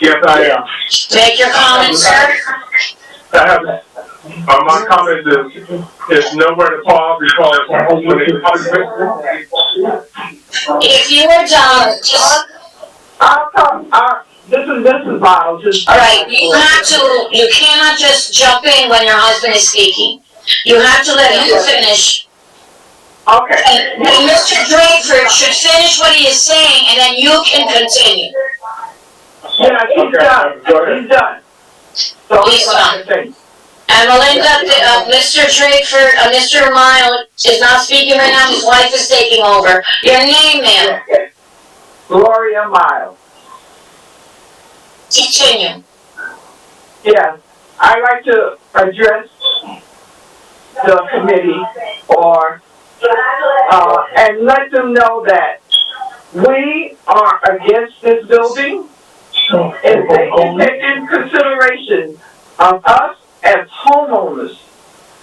Yes, I am. Make your comments, sir. I have, my comment is nowhere to pause because when it comes if you are done, just... This is Miles. Alright, you cannot just jump in when your husband is speaking. You have to let him finish. Okay. And Mr. Drayford should finish what he is saying, and then you can continue. Yeah, he's done. He's done. So he's done. And Melinda, Mr. Drayford, Mr. Miles is not speaking right now. His wife is taking over. Your name, ma'am? Gloria Miles. Continue. Yes, I'd like to address the committee and let them know that we are against this building. If they can take in consideration of us as homeowners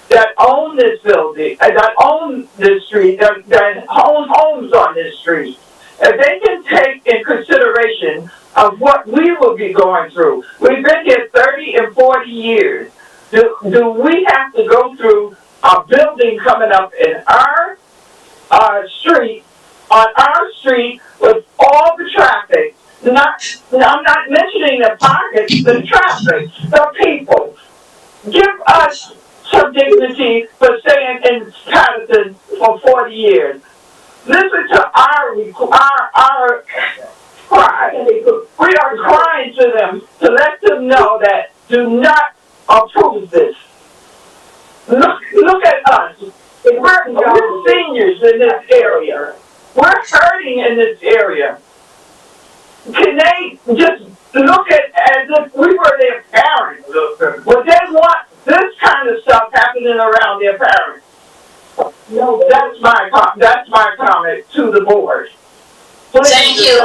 that own this building, that own this street, that own homes on this street, if they can take in consideration of what we will be going through. We've been here 30 and 40 years. Do we have to go through a building coming up in our street, on our street, with all the traffic? I'm not mentioning the pockets, the traffic, the people. Give us some dignity for staying in Paterson for 40 years. Listen to our cry. We are crying to them to let them know that do not approve this. Look at us. We're seniors in this area. We're hurting in this area. Can they just look at as if we were their parents? Would they want this kind of stuff happening around their parents? No, that's my comment to the board. Thank you.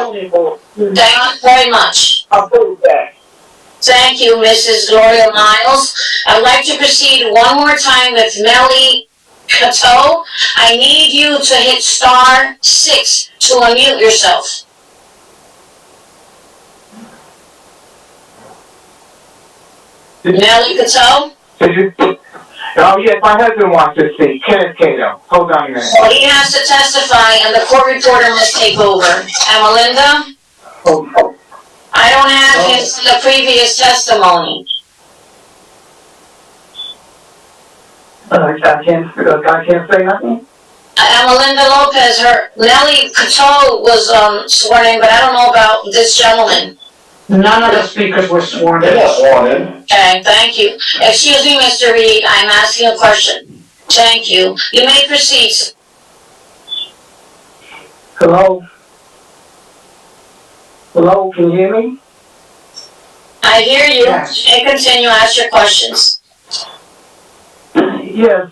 Thank you very much. Approve that. Thank you, Mrs. Gloria Miles. I'd like to proceed one more time with Melly Cato. I need you to hit *6 to unmute yourself. Melly Cato? Oh, yes, my husband wants to speak. Kenneth Cato. Hold on a minute. Well, he has to testify and the court reporter must take over. Melinda? Oh. I don't have the previous testimony. I can't say nothing? Melinda Lopez, Nelly Cato was sworn in, but I don't know about this gentleman. None of the speakers were sworn in. They're not sworn in. Okay, thank you. Excuse me, Mr. Reed, I'm asking a question. Thank you. You may proceed. Hello? Hello, can you hear me? I hear you. Yes. You may continue, ask your questions. Yes,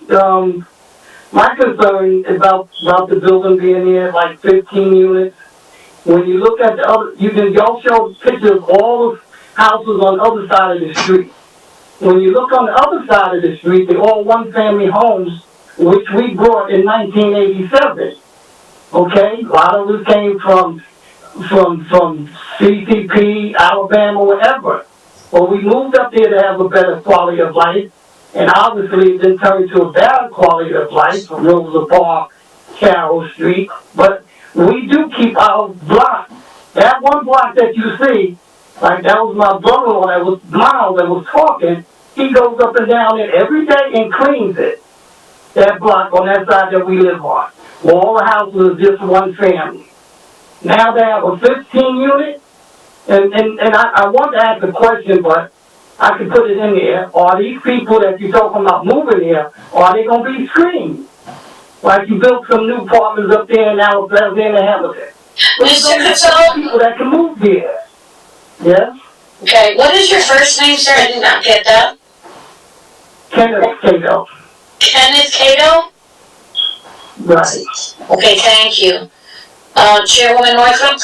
my concern about the building being here, like 15 units. When you look at the other, y'all show pictures of all the houses on the other side of the street. When you look on the other side of the street, they're all one-family homes, which we brought in 1987. Okay, a lot of us came from CCP, Alabama, whatever. Well, we moved up there to have a better quality of life, and obviously it didn't turn into a bad quality of life from Rosa Park, Carroll Street, but we do keep our block. That one block that you see, like that was my brother-in-law that was Miles that was talking, he goes up and down it every day and cleans it. That block on that side that we live on. Well, all the houses are just one family. Now they have a 15 unit, and I want to ask a question, but I can put it in there. Are these people that you're talking about moving here, are they going to be screened? Like you built some new apartments up there in Alexander Hamilton. Mr. Cato? People that can move here. Yes? Okay, what is your first name, sir? I did not get that. Kenneth Cato. Kenneth Cato? Right. Okay, thank you. Chairwoman Northrup?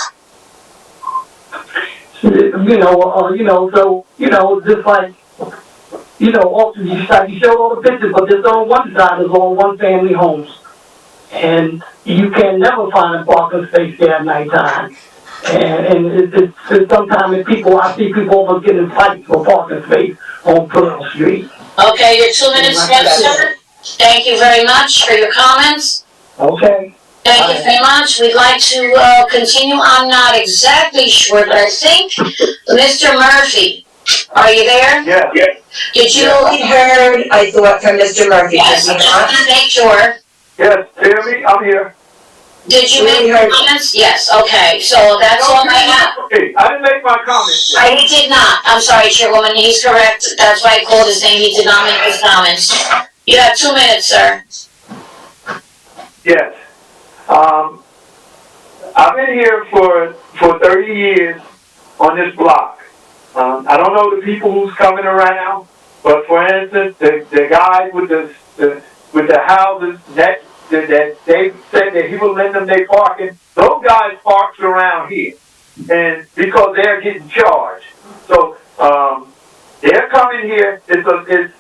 Just like, you showed all the pictures, but this on one side is all one family homes. And you can never find a parking space there at nighttime. And it's sometimes I see people almost getting fights for parking space on Pearl Street. Okay, your 2 minutes left, sir. Thank you very much for your comments. Okay. Thank you very much. We'd like to continue. I'm not exactly sure, but I think Mr. Murphy, are you there? Yeah. Did you? We heard, I thought, from Mr. Murphy. Yes, I just want to make sure. Yes, hear me? I'm here. Did you make comments? Yes, okay, so that's all I have. Okay, I didn't make my comments yet. He did not. I'm sorry, Chairwoman, he's correct. That's why I called his name. He did not make his comments. You have 2 minutes, sir. Yes. I've been here for 30 years on this block. I don't know the people who's coming around, but for instance, the guy with the houses that they said that he will lend them their parking, those guys parks around here, and because they're getting charged. So they're coming here. It's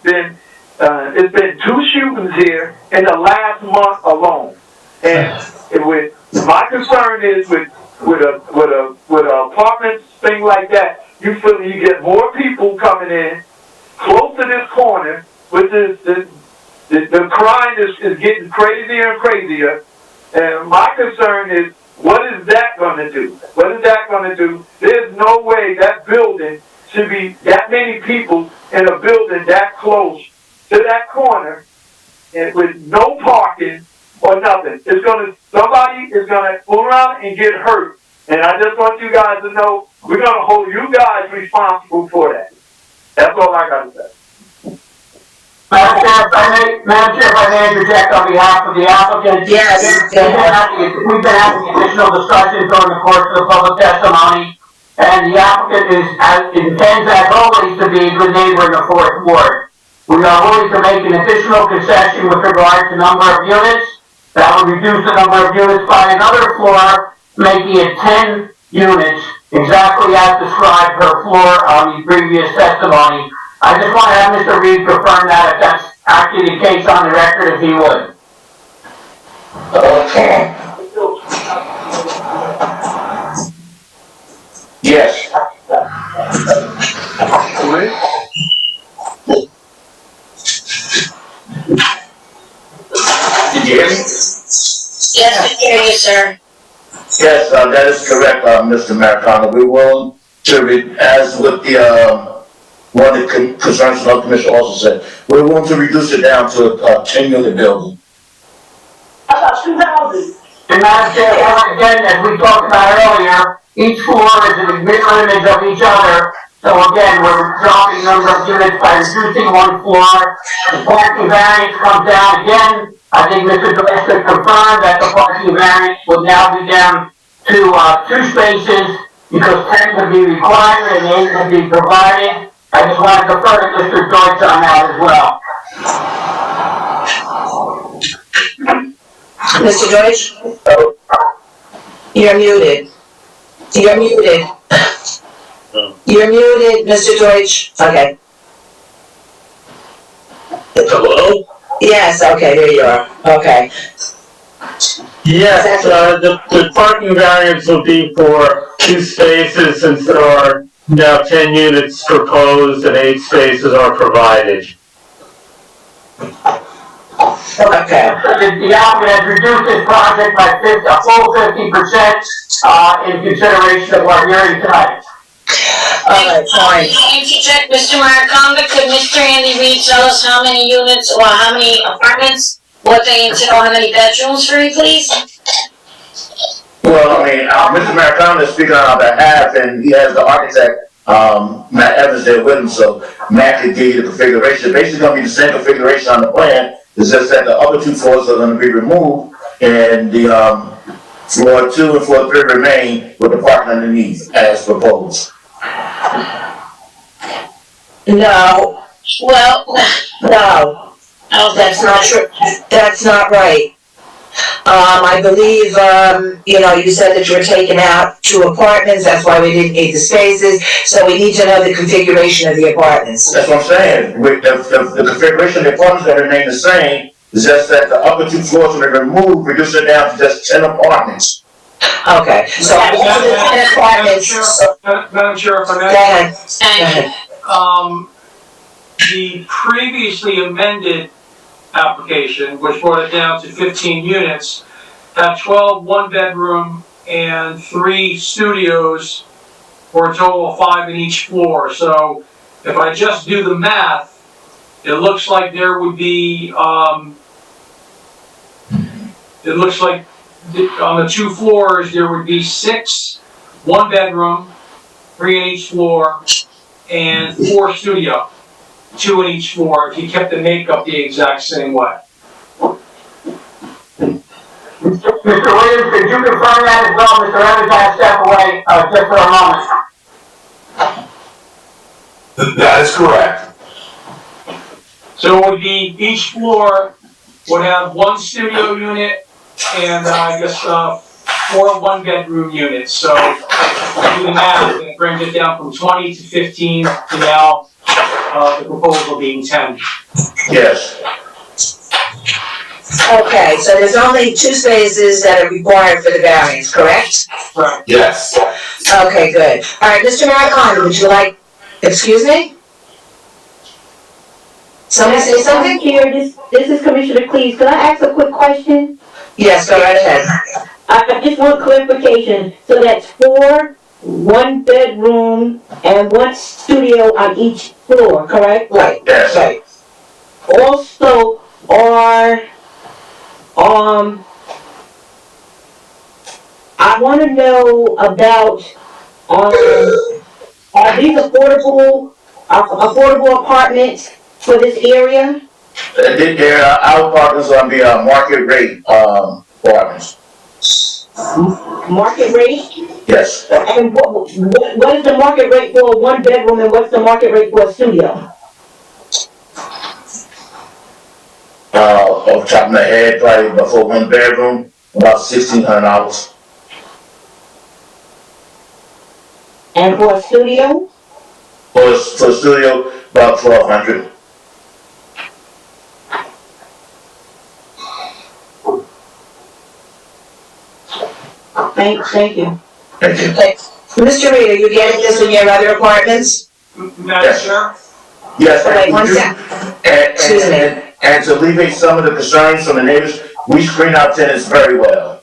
been 2 shootings here in the last month alone, and my concern is with a apartment thing like that, you feel you get more people coming in close to this corner, which is the crime is getting crazier and crazier. And my concern is, what is that going to do? What is that going to do? There's no way that building should be that many people in a building that close to that corner and with no parking or nothing. Somebody is going to pull around and get hurt. And I just want you guys to know, we're going to hold you guys responsible for that. That's all I got to say. Madam Chair, if I may interject on behalf of the applicant. Yes. We've been having additional discussions during the course of the public testimony, and the applicant intends, as always, to be a good neighbor in the 4th Ward. We are willing to make an additional concession with regard to number of units. That would reduce the number of units by another floor, making it 10 units, exactly as described per floor on the previous testimony. I just want to have Mr. Reed confirm that if that's actually the case on the record, if he would. Okay. Yes. Did you hear me? Yes, we hear you, sir. Yes, that is correct, Mr. Maricano. We're willing to, as with the, one of the concerns the commission also said, we're willing to reduce it down to a 10-unit building. About 2,000. And Madam Chair, again, as we talked about earlier, each floor is an mirror image of each other. So again, we're dropping number of units by reducing one floor. The parking variance comes down again. I think Mr. Deutsch could confirm that the parking variance would now be down to 2 spaces because 10 would be required and 8 would be provided. I just want to defer to Mr. Deutsch on that as well. Mr. Deutsch? You're muted. You're muted. You're muted, Mr. Deutsch. Okay. Hello? Yes, okay, there you are. Okay. Yes, the parking variance will be for 2 spaces since there are now 10 units proposed and 8 spaces are provided. Okay. The applicant has reduced this project by a full 50% in consideration of what we're hearing tonight. Alright, fine. Interject, Mr. Maricano, could Mr. Andy Reid tell us how many units or how many apartments, what they entail, how many bedrooms for you, please? Well, I mean, Mr. Maricano is speaking on our behalf, and he has the architect, Matt Evans there with him, so Matt could give you the configuration. Basically gonna be the same configuration on the plan, it's just that the other 2 floors are gonna be removed, and the, floor 2 and floor 3 remain with the parking underneath as proposed. No. Well, No. That's not true. That's not right. I believe, you said that you were taking out 2 apartments, that's why we didn't need the spaces, so we need to know the configuration of the apartments. That's what I'm saying, the configuration of the apartments are gonna remain the same, it's just that the upper 2 floors will be removed, reduce it down to just 10 apartments. Okay, so Madam Chair, if I may. Go ahead. thank you. The previously amended application, which brought it down to 15 units, had 12 one-bedroom and 3 studios for a total of 5 in each floor. So if I just do the math, it looks like there would be, it looks like on the 2 floors, there would be 6 one-bedroom, 3 in each floor, and 4 studio, 2 in each floor, if you kept the makeup the exact same way. Mr. Williams, could you confirm that as well? Mr. Evans has to step away just for a moment. That is correct. So it would be, each floor would have 1 studio unit and I guess 4 one-bedroom units. So do the math, and it brings it down from 20 to 15 to now the proposal being 10. Yes. Okay, so there's only 2 spaces that are required for the variance, correct? Right. Yes. Okay, good. Alright, Mr. Maricano, would you like, excuse me? Somebody say something? Here, this is Commissioner Cleese. Could I ask a quick question? Yes, go right ahead. I just want clarification. So that's 4 one-bedroom and 1 studio on each floor, correct? Right, Yes. right. Also, I want to know about, are these affordable apartments for this area? Our apartments are gonna be market rate, apartments. Market rate? Yes. And what is the market rate for a 1-bedroom and what's the market rate for a studio? Off the top of my head, probably for 1 bedroom, about $1,600. And for a studio? For studio, about 1,200. Thank you. Thank you. Okay. Mr. Reed, are you getting this in your other apartments? Madam Chair? Yes, Wait, one and, sec. Excuse me. and to alleviate some of the concerns from the neighbors, we screen our tenants very well.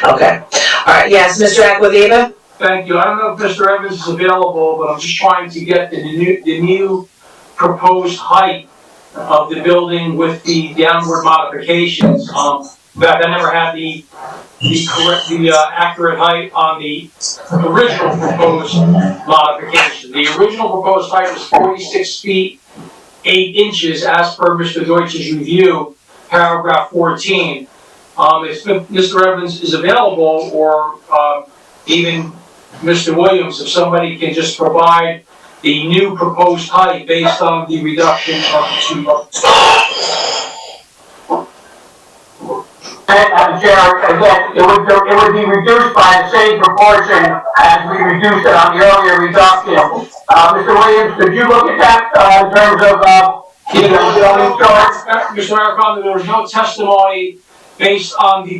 Okay. All right, yes, Mr. Acquaviva? Thank you. I don't know if Mr. Evans is available, but I'm just trying to get the new proposed height of the building with the downward modifications. In fact, I never had the accurate height on the original proposed modification. The original proposed height was 46 feet, 8 inches, as per Mr. Deutsch's review, paragraph 14. If Mr. Evans is available, or even Mr. Williams, if somebody can just provide the new proposed height based on the reduction of the Madam Chair, again, it would be reduced by the same proportion as we reduced it on the earlier reduction. Mr. Williams, could you look at that, in terms of, the chart? Mr. Maricon, there was no testimony based on the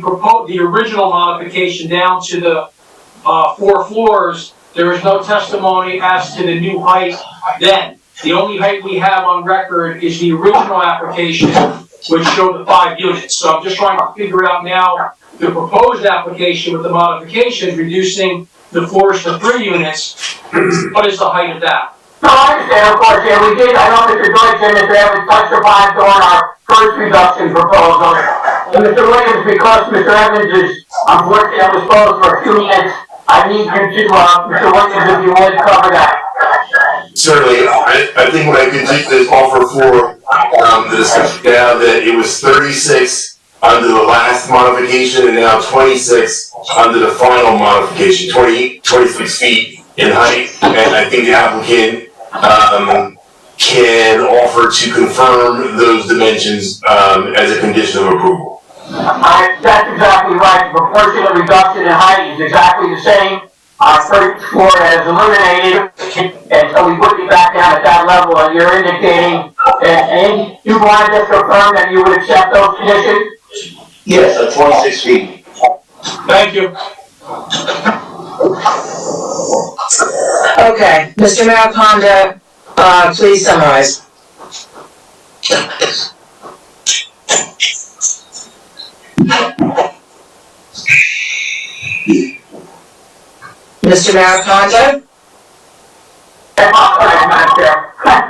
original modification down to the 4 floors. There is no testimony as to the new height then. The only height we have on record is the original application, which showed the 5 units. So I'm just trying to figure out now the proposed application with the modifications, reducing the floors to 3 units. What is the height of that? No, I understand, of course, yeah, we did, I know Mr. Deutsch and Mr. Evans touched upon during our first reduction proposal. And Mr. Williams, because Mr. Evans is unfortunately indisposed for a few minutes, I need you to, Mr. Williams, if you would, cover that. Certainly, I think what I could do is offer for the discussion now that it was 36 under the last modification and now 26 under the final modification, 26 feet in height. And I think the applicant can offer to confirm those dimensions as a condition of approval. That's exactly right. The proportionate reduction in height is exactly the same. Our first floor is eliminated, and so we put you back down at that level, and you're indicating, and you want to just confirm that you would accept those conditions? Yes, 26 feet. Thank you. Okay, Mr. Mariconda, please summarize. Mr. Mariconda?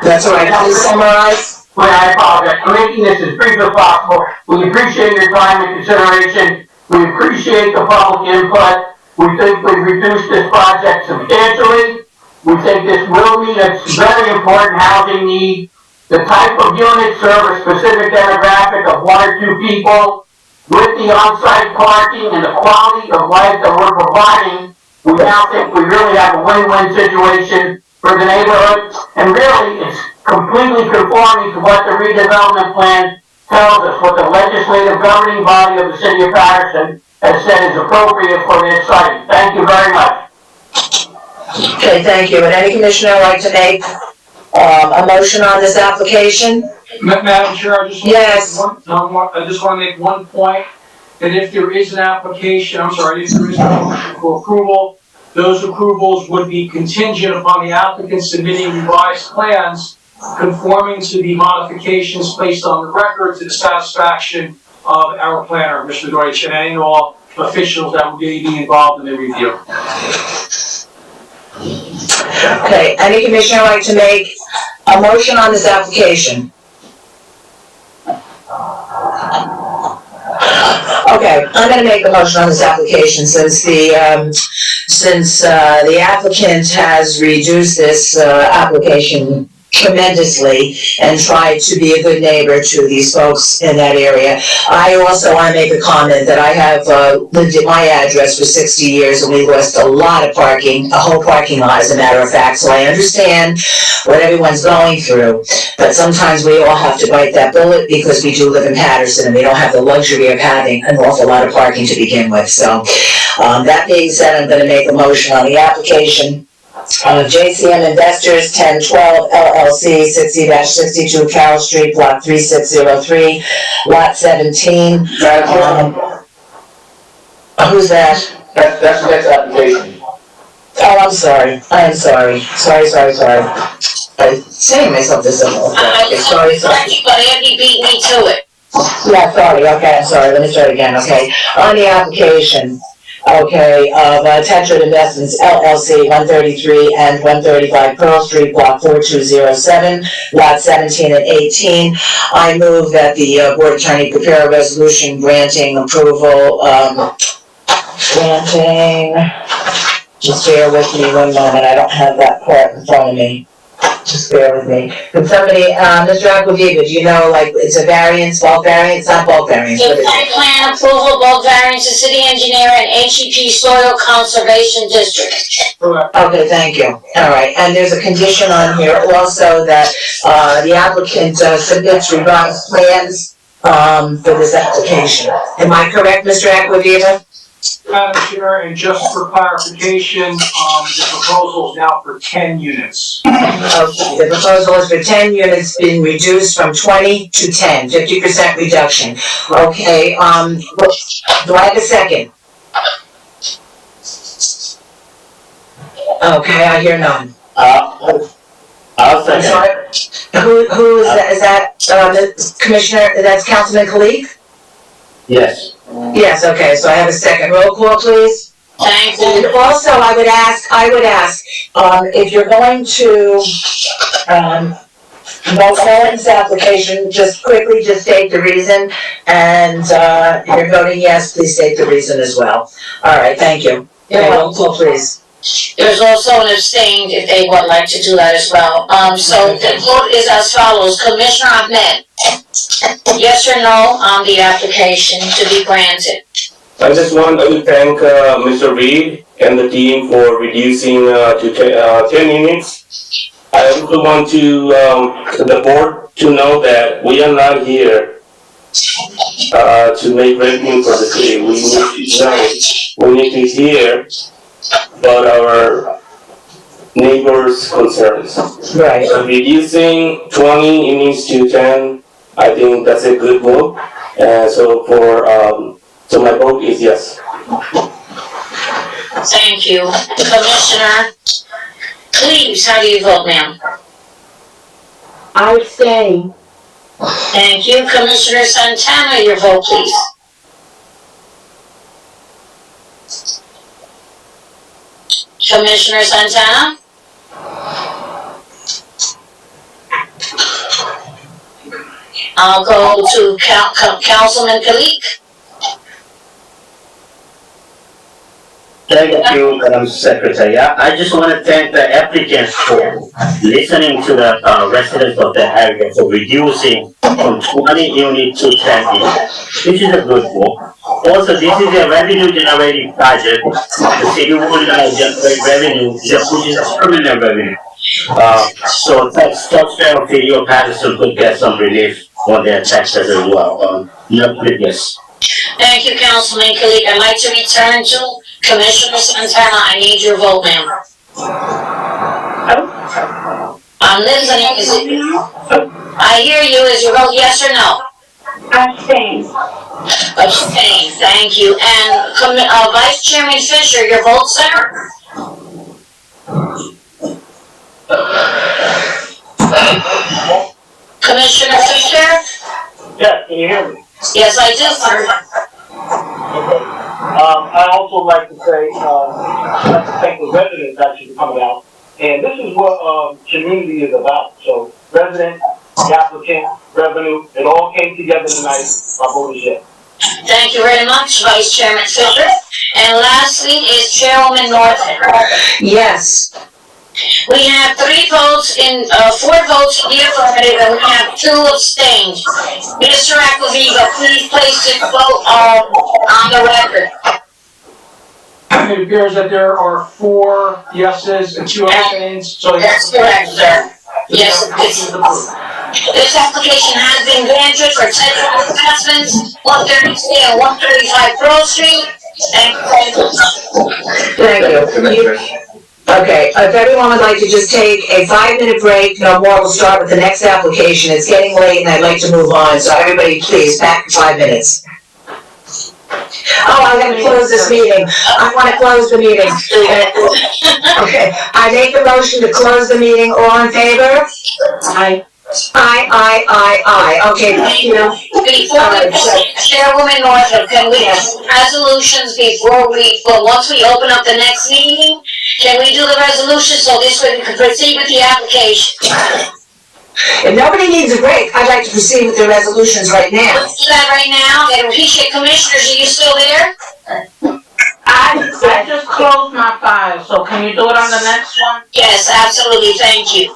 That's all right, please summarize. Well, I apologize for making this as brief as possible. We appreciate your time and consideration. We appreciate the public input. We think we've reduced this project substantially. We think this will meet a very important housing need. The type of units serve a specific demographic of 1 or 2 people. With the on-site parking and the quality of life that we're providing, we now think we really have a win-win situation for the neighborhood. And really, it's completely conforming to what the redevelopment plan tells us, what the legislative governing body of the city of Paterson has said is appropriate for this site. Thank you very much. Okay, thank you. Would any commissioner like to make a motion on this application? Madam Chair, I just want to make one point, that if there is an application, if there is a motion for approval, those approvals would be contingent upon the applicant submitting revised plans conforming to the modifications placed on the record to the satisfaction of our planner, Mr. Deutsch, and any and all officials that will be involved in the review. Okay, any commissioner like to make a motion on this application? Okay, I'm gonna make a motion on this application since the applicant has reduced this application tremendously and tried to be a good neighbor to these folks in that area. I also want to make a comment that I have lived at my address for 60 years and we lost a lot of parking, a whole parking lot as a matter of fact, so I understand what everyone's going through, but sometimes we all have to bite that bullet because we do live in Paterson and we don't have the luxury of having an awful lot of parking to begin with. So that being said, I'm going to make a motion on the application. JCM Investors, 1012 LLC, 60-62 Carroll Street, Block 3603, Lot 17. Who's that? That's the next application. Oh, I'm sorry. I am sorry. Sorry. I'm saying myself this over. Okay, sorry. But Andy beat me to it. Yeah, sorry. Okay, I'm sorry. Let me start again. Okay. On the application, okay, of Tetra Investments Llc, 133 and 135 Pearl Street, Block 4207, Lot 17 and 18. I move that the Board Attorney prepare a resolution granting approval, just bear with me one moment, I don't have that part in front of me. Just bear with me. Can somebody, Mr. Aquaviva, do you know, like, it's a variance, bulk variance, not bulk variance? The site plan approval, bulk variance to city engineer and HEP Soil Conservation District. Okay, thank you. All right, and there's a condition on here also that, the applicant submits revised plans, for this application. Am I correct, Mr. Aquaviva? Madam Chair, and just for clarification, the proposal is now for 10 units. Okay, the proposal is for 10 units being reduced from 20 to 10, 50% reduction. Okay, do I have a second? Okay, I hear none. I'll second. Who is that? Is that, the Commissioner, that's Councilman Kalik? Yes. Yes, okay, so I have a second. Roll call, please. Thank you. And also, I would ask, if you're going to, vote for this application, just quickly just state the reason, and, if you're voting yes, please state the reason as well. All right, thank you. Okay, roll call, please. There's also an abstained if they would like to do that as well. So the vote is as follows. Commissioner Ahmed, yes or no on the application to be granted? I just want to thank Mr. Reed and the team for reducing to 10 units. I also want to the board to know that we are not here to make revenue for the city. We need to hear about our neighbors' concerns. Right. So reducing 20 units to 10, I think that's a good move. So my vote is yes. Thank you. Commissioner Cleaves, how do you vote, ma'am? I abstain. Thank you. Commissioner Santana, your vote, please. Commissioner Santana? I'll go to Councilman Kalik. Thank you, Madam Secretary. I just want to thank the applicants for listening to the residents of the area for reducing from 20 units to 10 units. This is a good move. Also, this is a revenue generating project. The city will generate revenue, which is permanent revenue. So taxpayer of City of Paterson could get some relief on their taxes as well. Yes. Thank you, Councilman Kalik. I'd like to return to Commissioner Santana. I need your vote, ma'am. I'm listening. Is it? I hear you. Is your vote yes or no? Abstain. Abstain. Thank you. And Vice Chairman Fisher, your vote, sir? Commissioner Fisher? Yes, can you hear me? Yes, I do, sir. Okay. I'd also like to say, I'd like to thank the residents actually for coming out. And this is what community is about. So resident, the applicant, revenue, it all came together tonight. My vote is yes. Thank you very much, Vice Chairman Fisher. And lastly is Chairwoman Norton. Yes. We have 4 votes in the affirmative, and we have 2 abstained. Mr. Aquaviva, please place this vote on the record. It appears that there are 4 yeses and 2 abstains, so that's correct, sir. Yes, this application has been granted for Tetra Investments, 133 and 135 Pearl Street. Thank you. Thank you. Okay, if everyone would like to just take a 5-minute break, no more, we'll start with the next application. It's getting late and I'd like to move on, so everybody please, back for 5 minutes. Oh, I'm gonna close this meeting. I wanna close the meeting. Okay, I make a motion to close the meeting. All in favor? Aye. Aye. Okay, thank you. Before we, Chairwoman Northrop, can we have resolutions once we open up the next meeting? Can we do the resolution so this way we can proceed with the application? If nobody needs a break, I'd like to proceed with the resolutions right now. Let's do that right now. And appreciate Commissioners, are you still there? I just closed my file, so can you do it on the next one? Yes, absolutely, thank you.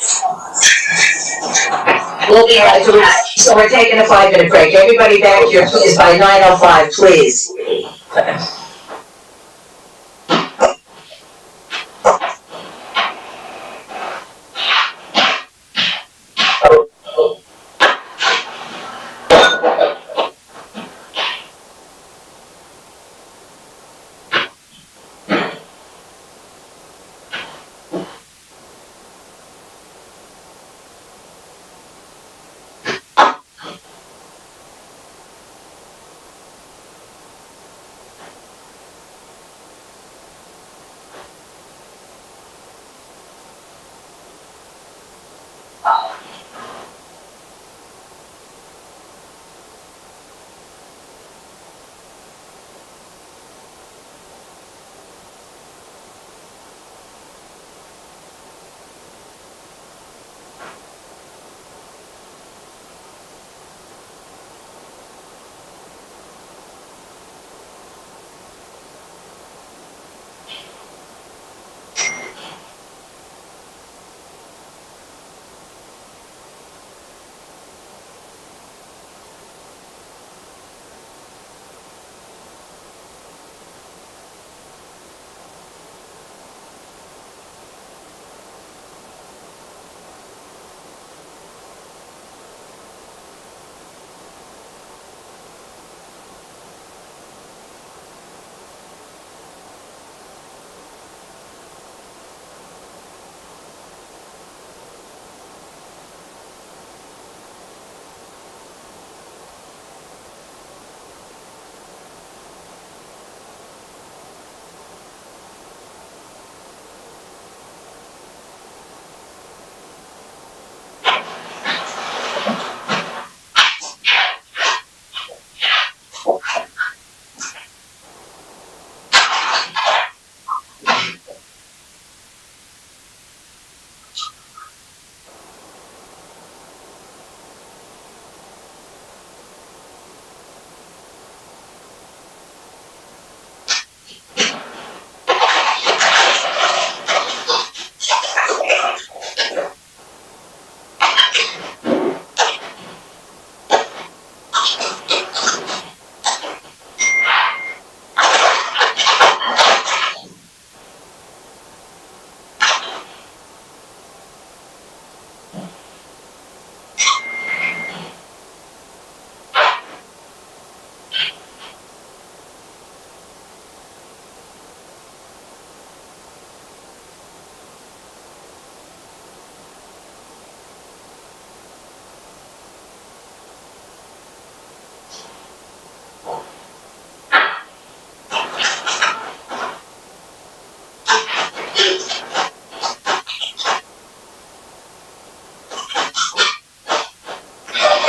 We'll be right back. So we're taking a 5-minute break. Everybody back here, please, by 9:05, please.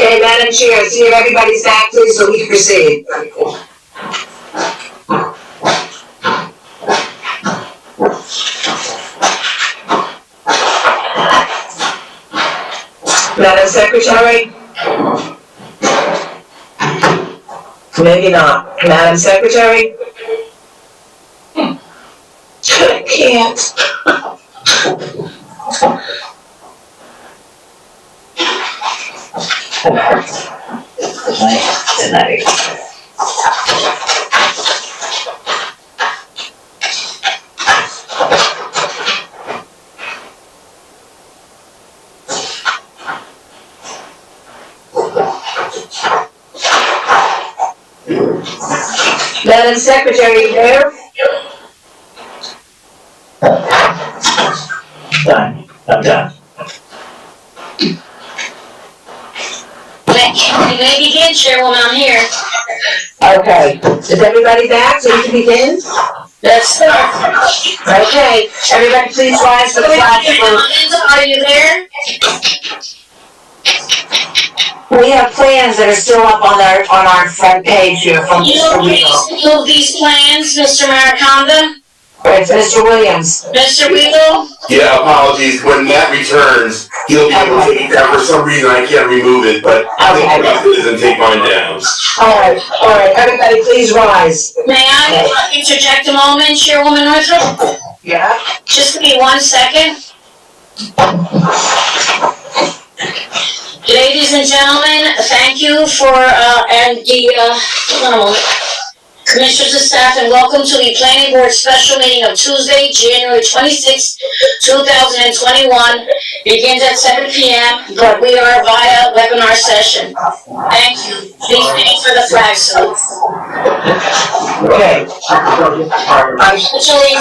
Okay, Madam Chair, see if everybody's back, please, so we can proceed. Madam Secretary? Maybe not. Madam Secretary? I can't. Tonight. Madam Secretary, there? Done. I'm done. You may begin, Chairwoman, I'm here. Okay, is everybody back so you can begin? Let's start. Okay, everybody please rise for the flag salute. Are you there? We have plans that are still up on our front page here from Mr. Weedle. You move these plans, Mr. Mariconda? It's Mr. Williams. Mr. Weedle? Yeah, apologies. When Matt returns, he'll be able to take it down. For some reason, I can't remove it, but he'll doesn't take mine down. All right, everybody please rise. May I interject a moment, Chairwoman Northrop? Yeah? Just give me 1 second. Ladies and gentlemen, thank you for, hold on a moment. Commissioners and staff, and welcome to the Planning Board Special Meeting of Tuesday, January 26, 2021. Begins at 7 p.m., but we are via webinar session. Thank you. Please stand for the flag salute. Okay. I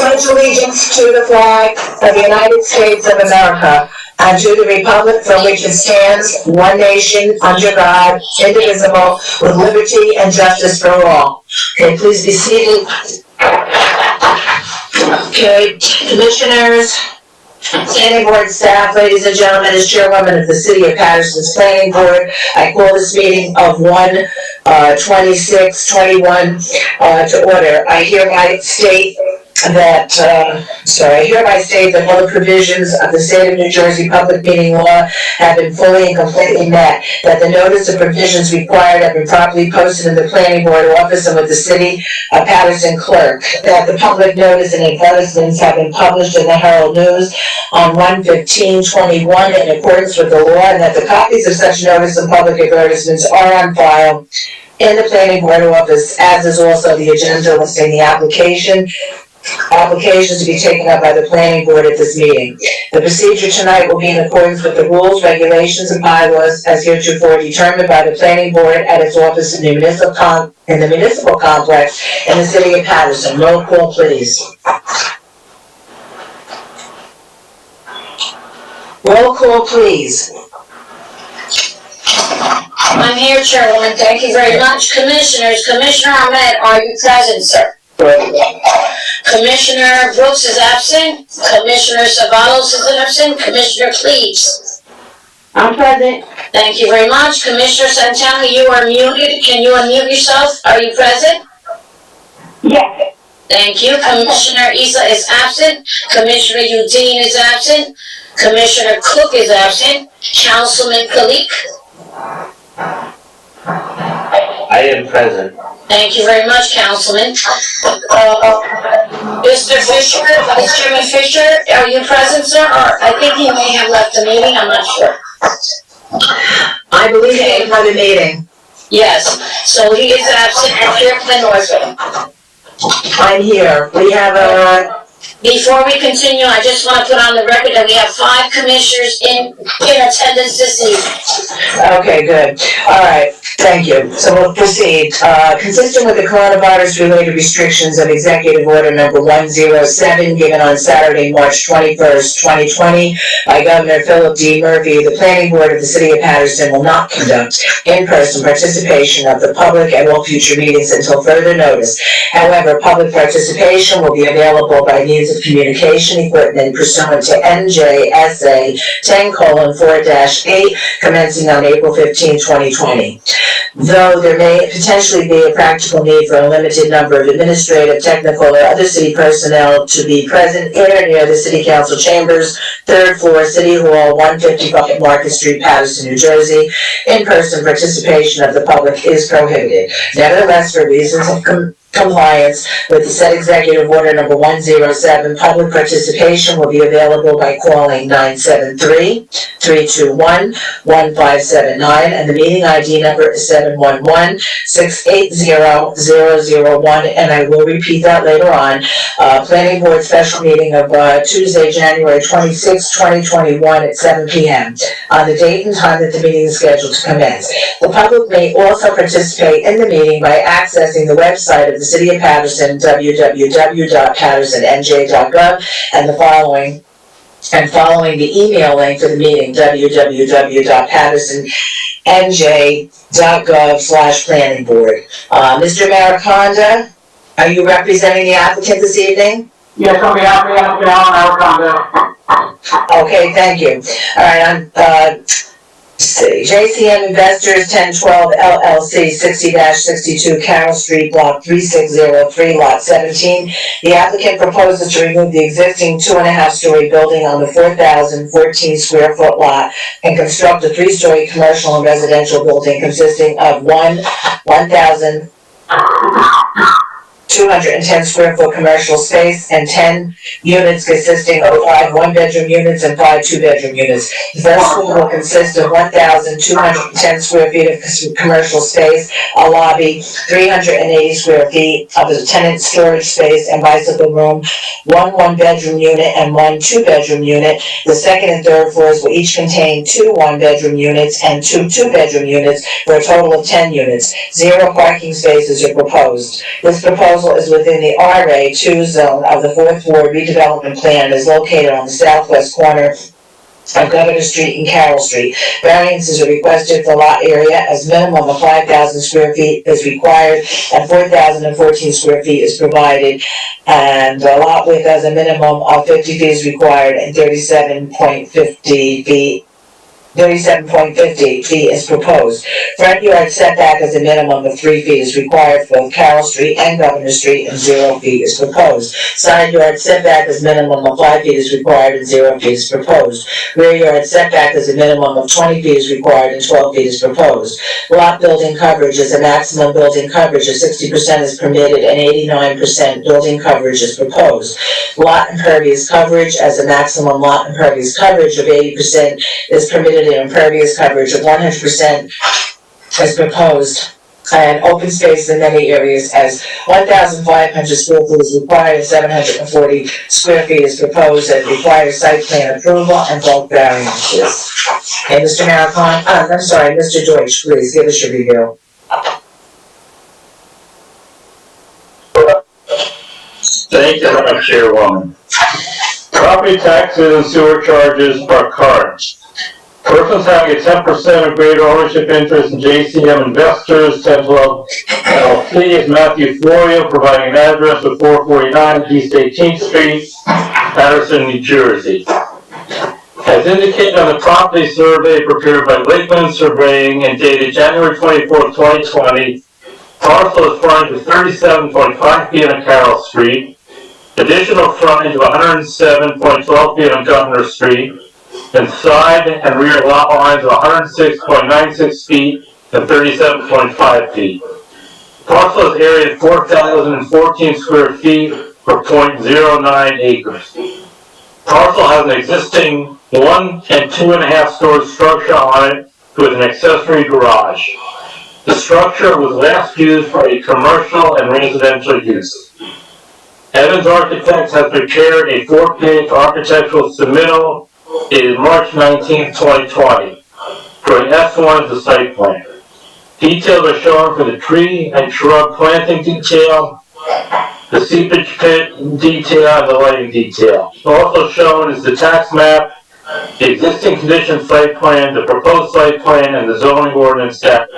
pledge allegiance to the flag of the United States of America and to the republic for which it stands, one nation, under God, indivisible, with liberty and justice for all. Okay, please be seated. Okay, commissioners, planning board staff, ladies and gentlemen, as chairwoman of the City of Paterson's Planning Board, I call this meeting of 1/26/21 to order. I hereby state that all the provisions of the State of New Jersey Public Meeting Law have been fully and completely met, that the notice of provisions required have been properly posted in the Planning Board office and with the City of Paterson clerk, that the public notice and advertisements have been published in the Herald News on 1/15/21 in accordance with the law, and that the copies of such notice and public advertisements are on file in the Planning Board office, as is also the agenda listing the applications to be taken up by the Planning Board at this meeting. The procedure tonight will be in accordance with the rules, regulations, and bylaws as heretofore determined by the Planning Board at its office in the municipal complex in the City of Paterson. Roll call, please. Roll call, please. I'm here, Chairwoman. Thank you very much. Commissioners, Commissioner Ahmed, are you present, sir? Commissioner Brooks is absent. Commissioner Savalos is absent. Commissioner Cleaves. I'm present. Thank you very much. Commissioner Santana, you are muted. Can you unmute yourself? Are you present? Yes. Thank you. Commissioner Isa is absent. Commissioner Udine is absent. Commissioner Cook is absent. Councilman Kalik. I am present. Thank you very much, Councilman. Mr. Fisher, Vice Chairman Fisher, are you present, sir? Or I think he may have left the meeting, I'm not sure. I believe he is by the meeting. Yes, so he is absent, and Chairman Northwood. I'm here. We have Before we continue, I just want to put on the record that we have 5 commissioners in attendance this evening. Okay, good. All right, thank you. So we'll proceed. Consistent with the coronavirus-related restrictions of Executive Order Number 107, given on Saturday, March 21st, 2020, by Governor Philip D. Murphy, the Planning Board of the City of Paterson will not conduct in-person participation of the public at all future meetings until further notice. However, public participation will be available by means of communication equipment pursuant to NJSA 10:4-8, commencing on April 15, 2020. Though there may potentially be a practical need for a limited number of administrative, technical, or other city personnel to be present in or near the City Council chambers, 3rd floor, City Hall, 150 Bucket Market Street, Paterson, New Jersey, in-person participation of the public is prohibited. Nevertheless, for reasons of compliance with the said Executive Order Number 107, public participation will be available by calling 973-321-1579, and the meeting ID number is 711-680-001, and I will repeat that later on. Planning Board special meeting of Tuesday, January 26, 2021 at 7 p.m. on the date and time that the meeting is scheduled to commence. The public may also participate in the meeting by accessing the website of the City of Paterson, www.patersonnj.gov, and the following and following the email link for the meeting, www.patersonnj.gov/planning-board. Mr. Mariconda, are you representing the applicant this evening? Yes, on behalf of the applicant, Alan Maricondo. Okay, thank you. All right, JCM Investors 1012 LLC 60-62 Carroll Street, Block 3603, Lot 17. The applicant proposes to remove the existing 2.5-story building on the 4,014 square foot lot and construct a 3-story commercial and residential building consisting of 1,210 square foot commercial space and 10 units consisting of 5 one-bedroom units and 5 two-bedroom units. The first floor will consist of 1,210 square feet of commercial space, a lobby, 380 square feet of a tenant storage space and bicycle room, 1 one-bedroom unit and 1 two-bedroom unit. The second and third floors will each contain 2 one-bedroom units and 2 two-bedroom units for a total of 10 units. 0 parking spaces are proposed. This proposal is within the RA2 zone of the 4th Ward redevelopment plan and is located on the southwest corner of Governor Street and Carroll Street. Variances are requested for lot area as minimum of 5,000 square feet is required and 4,014 square feet is provided, and the lot width as a minimum of 50 feet is required and 37.50 feet is proposed. Front yard setback as a minimum of 3 feet is required for both Carroll Street and Governor Street and 0 feet is proposed. Side yard setback as a minimum of 5 feet is required and 0 feet is proposed. Rear yard setback as a minimum of 20 feet is required and 12 feet is proposed. Lot building coverage as a maximum building coverage of 60% is permitted and 89% building coverage is proposed. Lot impervious coverage as a maximum lot impervious coverage of 80% is permitted and impervious coverage of 100% is proposed, and open space in many areas as 1,500 square feet is required and 740 square feet is proposed and requires site plan approval and bulk variances. Okay, Mr. Mr. Deutsch, please give us your review. Thank you, Madam Chairwoman. Property taxes and sewer charges are current. Persons having a 10% or greater ownership interest in JCM Investors 1012 LLC is Matthew Florio, providing an address of 449 East 18th Street, Paterson, New Jersey. As indicated on the property survey prepared by Lakeland Surveying and dated January 24, 2020, parcel is frontage of 37.5 feet on Carroll Street, additional frontage of 107.12 feet on Governor Street, and side and rear lot lines of 106.96 feet and 37.5 feet. Parcel is area 4,014 square feet for 0.09 acres. Parcel has an existing 1 and 2.5 story structure on it with an accessory garage. The structure was last used for a commercial and residential use. Evans Architects has prepared a 4-page architectural submittal dated March 19, 2020 for an S1 of the site plan. Details are shown for the tree and shrub planting detail, the seepage pit detail, and the lighting detail. Also shown is the tax map, the existing condition site plan, the proposed site plan, and the zoning ordinance stack.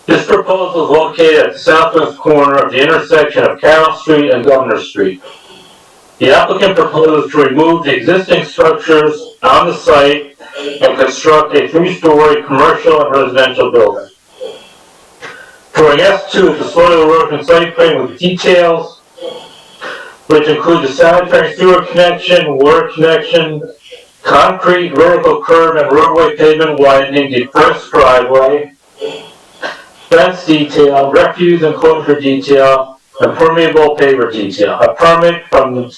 This proposal is located at the southwest corner of the intersection of Carroll Street and Governor Street. The applicant proposed to remove the existing structures on the site and construct a 3-story commercial and residential building. Drawing S2 is the soil erosion site plan with details, which include the sanitary sewer connection, water connection, concrete vertical curb and roadway pavement widening, the first driveway, fence detail, refuse enclosure detail, and permeable paver detail. A permit from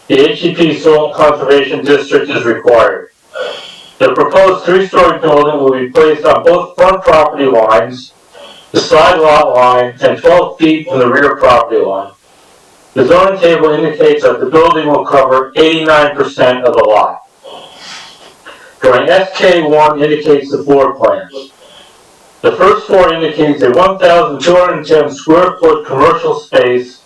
the HEP Soil Conservation District is required. The proposed 3-story building will be placed on both front property lines, the side lot line, and 12 feet from the rear property line. The zoning table indicates that the building will cover 89% of the lot. Drawing SK1 indicates the floor plan. The first floor indicates a 1,210 square foot commercial space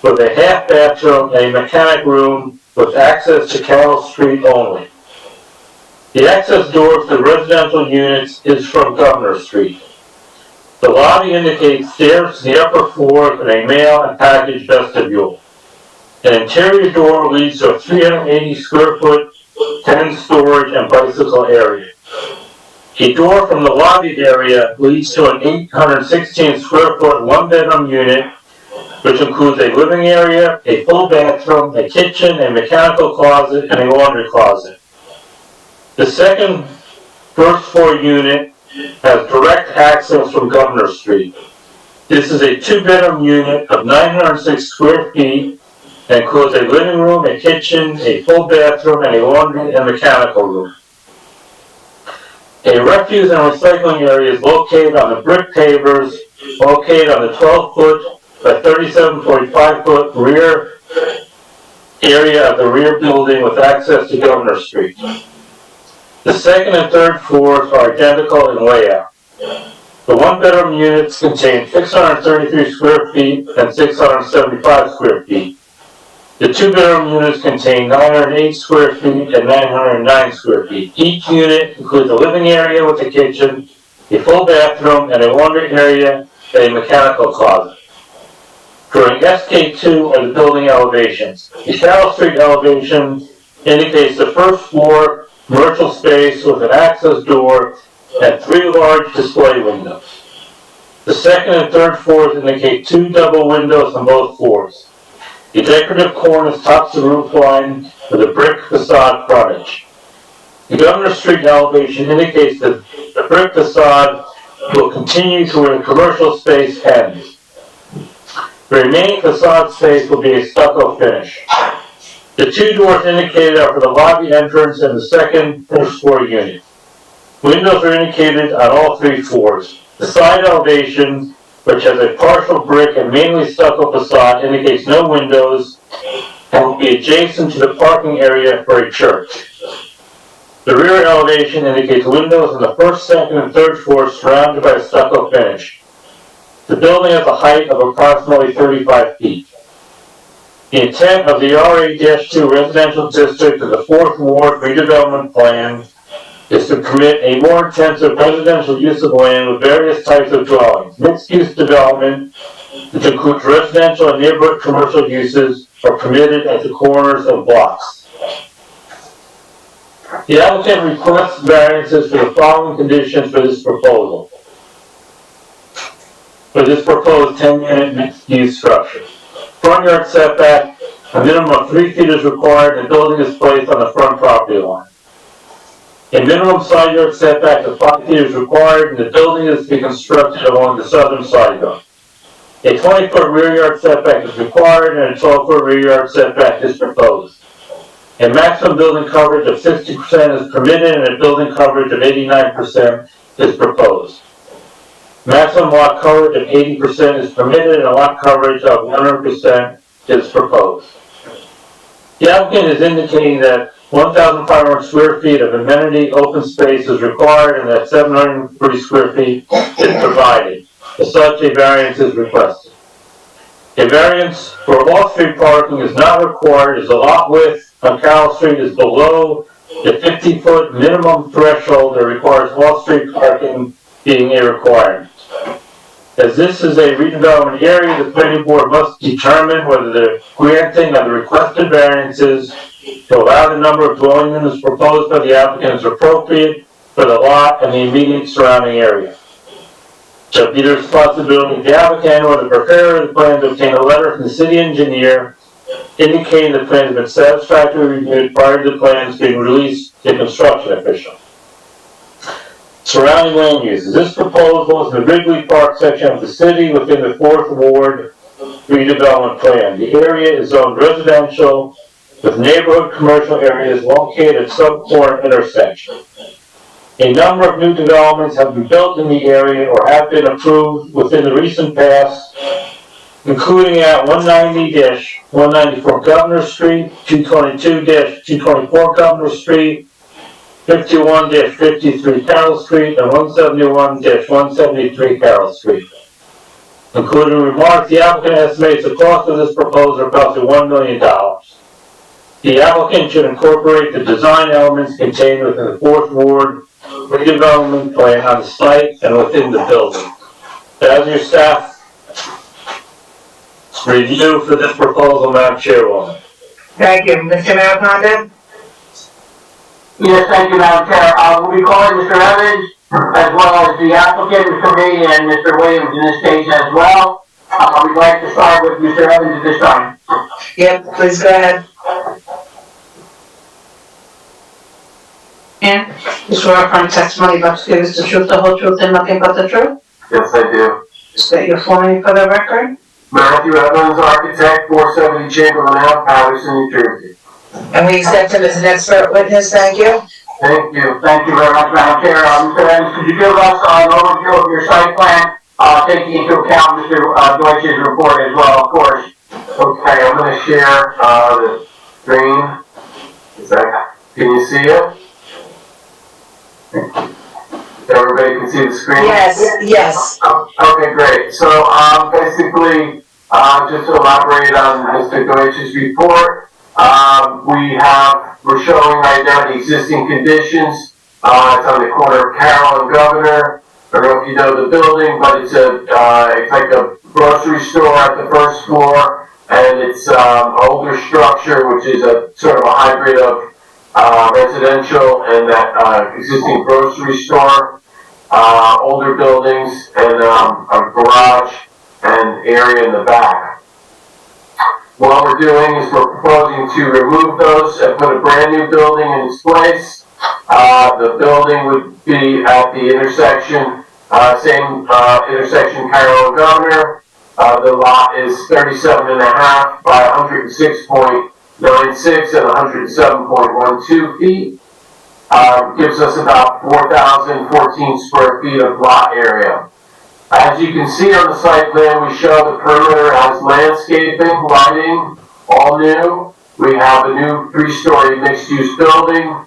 with a half bathroom, a mechanic room, with access to Carroll Street only. The access door to the residential units is from Governor Street. The lobby indicates stairs to the upper floor and a mail and package vestibule. An interior door leads to a 380 square foot tenant storage and bicycle area. A door from the lobby area leads to an 816 square foot one-bedroom unit, which includes a living area, a full bathroom, a kitchen, a mechanical closet, and a laundry closet. The second first floor unit has direct access from Governor Street. This is a two-bedroom unit of 906 square feet and includes a living room, a kitchen, a full bathroom, and a laundry and mechanical room. A refuse and recycling area is located on the brick pavers, located on the 12-foot by 37.5-foot rear area of the rear building with access to Governor Street. The second and third floors are identical in layout. The one-bedroom units contain 633 square feet and 675 square feet. The two-bedroom units contain 908 square feet and 909 square feet. Each unit includes a living area with a kitchen, a full bathroom, and a laundry area and a mechanical closet. Drawing SK2 are the building elevations. The Carroll Street elevation indicates the first floor commercial space with an access door and 3 large display windows. The second and third floors indicate 2 double windows on both floors. The decorative cornice tops the roof line with a brick facade frontage. The Governor Street elevation indicates that the brick facade will continue to where the commercial space ends. The remaining facade space will be a stucco finish. The 2 doors indicated are for the lobby entrance and the second first floor unit. Windows are indicated on all 3 floors. The side elevation, which has a partial brick and mainly stucco facade, indicates no windows and will be adjacent to the parking area for a church. The rear elevation indicates windows on the first, second, and third floors surrounded by a stucco finish. The building has a height of approximately 35 feet. The intent of the RA-2 residential district of the 4th Ward redevelopment plan is to permit a more intensive residential use of land with various types of dwellings. Mixed-use development, which includes residential and neighborhood commercial uses, are permitted at the corners of blocks. The applicant requests variances for the following conditions for this proposal. For this proposed 10-unit mixed-use structure. Front yard setback, a minimum of 3 feet is required and the building is placed on the front property line. A minimum side yard setback of 5 feet is required and the building is to be constructed along the southern side yard. A 20-foot rear yard setback is required and a 12-foot rear yard setback is proposed. A maximum building coverage of 60% is permitted and a building coverage of 89% is proposed. Maximum lot coverage of 80% is permitted and a lot coverage of 100% is proposed. The applicant is indicating that 1,500 square feet of amenity open space is required and that 730 square feet is provided. As such, a variance is requested. A variance for off-street parking is not required as the lot width on Carroll Street is below the 50-foot minimum threshold that requires off-street parking being a requirement. As this is a redevelopment area, the planning board must determine whether the granting of the requested variances to allow the number of dwelling units proposed by the applicant is appropriate for the lot and the immediate surrounding area. It shall be the responsibility of the applicant or the preparer of the plan to obtain a letter from the city engineer indicating the plan has been satisfactorily reviewed prior to the plans being released to the construction official. Surrounding land uses. This proposal is in the Wrigley Park section of the city within the 4th Ward redevelopment plan. The area is zoned residential with neighborhood commercial areas located at sub-corner intersections. A number of new developments have been built in the area or have been approved within the recent past, including at 190-194 Governor Street, 222-224 Governor Street, 51-53 Carroll Street, and 171-173 Carroll Street. Including remarks, the applicant estimates the cost of this proposal approximately $1 million. The applicant should incorporate the design elements contained within the fourth ward redevelopment plan on the site and within the building. As your staff review for this proposal, Madam Chairwoman. Thank you. Mr. Maricondo? Yes, thank you, Madam Chair. We'll be calling Mr. Evans, as well as the applicant, Mr. Reed, and Mr. Williams in this case as well. We'd like to start with Mr. Evans at this time. Yep, please go ahead. And you swear affirm testimony about to give us the truth, the whole truth, and nothing but the truth? Yes, I do. State your full name for the record. Matthew Evans, architect, 470 Chamberlain Ave, Paterson, New Jersey. And we accept him as an expert witness, thank you. Thank you. Thank you very much, Madam Chair. Mr. Evans, could you give us an overview of your site plan, taking into account Mr. Deutsch's report as well, of course? Okay, I'm going to share the screen. Can you see it? Everybody can see the screen? Yes. Okay, great. So, basically, just to elaborate on Mr. Deutsch's report, we're showing right now the existing conditions. It's on the corner of Carroll and Governor. I don't know if you know the building, but it's like a grocery store at the first floor, and it's older structure, which is a sort of a hybrid of residential and that existing grocery store, older buildings, and a garage and area in the back. What we're doing is we're proposing to remove those and put a brand new building in its place. The building would be at the intersection, same intersection Carroll and Governor. The lot is 37.5 by 106.96 and 107.12 feet. Gives us about 4,014 square feet of lot area. As you can see on the site plan, we show the perimeter has landscaping, lighting, all new. We have a new 3-story mixed-use building,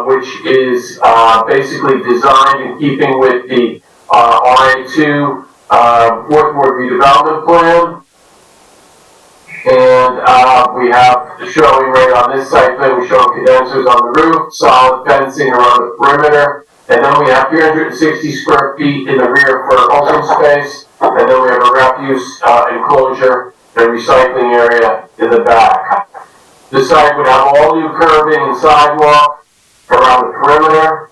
which is basically designed in keeping with the RA2 Fourth Ward redevelopment plan. And we have showing right on this site plan, we show condensers on the roof, solid fencing around the perimeter. And then we have 360 square feet in the rear for open space. And then we have a refuse enclosure and recycling area in the back. The site would have all new curbing and sidewalk around the perimeter,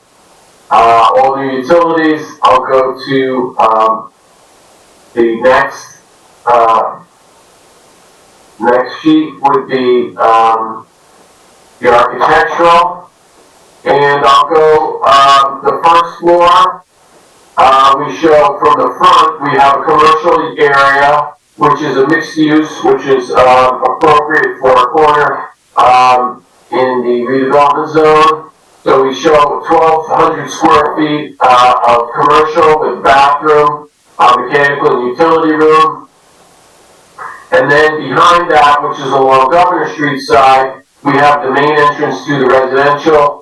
all new utilities. I'll go to the next sheet would be the architectural. And I'll go, the first floor, we show from the front, we have a commercial area, which is a mixed use, which is appropriate for a corner in the redevelopment zone. So we show 1,200 square feet of commercial with bathroom, mechanical and utility room. And then behind that, which is along Governor Street side, we have the main entrance to the residential.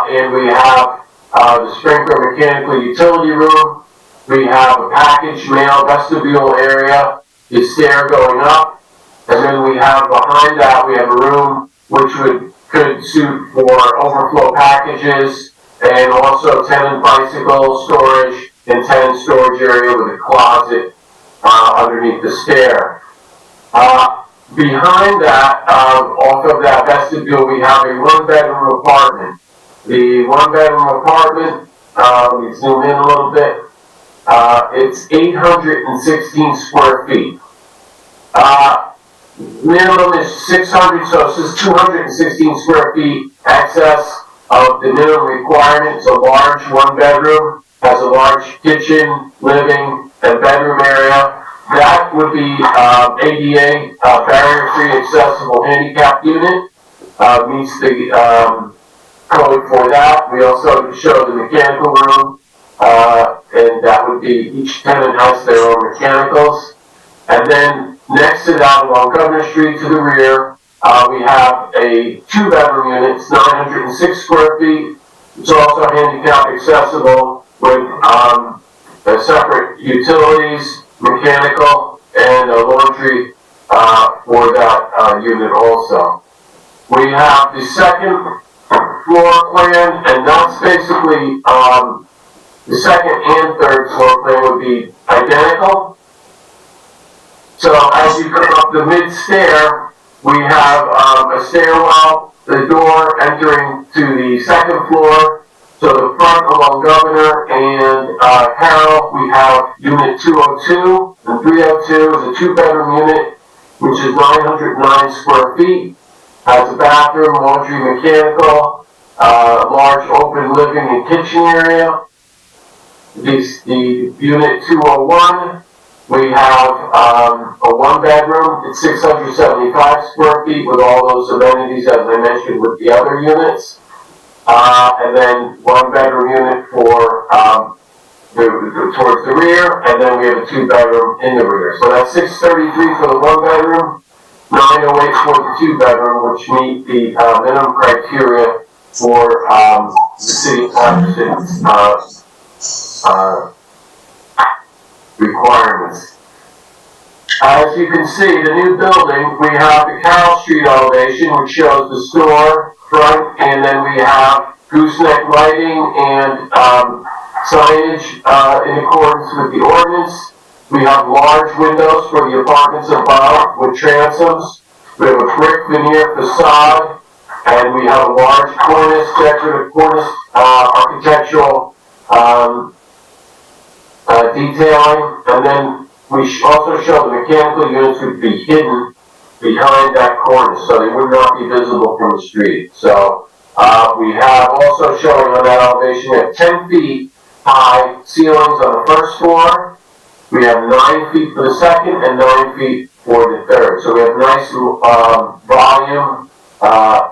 And we have the sprinkler mechanical utility room. We have a package mail vestibule area, the stair going up. And then we have behind that, we have a room which could suit for overflow packages and also tenant bicycle storage and tenant storage area with a closet underneath the stair. Behind that, off of that vestibule, we have a 1-bedroom apartment. The 1-bedroom apartment, let me zoom in a little bit, it's 816 square feet. Minimum is 600, so this is 216 square feet excess of the minimum requirement. It's a large 1-bedroom, has a large kitchen, living, and bedroom area. That would be ADA, barrier-free accessible handicap unit, meets the code for that. We also show the mechanical room, and that would be each tenant has their own mechanicals. And then next to that, along Governor Street to the rear, we have a 2-bedroom unit. It's 906 square feet. It's also handicap accessible with separate utilities, mechanical, and a laundry for that unit also. We have the second floor plan, and that's basically, the second and third floor plan would be identical. So as you go up the mid-stair, we have, a stairwell, the door entering to the second floor. So the front along Governor and, Carroll, we have unit 202, and 302 is a two-bedroom unit, which is 909 square feet. Has a bathroom, laundry, mechanical, large open living and kitchen area. The unit 201, we have, a one-bedroom, it's 675 square feet with all those amenities as I mentioned with the other units. And then one-bedroom unit for, towards the rear, and then we have a two-bedroom in the rear. So that's 633 for the one-bedroom, 908 for the two-bedroom, which meet the, minimum criteria for, the city of Paterson's, requirements. As you can see, the new building, we have the Carroll Street elevation, which shows the store front, and then we have gooseneck lighting and signage in accordance with the ordinance. We have large windows for the apartments above with transoms. We have a brick veneer facade, and we have a large cornice, decorative cornice, architectural detailing, and then we also show the mechanical units would be hidden behind that cornice, so they would not be visible from the street. So we have also showing on that elevation, we have 10 feet high ceilings on the first floor. We have 9 feet for the second and 9 feet for the third. So we have nice volume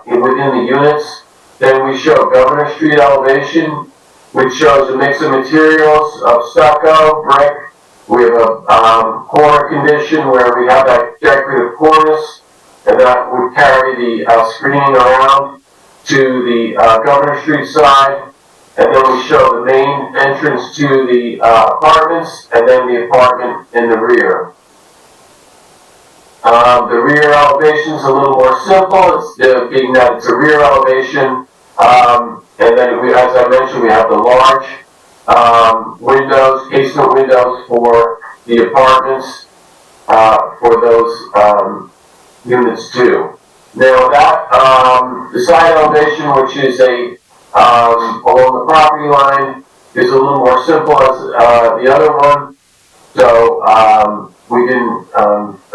within the units. Then we show Governor Street elevation, which shows a mix of materials of stucco, brick. We have a corner condition where we have that decorative cornice, and that would carry the screening around to the Governor Street side. And then we show the main entrance to the apartments, and then the apartment in the rear. The rear elevation is a little more simple, it's being that it's a rear elevation. And then as I mentioned, we have the large windows, casement windows for the apartments, for those units too. Now that, the side elevation, which is along the property line, is a little more simple as the other one. So we didn't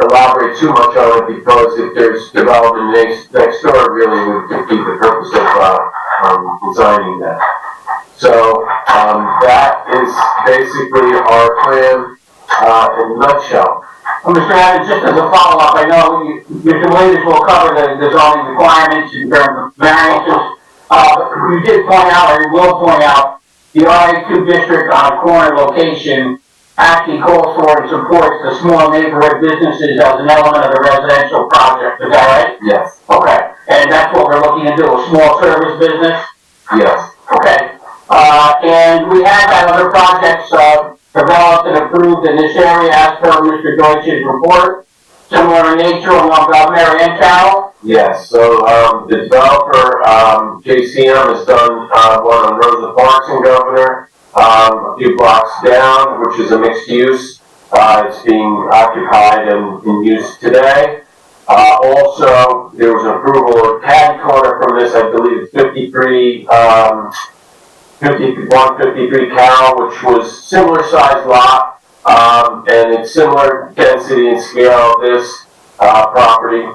elaborate too much on it because if there's development next door, it really would defeat the purpose of designing that. So that is basically our plan in a nutshell. Mr. Evans, just as a follow-up, I know Mr. Williams will cover the zoning requirements in terms of variances. You did point out, or you will point out, the RA2 district on a corner location actually calls for and supports the small neighborhood businesses as an element of the residential project. Is that right? Yes. Okay. And that's what we're looking to do, a small service business? Yes. Okay. And we have had other projects developed and approved in this area as per Mr. Deutsch's report, similar in nature along Governor and Carroll? Yes, so the developer, JCM, has done one on Rosa Parks and Governor, a few blocks down, which is a mixed use. It's being occupied and in use today. Also, there was an approval of Caddy Corner from this, I believe it's 5153 Carroll, which was similar size lot, and it's similar density and scale of this property.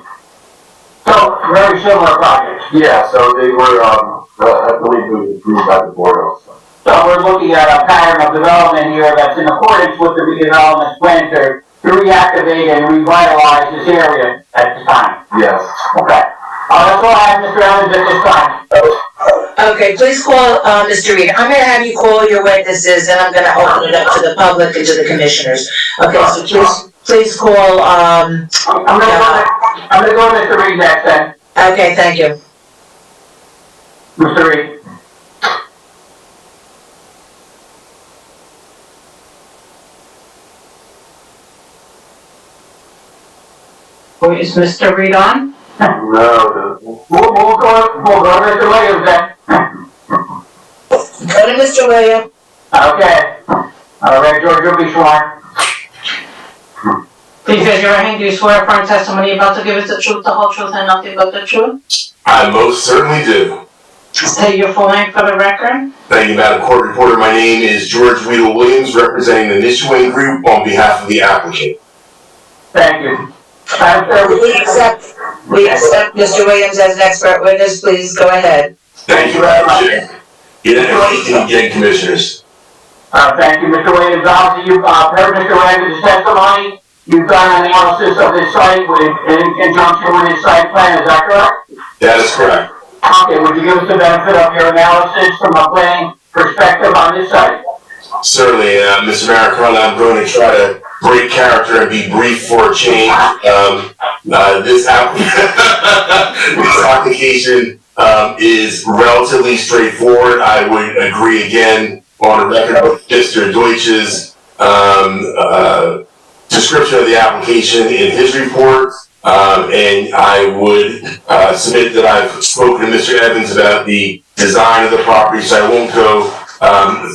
So, very similar projects. Yeah, so they were, I believe it was approved by the board also. So we're looking at a pattern of development here that's in accordance with the redevelopment plan to reactivate and revitalize this area at this time. Yes. Okay. That's all I have, Mr. Evans, at this time. Okay, please call, Mr. Reed. I'm gonna have you call your witnesses, and I'm gonna open it up to the public and to the commissioners. Okay, so please call, I'm gonna go to Mr. Reed next then. Okay, thank you. Mr. Reed. Is Mr. Reed on? No. We'll go to Mr. Williams then. Go to Mr. Williams. Okay. All right, George, you'll be sworn. Please raise your right hand. Do you swear affirm testimony you're about to give is the truth, the whole truth, and nothing but the truth? I most certainly do. State your full name for the record. Thank you, Madam Court Reporter. My name is George Weedle Williams, representing the Nishwayne Group on behalf of the applicant. Thank you. We accept Mr. Williams as an expert witness. Please go ahead. Thank you, Madam Chair. Again, Commissioners. Thank you, Mr. Williams. Obviously, you've heard Mr. Williams' testimony. You've done an analysis of this site in conjunction with his site plan, is that correct? That is correct. Okay, would you give us the benefit of your analysis from a planning perspective on this site? Certainly, Mr. Maricona, I'm going to try to break character and be brief for a change. This application is relatively straightforward. I would agree again on record with Mr. Deutsch's description of the application in his report. And I would submit that I've spoken to Mr. Evans about the design of the property, so I won't go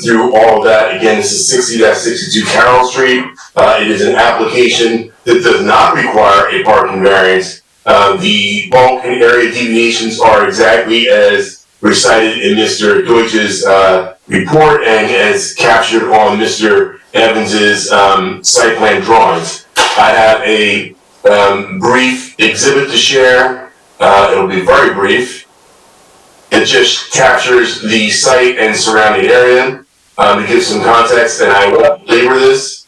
through all of that. Again, this is 60-62 Carroll Street. It is an application that does not require a parking variance. The bulk and area deviations are exactly as recited in Mr. Deutsch's report and as captured on Mr. Evans's site plan drawings. I have a brief exhibit to share. It'll be very brief. It just captures the site and surrounding area to give some context, and I won't belabor this.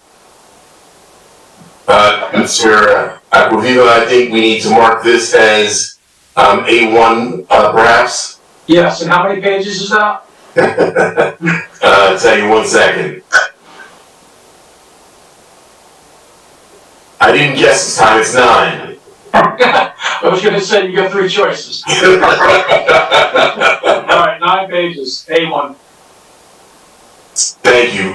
Mr. Acquaviva, I think we need to mark this as A1, perhaps. Yes, and how many pages is that? I'll tell you 1 second. I didn't guess this time, it's 9. I was gonna say you got 3 choices. All right, 9 pages, A1. Thank you.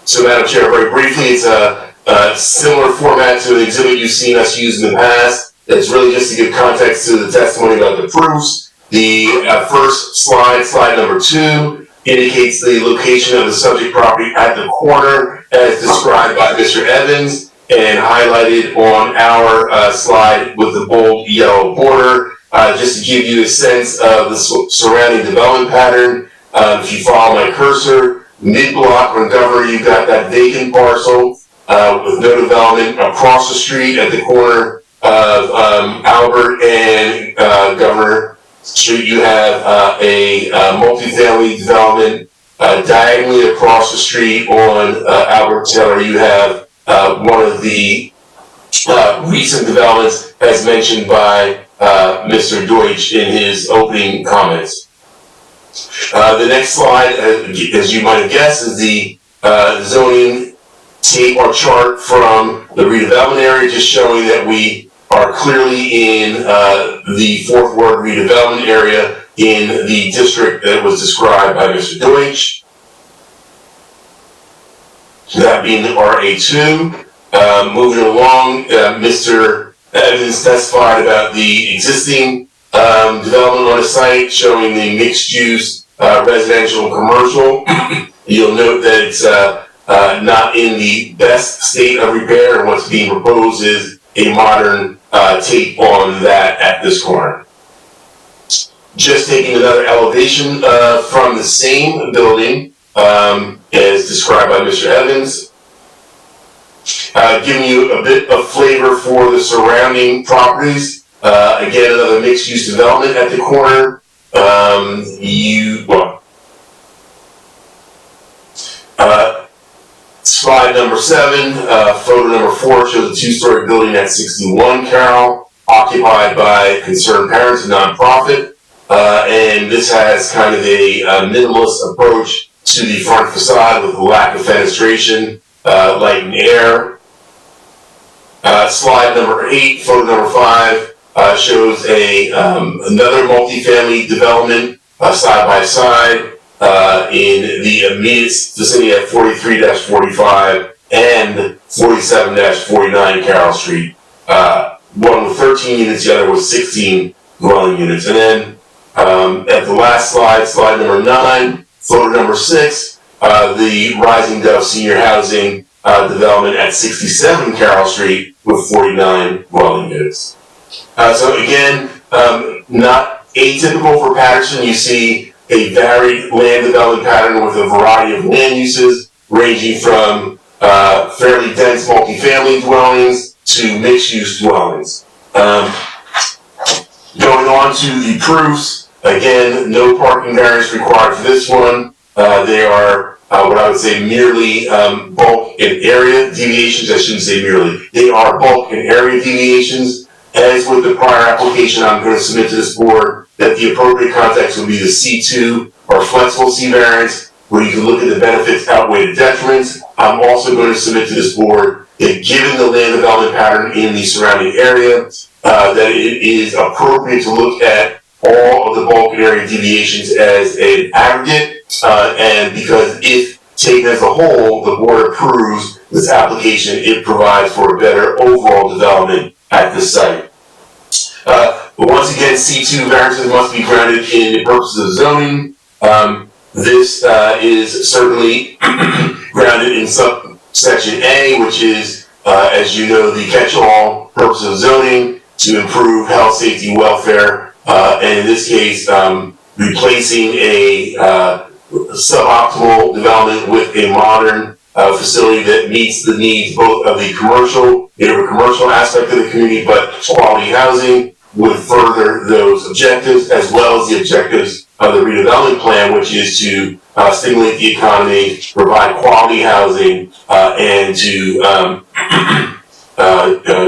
So Madam Chair, very briefly, it's a similar format to an exhibit you've seen us use in the past. It's really just to give context to the testimony about the proofs. The first slide, slide number 2, indicates the location of the subject property at the corner as described by Mr. Evans and highlighted on our slide with the bold yellow border. Just to give you a sense of the surrounding development pattern, if you follow my cursor, mid-block on Governor, you've got that vacant parcel with no development. Across the street at the corner of Albert and Governor Street, you have a multifamily development. Diagonally across the street on Albert Taylor, you have one of the recent developments as mentioned by Mr. Deutsch in his opening comments. The next slide, as you might have guessed, is the zoning tape or chart from the redevelopment area, just showing that we are clearly in the Fourth Ward redevelopment area in the district that was described by Mr. Deutsch. That being the RA2. Moving along, Mr. Evans testified about the existing development on the site, showing the mixed-use residential and commercial. You'll note that it's not in the best state of repair, and what's being proposed is a modern tape on that at this corner. Just taking another elevation from the same building as described by Mr. Evans. Giving you a bit of flavor for the surrounding properties. Again, another mixed-use development at the corner. Slide number 7, photo number 4 shows a 2-story building at 61 Carroll, occupied by concerned parents, a nonprofit. And this has kind of a minimalist approach to the front facade with a lack of fenestration, light and air. Slide number 8, photo number 5, shows another multifamily development side by side in the immediate vicinity at 43-45 and 47-49 Carroll Street. one with 13 units, the other with 16 dwelling units. And then at the last slide, slide number 9, photo number 6, the Rising Dove Senior Housing development at 67 Carroll Street with 49 dwelling units. So again, not atypical for Paterson. You see a varied land development pattern with a variety of land uses ranging from fairly dense multifamily dwellings to mixed-use dwellings. Going on to the proofs, again, no parking variance required for this one. They are what I would say merely bulk and area deviations. I shouldn't say merely. They are bulk and area deviations. As with the prior application, I'm going to submit to this board that the appropriate context would be the C2 or flexible C variance, where you can look at the benefits outweigh the detriments. I'm also going to submit to this board that given the land development pattern in the surrounding area, that it is appropriate to look at all of the bulk and area deviations as an aggregate, and because if taken as a whole, the board approves this application, it provides for a better overall development at this site. But once again, C2 variances must be granted in the purposes of zoning. This is certainly grounded in subsection A, which is, as you know, the catch-all purpose of zoning to improve health, safety, welfare, and in this case, replacing a suboptimal development with a modern facility that meets the needs both of the commercial aspect of the community, but quality housing would further those objectives, as well as the objectives of the redevelopment plan, which is to stimulate the economy, provide quality housing, and to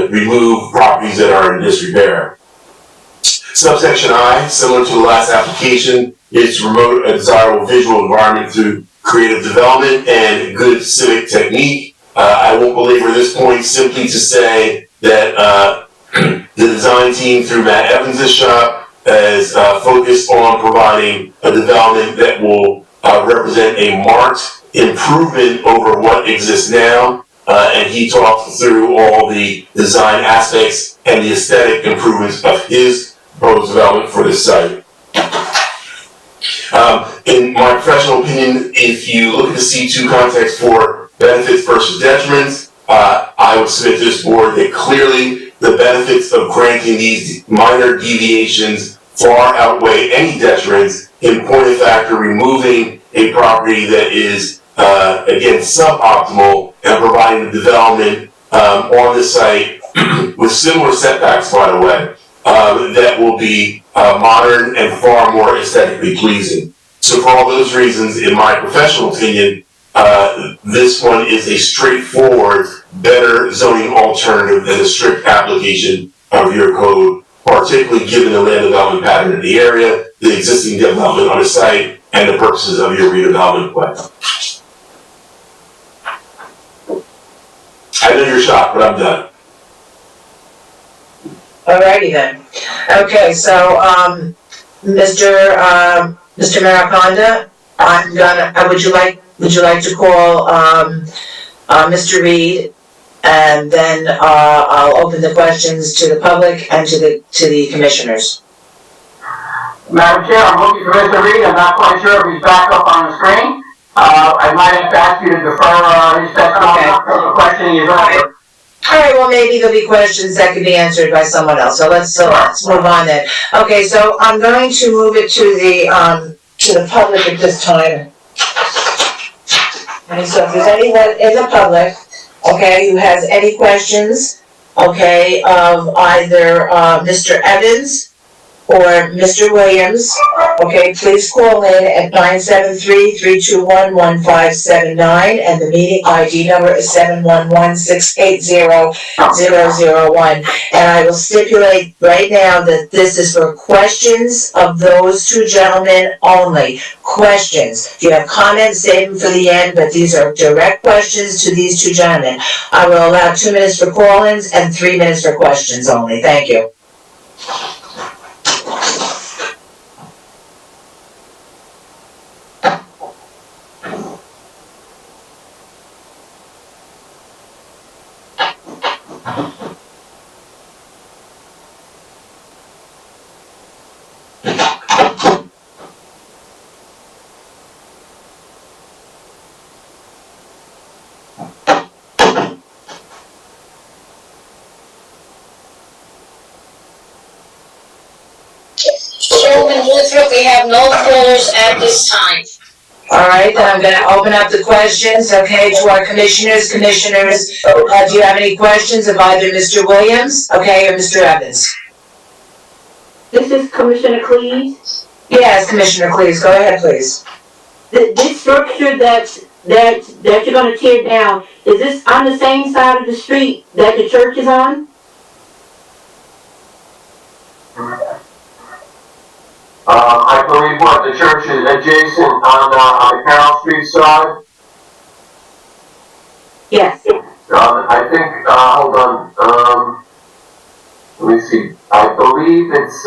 remove properties that are in disrepair. Subsection I, similar to the last application, is to promote a desirable visual environment through creative development and good civic technique. I won't belabor this point, simply to say that the design team through Matt Evans' shop has focused on providing a development that will represent a marked improvement over what exists now. And he talked through all the design aspects and the aesthetic improvements of his proposed development for this site. In my professional opinion, if you look at the C2 context for benefits versus detriments, I would submit to this board that clearly the benefits of granting these minor deviations far outweigh any detriments. In point of fact, removing a property that is, again, suboptimal and providing the development on the site with similar setbacks, by the way, that will be modern and far more aesthetically pleasing. So for all those reasons, in my professional opinion, this one is a straightforward, better zoning alternative than a strict application of your code, particularly given the land development pattern in the area, the existing development on the site, and the purposes of your redevelopment plan. I know you're shocked, but I'm done. Alrighty then. Okay, so, Mr. Maraconda, would you like to call, Mr. Reed, and then, I'll open the questions to the public and to the commissioners. Madam Chair, I'm looking for Mr. Reed. I'm not quite sure if he's back up on the screen. I might have to ask you to defer his testimony until the questioning is over. All right, well, maybe there'll be questions that can be answered by someone else, so let's move on then. Okay, so I'm going to move it to the public at this time. And so if there's anyone in the public, okay, who has any questions, okay, of either Mr. Evans or Mr. Williams, okay, please call in at 973-321-1579, and the meeting ID number is 711-680-001. And I will stipulate right now that this is for questions of those two gentlemen only. Questions. If you have comments, save them for the end, but these are direct questions to these two gentlemen. I will allow 2 minutes for call-ins and 3 minutes for questions only. Thank you. District, we have no callers at this time. All right, then I'm gonna open up the questions, okay, to our commissioners. Commissioners, do you have any questions of either Mr. Williams, okay, or Mr. Evans? This is Commissioner Cleves. Yes, Commissioner Cleves, go ahead, please. This structure that you're gonna tear down, is this on the same side of the street that the church is on? I believe what, the church is adjacent on the Carroll Street side? Yes. I think, hold on, let me see, I believe it's,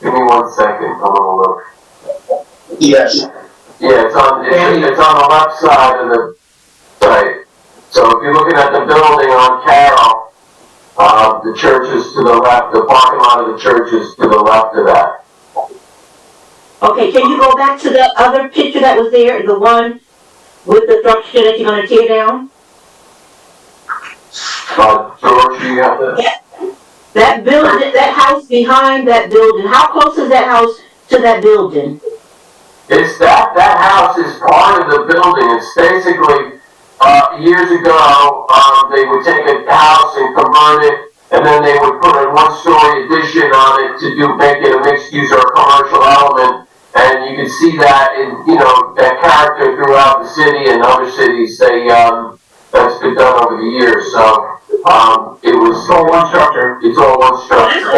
give me 1 second, I'm gonna look. Yes. Yeah, it's on the left side of the site. So if you're looking at the building on Carroll, the church is to the left, the parking lot of the church is to the left of that. Okay, can you go back to the other picture that was there, the one with the structure that you're gonna tear down? George, you have that? Yeah. That building, that house behind that building, how close is that house to that building? It's that house is part of the building. It's basically, years ago, they would take a house and convert it, and then they would put a one-story addition on it to make it a mixed use or a commercial element. And you can see that in, that character throughout the city and other cities. That's been done over the years. So, it was all one structure. It's all one structure.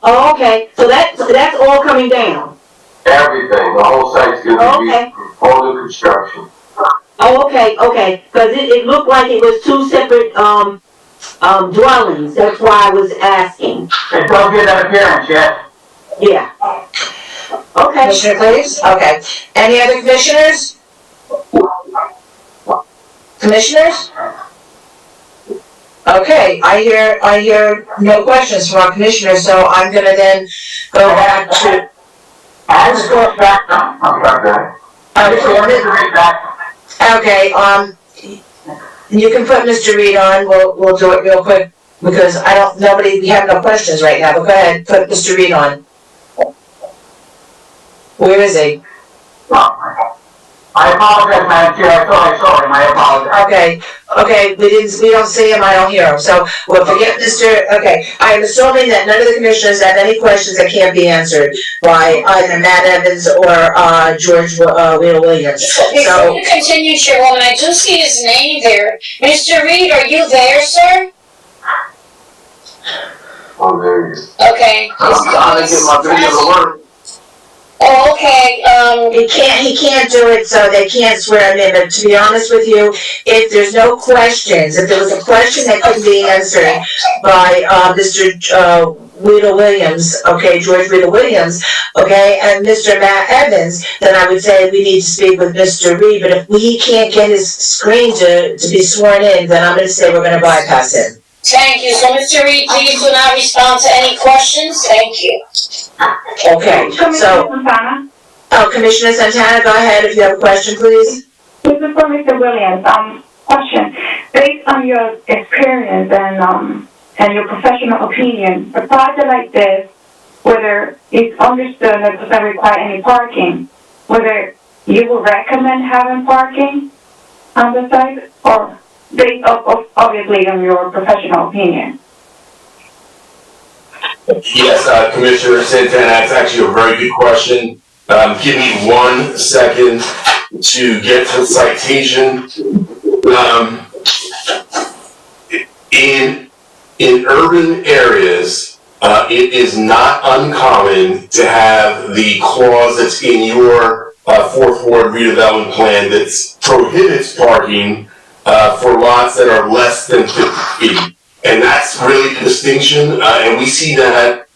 Oh, okay. So that's all coming down. Everything. The whole site's going to be whole new construction. Oh, okay. Because it looked like it was two separate dwellings. That's why I was asking. It does get that appearance, yes. Yeah. Okay. Commissioner Cleves? Okay. Any other commissioners? Commissioners? Okay, I hear no questions from our commissioners, so I'm gonna then go back to. I'll just go back. Okay, you can put Mr. Reed on, we'll do it real quick, because we have no questions right now, but go ahead, put Mr. Reed on. Where is he? I apologize, Madam Chair, I thought I saw him, I apologize. Okay, we don't see him, I don't hear him, so we'll forget okay. I'm assuming that none of the commissioners have any questions that can't be answered by either Matt Evans or, George, Williams. Okay, so you continue, Chairwoman, I do see his name there. Mr. Reed, are you there, sir? Oh, there he is. Okay. I'm trying to get my video to work. Oh, okay, he can't do it, so they can't swear him in, but to be honest with you, if there's no questions, if there was a question that couldn't be answered by, Mr. Rita Williams, okay, George Rita Williams, okay, and Mr. Matt Evans, then I would say we need to speak with Mr. Reed, but if he can't get his screen to be sworn in, then I'm gonna say we're gonna bypass him. thank you. So, Mr. Reed, please do not respond to any questions. Thank you. Okay, so. Commissioner Santana, go ahead if you have a question, please. This is for Mr. Williams. Question. Based on your experience and your professional opinion, a project like this, whether it's understood that doesn't require any parking, whether you will recommend having parking on the site, or based obviously on your professional opinion? Yes, Commissioner Santana, that's actually a very good question. Give me 1 second to get to the citation. In urban areas, it is not uncommon to have the clause that's in your fourth ward redevelopment plan that prohibits parking for lots that are less than 50 feet. And that's really the distinction, and we see that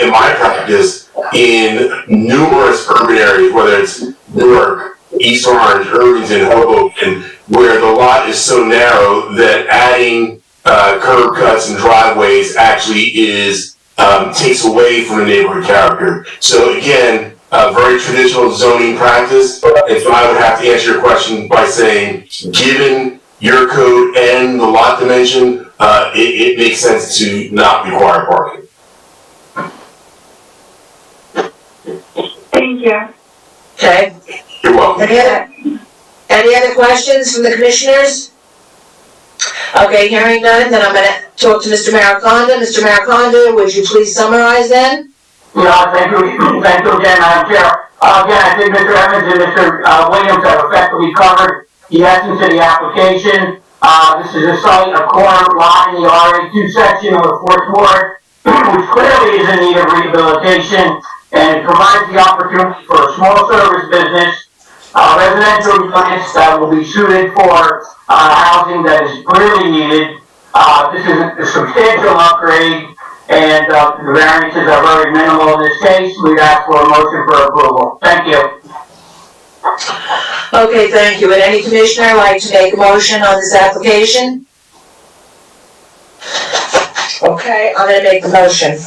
in my practice in numerous urban areas, whether it's Newark, East Orange, Irvington, Hoboken, where the lot is so narrow that adding curb cuts and driveways actually takes away from the neighborhood character. So again, a very traditional zoning practice, and so I would have to answer your question by saying, given your code and the lot dimension, it makes sense to not require parking. Thank you. Okay. You're welcome. Any other questions from the commissioners? Okay, hearing none, then I'm gonna talk to Mr. Mariconda. Mr. Mariconda, would you please summarize then? Yeah, thank you again, Madam Chair. Again, I think Mr. Evans and Mr. Williams have effectively covered the essence of the application. This is a site, a corner lot in the RA2 section of the 4th Ward, which clearly is in need of rehabilitation, and it provides the opportunity for a small service business, residential units that will be suited for housing that is clearly needed. This is a substantial upgrade, and the variances are very minimal in this case. We'd ask for a motion for approval. Thank you. Okay, thank you. Would any commissioner like to make a motion on this application? Okay, I'm gonna make the motion.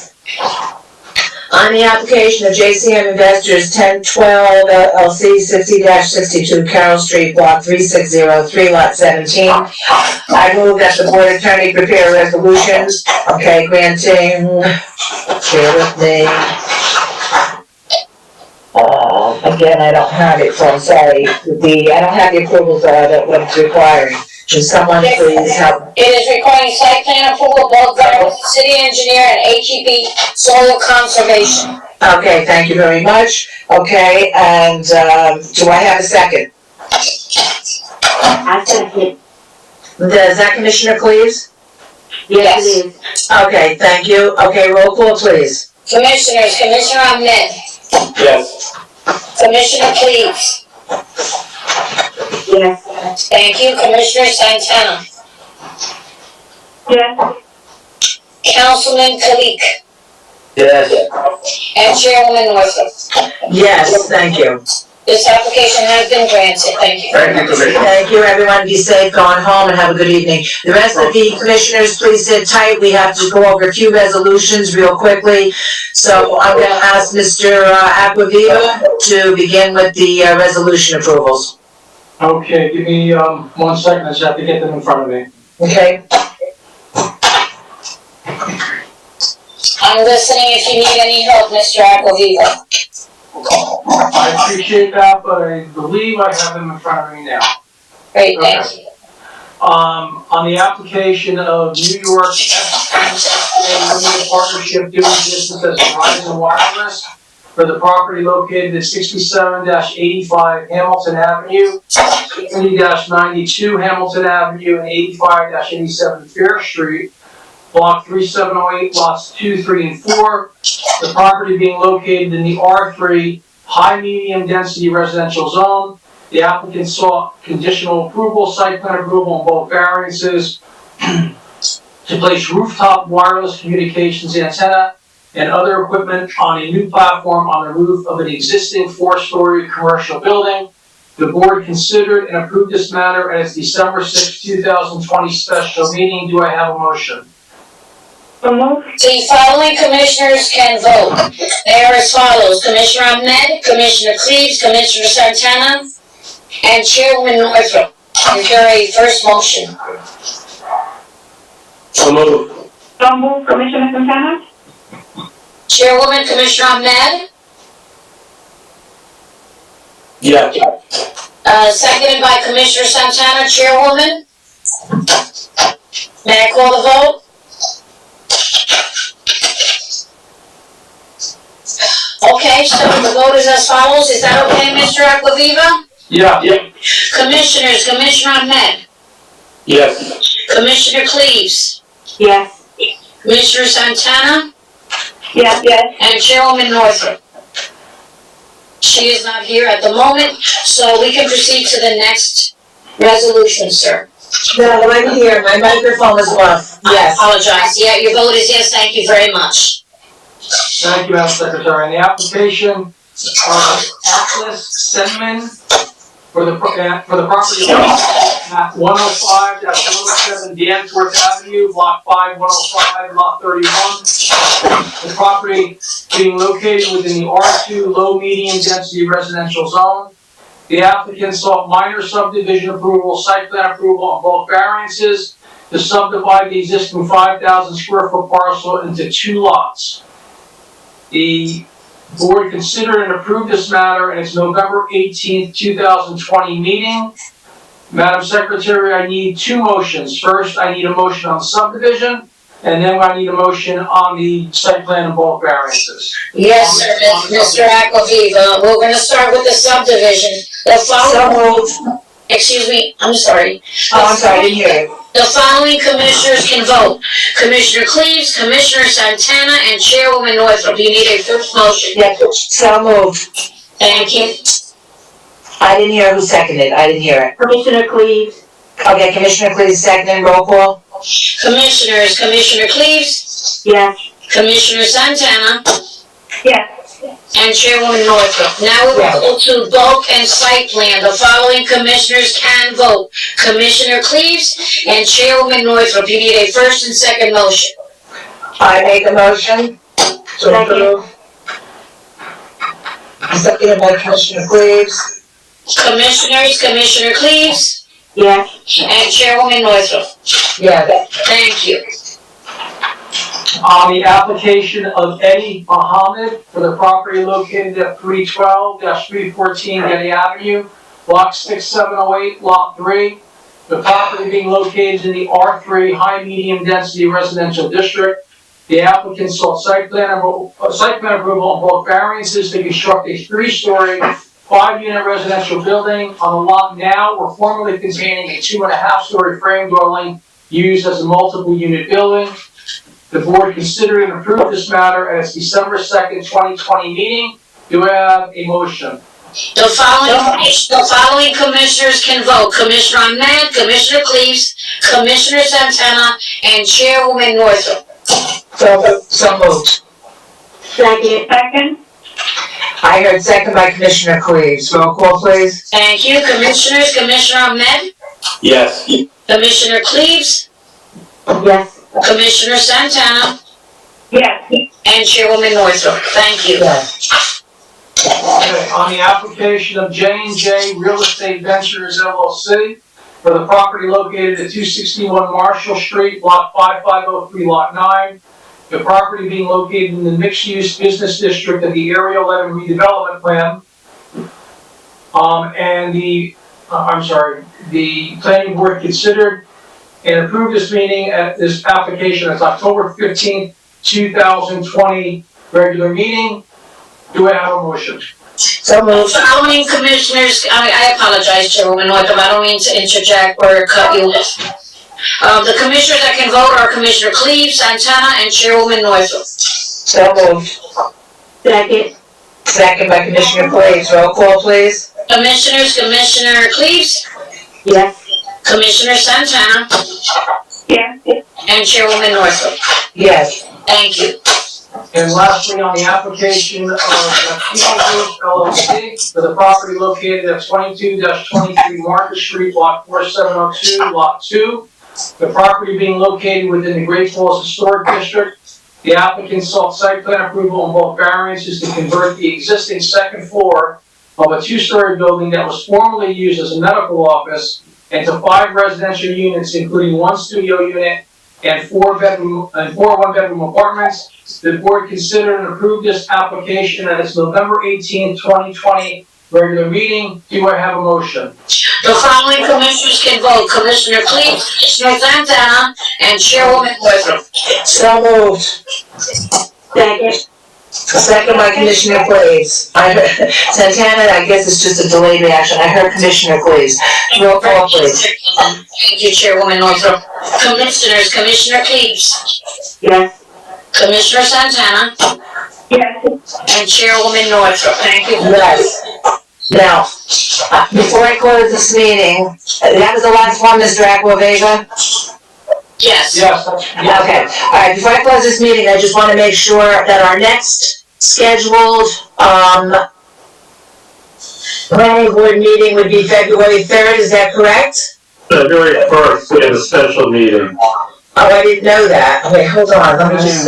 On the application of JCM Investors 1012 LLC 60-62 Carroll Street, Block 3603, Lot 17, I move that the board attorney prepare resolutions, okay, granting, bear with me. Again, I don't have it, so I'm sorry. I don't have the approvals of what it's requiring. Can someone please help? It is requiring site plan approval, both various city engineer and HEB soil conservation. Okay, thank you very much. Okay, and, do I have a second? I second. Is that Commissioner Cleaves? Yes, it is. Okay, thank you. Okay, roll call, please. Commissioners, Commissioner Ahmed, Yes. Commissioner Cleaves. Yes. Thank you, Commissioner Santana. Yes. Councilman Kalik. Yes. And Chairwoman Northup. Yes, thank you. This application has been granted. Thank you. Thank you, Commissioner. Thank you, everyone. Be safe, going home, and have a good evening. The rest of the commissioners, please sit tight. We have to go over a few resolutions real quickly. So I'm gonna ask Mr. Acquaviva to begin with the resolution approvals. Okay, give me 1 second, I just have to get them in front of me. Okay? I'm listening if you need any help, Mr. Acquaviva. I appreciate that, but I believe I have them in front of me now. Great, thank you. On the application of New York Limited Partnership doing business as Verizon Wireless for the property located at 67-85 Hamilton Avenue, 70-92 Hamilton Avenue, and 85-87 Fair Street, Block 3708, lots 2, 3, and 4. The property being located in the R3 high-medium density residential zone. The applicant sought conditional approval, site plan approval on both variances to place rooftop wireless communications antenna and other equipment on a new platform on the roof of an existing 4-story commercial building. The board considered and approved this matter at its December 6, 2020 special meeting. Do I have a motion? The following commissioners can vote. They are as follows: Commissioner Ahmed, Commissioner Cleaves, Commissioner Santana, and Chairwoman Northup. Is there a first motion? So moved. So move, Commissioner Santana? Chairwoman, Commissioner Ahmed, Yeah. seconded by Commissioner Santana, Chairwoman. May I call the vote? Okay, so the vote is as follows. Is that okay, Mr. Acquaviva? Yeah. Commissioners, Commissioner Ahmed, Yes. Commissioner Cleaves, Yes. Commissioner Santana, Yes. and Chairwoman Northup. She is not here at the moment, so we can proceed to the next resolution, sir. No, I'm here. My microphone is off. Yes. I apologize. Yeah, your vote is yes. Thank you very much. Thank you, Madam Secretary. And the application of Atlas Senman for the property at 105-107 Danforth Avenue, Block 5, 105, Lot 31. The property being located within the R2 low-medium density residential zone. The applicant sought minor subdivision approval, site plan approval on both variances to subdivide the existing 5,000 square foot parcel into 2 lots. The Board consider and approve this matter in its November 18th, 2020 meeting. Madam Secretary, I need two motions. First, I need a motion on the subdivision, and then I need a motion on the site plan and bulk variances. Yes, sir, Mr. Aquaviva. We're gonna start with the subdivision. The following. Excuse me, I'm sorry. Oh, I'm sorry, I didn't hear you. The following commissioners can vote. Commissioner Cleaves, Commissioner Santana, and Chairwoman Northrup. You need a first motion. Yep, so moved. Thank you. I didn't hear who seconded, I didn't hear it. Commissioner Cleaves. Okay, Commissioner Cleaves seconded, roll call? Commissioners, Commissioner Cleaves, Yes. Commissioner Santana, Yes. and Chairwoman Northrup. Now we will go to bulk and site plan. The following commissioners can vote. Commissioner Cleaves and Chairwoman Northrup. You need a first and second motion. I make a motion. Second. Seconded by Commissioner Cleaves. Commissioners, Commissioner Cleaves, Yes. and Chairwoman Northrup. Yeah. Thank you. On the application of Eddie Mohammed for the property located at 312-314 Getty Avenue, block 6708, lot 3. The property being located in the R3 high medium density residential district. The applicant sought site plan approval on both variances to construct a 3-story, 5-unit residential building on a lot now or formerly containing a 2.5-story frame dwelling used as a multiple unit building. The board considered and approved this matter at its December 2nd, 2020 meeting. Do I have a motion? The following commissioners can vote. Commissioner Ahmed, Commissioner Cleaves, Commissioner Santana, and Chairwoman Northrup. So moved. Second. Second? I heard second by Commissioner Cleaves, roll call please. Thank you. Commissioners, Commissioner Ahmed, Yes. Commissioner Cleaves, Yes. Commissioner Santana, Yes. and Chairwoman Northrup. Thank you. Yes. Okay, on the application of J&J Real Estate Ventures LLC for the property located at 261 Marshall Street, lot 5503, lot 9. The property being located in the mixed-use business district of the Area 11 redevelopment plan. The planning board considered and approved this meeting at this application. It's October 15th, 2020 regular meeting. Do I have a motion? So moved. Following commissioners, I apologize, Chairwoman Northrup, I don't mean to interject or cut you off. The commissioners that can vote are Commissioner Cleaves, Santana, and Chairwoman Northrup. So moved. Second. Second by Commissioner Cleaves, roll call please. Commissioners, Commissioner Cleaves, Yes. Commissioner Santana, Yes. and Chairwoman Northrup. Yes. Thank you. And lastly, on the application of Tetra LLC for the property located at 22-23 Market Street, lot 4702, lot 2. The property being located within the Great Falls Historic District. The applicant sought site plan approval on both variances to convert the existing second floor of a 2-story building that was formerly used as a medical office into 5 residential units, including 1 studio unit and 4 one-bedroom apartments. The board considered and approved this application at its November 18, 2020 regular meeting. Do I have a motion? The following commissioners can vote. Commissioner Cleaves, Commissioner Santana, and Chairwoman Northrup. So moved. Second. Second by Commissioner Cleaves. I heard, Santana, I guess it's just a delayed reaction. I heard Commissioner Cleaves. Roll call please. Thank you, Chairwoman Northrup. Commissioners, Commissioner Cleaves, Yes. Commissioner Santana, Yes. and Chairwoman Northrup. Thank you. Yes. Now, before I close this meeting, that was the last one, Mr. Aquaviva? Yes. Yes. Okay, all right, before I close this meeting, I just want to make sure that our next scheduled, planning board meeting would be February 3rd, is that correct? February 1st, we have a special meeting. Oh, I didn't know that. Wait, hold on, let me just,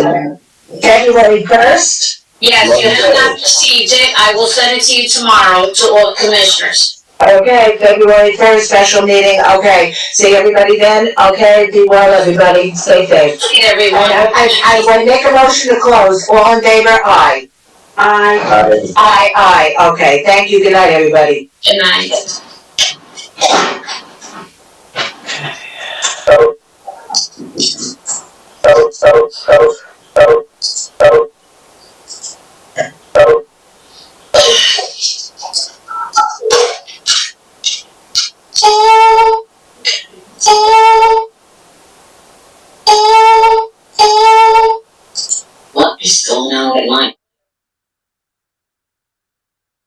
February 1st? Yes, you have not received it. I will send it to you tomorrow to all the commissioners. Okay, February 1st, special meeting, okay. See everybody then? Okay, be well, everybody, stay safe. Everyone. And I make a motion to close, all in favor, aye. Aye. Aye, okay, thank you, good night, everybody. Good night. What is going on with mine?